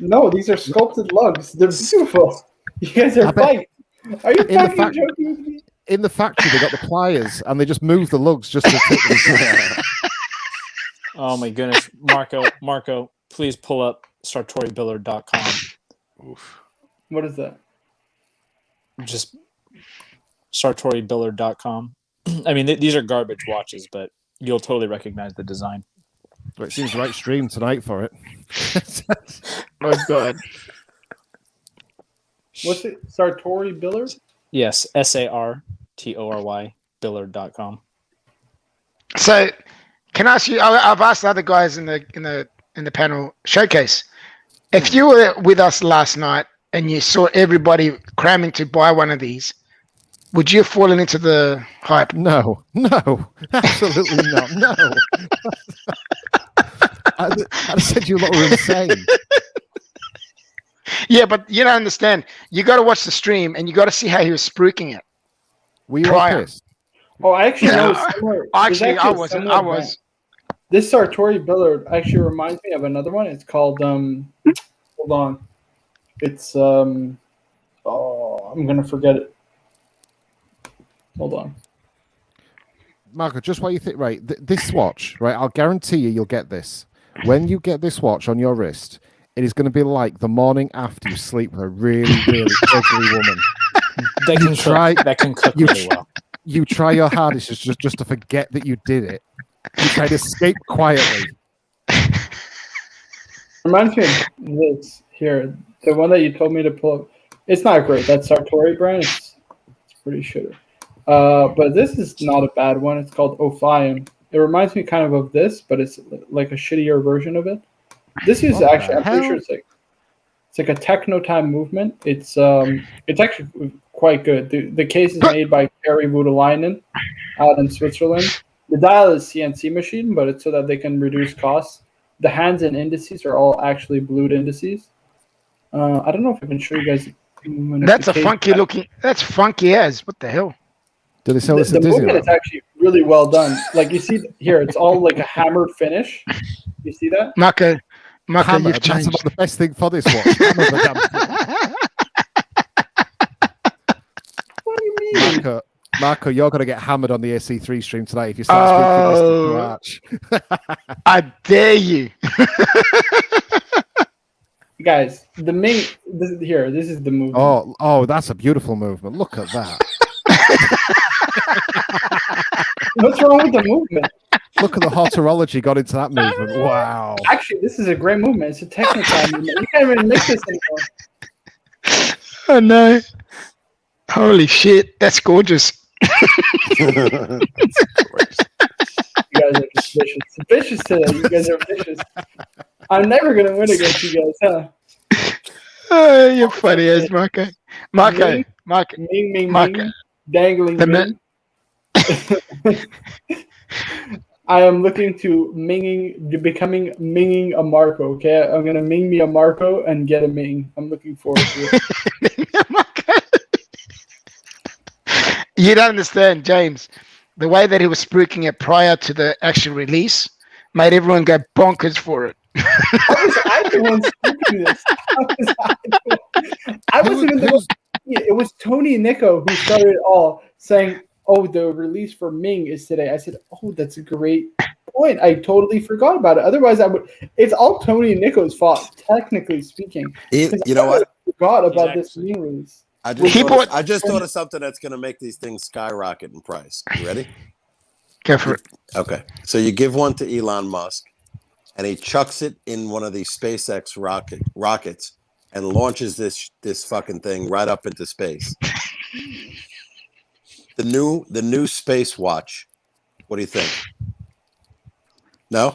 No, these are sculpted lugs. They're beautiful. You guys are fighting. Are you fucking joking? In the factory, they got the pliers, and they just moved the lugs just to fit them. Oh my goodness, Marco, please pull up sartorybillard.com. What is that? Just SartoryBillard.com. I mean, these are garbage watches, but you'll totally recognize the design. Well, it seems the right stream tonight for it. Oh God. What's it? Sartory Billard? Yes, SARTORY Billard.com. So, can I ask you? I've asked the other guys in the panel showcase. If you were with us last night and you saw everybody cramming to buy one of these, would you have fallen into the hype? No, absolutely not. No. I said you lot were insane. Yeah, but you don't understand. You got to watch the stream and you got to see how he was spruiking it. Were you Prior. pissed? Oh, I actually know. Actually, I wasn't. I was. This Sartory Billard actually reminds me of another one. It's called hold on. It's I'm gonna forget it. Hold on. Marco, just what you think, right? This watch, right? I'll guarantee you'll get this. When you get this watch on your wrist, it is going to be like the morning after you sleep with a really, really ugly woman. That can cook really well. You try your hardest just to forget that you did it. You try to escape quietly. Reminds me of this here. The one that you told me to pull up. It's not great. That Sartory brand. It's pretty shitter. But this is not a bad one. It's called Ophion. It reminds me kind of this, but it's like a shittier version of it. This is actually, I'm pretty sure it's like a techno time movement. It's actually quite good. The case is made by Kari Voutilainen out in Switzerland. The dial is CNC machine, but it's so that they can reduce costs. The hands and indices are all actually blued indices. I don't know if I can show you guys. That's a funky looking. That's funky as. What the hell? Do they sell this The at Disney? movement is actually really well done. Like you see here, it's all like a hammered finish. You see that? Marco, Hammer, you've changed. that's about the best thing for this watch. Hammer the damn thing. What do you mean? Marco, you're going to get hammered on the AC3 stream tonight if you start speaking this to March. I dare you. Guys, the Ming. This is the movement. Oh, that's a beautiful movement. Look at that. What's wrong with the movement? Look at the horology got into that movement. Wow. Actually, this is a great movement. It's a technical movement. You can't even make this anymore. Oh no! Holy shit! That's gorgeous. You guys are just vicious. Vicious today. You guys are vicious. I'm never gonna win against you guys, huh? Oh, you're funny as Marco. Marco. Ming. Dangling. Ming. I am looking to becoming Minging a Marco. Okay, I'm gonna Ming me a Marco and get a Ming. I'm looking forward to it. You don't understand, James. The way that he was spruiking it prior to the actual release made everyone go bonkers for it. How was I the one spruiking this? I wasn't even the one. It was Tony and Nico who started it all, saying, "Oh, the release for Ming is today." I said, "Oh, that's a great point. I totally forgot about it. Otherwise, I would." It's all Tony and Nico's fault, technically speaking. You know what? I forgot about this Ming release. I just thought of something that's going to make these things skyrocket in price. You ready? Go for it. Okay. So you give one to Elon Musk, and he chucks it in one of these SpaceX rockets and launches this fucking thing right up into space. The new space watch. What do you think? No?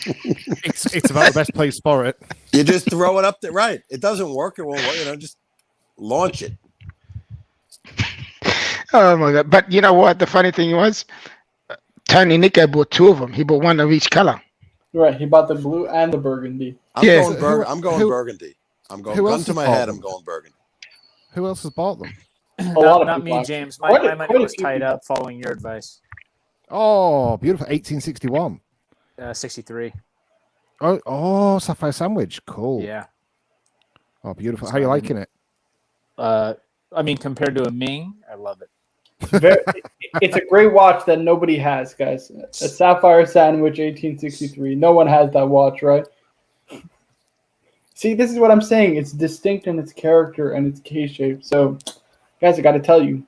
It's about the best place for it. You just throw it up there. Right. It doesn't work. It won't work. Just launch it. Oh my God. But you know what? The funny thing was, Tony Nico bought two of them. He bought one of each color. Right. He bought the blue and the burgundy. I'm going burgundy. I'm going gun to my head. I'm going burgundy. Who else has bought them? Not me, James. My money was tied up following your advice. Oh, beautiful. 1861. 63. Oh, sapphire sandwich. Cool. Yeah. Oh, beautiful. How are you liking it? I mean, compared to a Ming, I love it. It's a great watch that nobody has, guys. A sapphire sandwich 1863. No one has that watch, right? See, this is what I'm saying. It's distinct in its character and its case shape. So Guys, I got to tell you,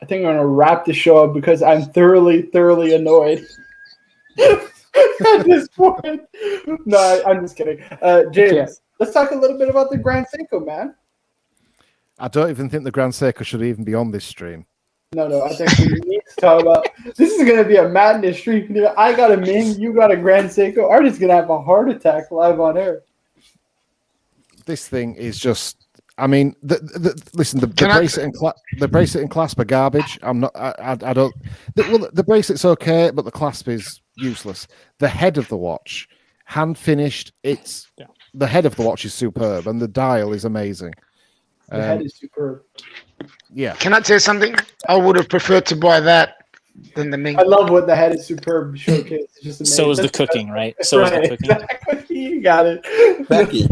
I think I'm going to wrap the show up because I'm thoroughly annoyed at this point. No, I'm just kidding. James, let's talk a little bit about the Grand Seiko, man. I don't even think the Grand Seiko should even be on this stream. No, I think we need to talk about this. Is going to be a madness stream. I got a Ming, you got a Grand Seiko. Artie's going to have a heart attack live on air. This thing is just. I mean, listen. The bracelet and clasp are garbage. I'm not. I don't. The bracelet's okay, but the clasp is useless. The head of the watch, hand finished. The head of the watch is superb, and the dial is amazing. The head is superb. Yeah. Can I tell you something? I would have preferred to buy that than the Ming. I love what the head is superb showcase. It's just amazing. So is the cooking, right? So is the cooking. Exactly. You got it. Becky.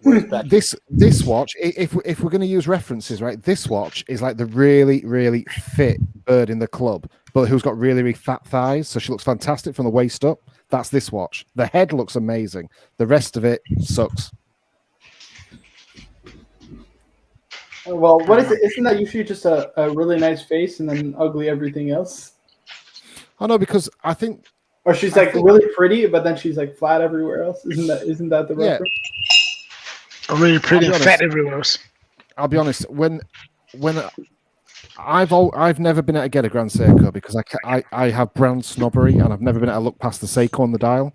Where's Becky? This watch, if we're going to use references, right? This watch is like the really fit bird in the club, but who's got really fat thighs. So she looks fantastic from the waist up. That's this watch. The head looks amazing. The rest of it sucks. Well, what is it? Isn't that usually just a really nice face and then ugly everything else? I know, because I think, or she's like really pretty, but then she's like flat everywhere else. Isn't that the reference? Really pretty and fat everywhere else. I'll be honest. When I've never been able to get a Grand Seiko because I have brand snobbery, and I've never been able to look past the Seiko on the dial,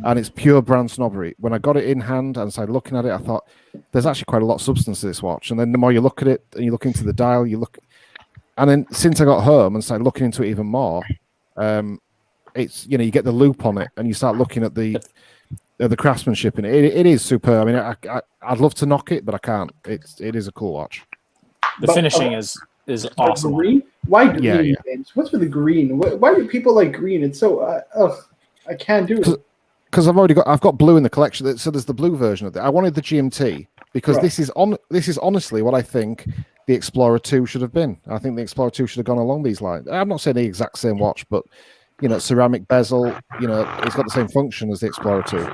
and it's pure brand snobbery. When I got it in hand and started looking at it, I thought there's actually quite a lot of substance to this watch. And then the more you look at it and you look into the dial, and then since I got home and started looking into it even more, it's you get the loop on it and you start looking at the craftsmanship in it. It is superb. I mean, I'd love to knock it, but I can't. It is a cool watch. The finishing is awesome. Green? Why green, Yeah. James? What's with the green? Why do people like green? It's so I can't do it. Because I've got blue in the collection. So there's the blue version of it. I wanted the GMT because this is honestly what I think the Explorer 2 should have been. I think the Explorer 2 should have gone along these lines. I'm not saying the exact same watch, but ceramic bezel, it's got the same function as the Explorer 2.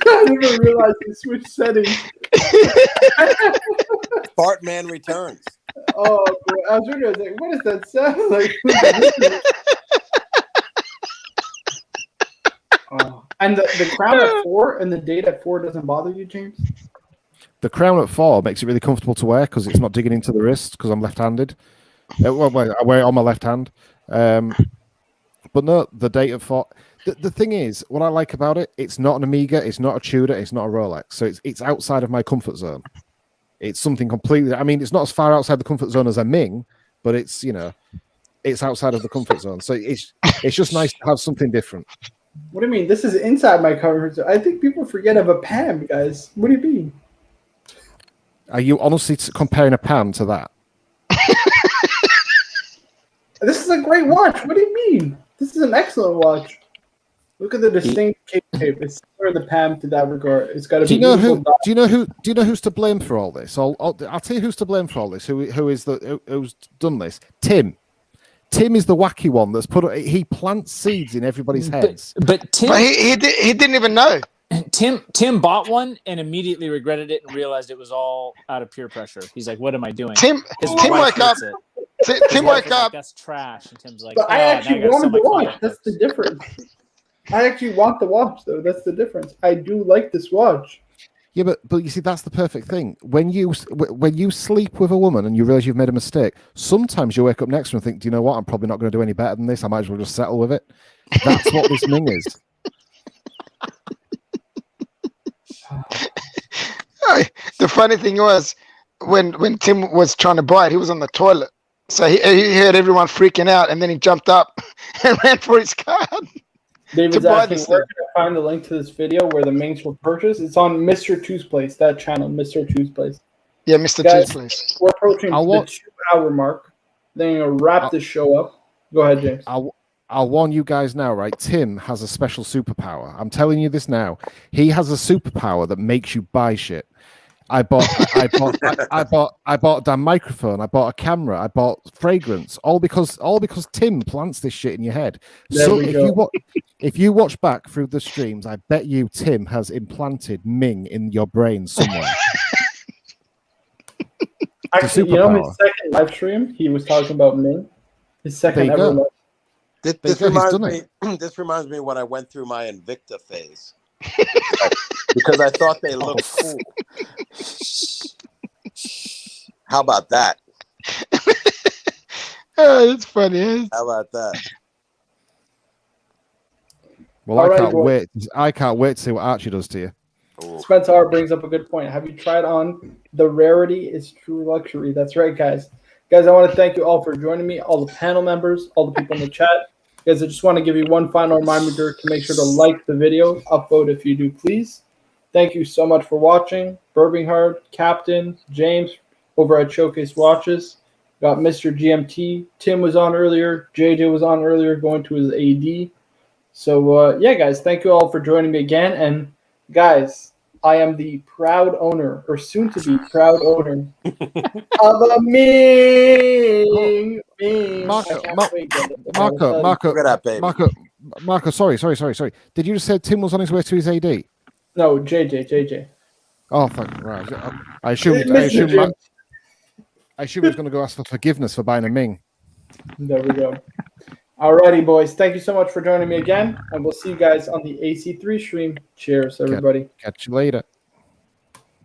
I didn't realize you switched settings. Bartman returns. Oh, boy. I was wondering, like, what does that sound like? And the crown at 4 and the date at 4 doesn't bother you, James? The crown at 4 makes it really comfortable to wear because it's not digging into the wrist because I'm left-handed. I wear it on my left hand. But no, the date at 4. The thing is, what I like about it, it's not an Omega, it's not a Tudor, it's not a Rolex. So it's outside of my comfort zone. It's something completely. I mean, it's not as far outside the comfort zone as a Ming, but it's it's outside of the comfort zone. So it's just nice to have something different. What do you mean? This is inside my comfort zone. I think people forget of a Pam, guys. What do you mean? Are you honestly comparing a Pam to that? This is a great watch. What do you mean? This is an excellent watch. Look at the distinct cape. It's similar to the Pam to that regard. It's got to be. Do you know who's to blame for all this? I'll tell you who's to blame for all this. Who's done this? Tim. Tim is the wacky one that's he plants seeds in everybody's heads. But Tim, he didn't even know. Tim bought one and immediately regretted it and realized it was all out of peer pressure. He's like, "What am I doing?" Tim woke up. Tim woke up. That's trash. And Tim's like, but I actually want the watch. That's the difference. I actually want the watch, though. That's the difference. I do like this watch. Yeah, but you see, that's the perfect thing. When you sleep with a woman and you realize you've made a mistake, sometimes you wake up next to her and think, "Do you know what? I'm probably not going to do any better than this. I might as well just settle with it." That's what this Ming is. The funny thing was, when Tim was trying to buy it, he was on the toilet. So he heard everyone freaking out, and then he jumped up and ran for his card. David's asking, where can I find the link to this video where the Mings were purchased? It's on Mr. Two's Place, that channel, Mr. Two's Place. Yeah, Mr. Two's Place. We're approaching the 2-hour mark. Then you're going to wrap this show up. Go ahead, James. I'll warn you guys now, right? Tim has a special superpower. I'm telling you this now. He has a superpower that makes you buy shit. I bought a damn microphone. I bought a camera. I bought fragrance. All because Tim plants this shit in your head. There So we go. if you watch back through the streams, I bet you Tim has implanted Ming in your brain somewhere. Actually, you know, his second live stream, he was talking about Ming. His second There you ever go. live. This He's reminds done me. This reminds me when I went through my Invicta phase because I thought they looked cool. How about that? Oh, it's funny. How about that? Well, All I right, can't boys. wait. I can't wait to see what Archie does to you. Ooh. Spencer brings up a good point. Have you tried on the rarity is true luxury? That's right, guys. Guys, I want to thank you all for joining me, all the panel members, all the people in the chat. Guys, I just want to give you one final reminder to make sure to like the video, upvote if you do, please. Thank you so much for watching. Birminghard, Captain, James over at Showcase Watches. Got Mr. GMT. Tim was on earlier. JJ was on earlier going to his AD. So, yeah, guys, thank you all for joining me again. And, guys, I am the proud owner, or soon-to-be proud owner, of a Ming. Ming. Marco, I can't wait, guys. Marco, Look at that, baby. Marco, sorry. Did you just say Tim was on his way to his AD? No, JJ. Oh, thank you. Right. I assume he was going to go ask for forgiveness for buying a Ming. There we go. Alrighty, boys. Thank you so much for joining me again, and we'll see you guys on the AC3 stream. Cheers, everybody. Catch you later.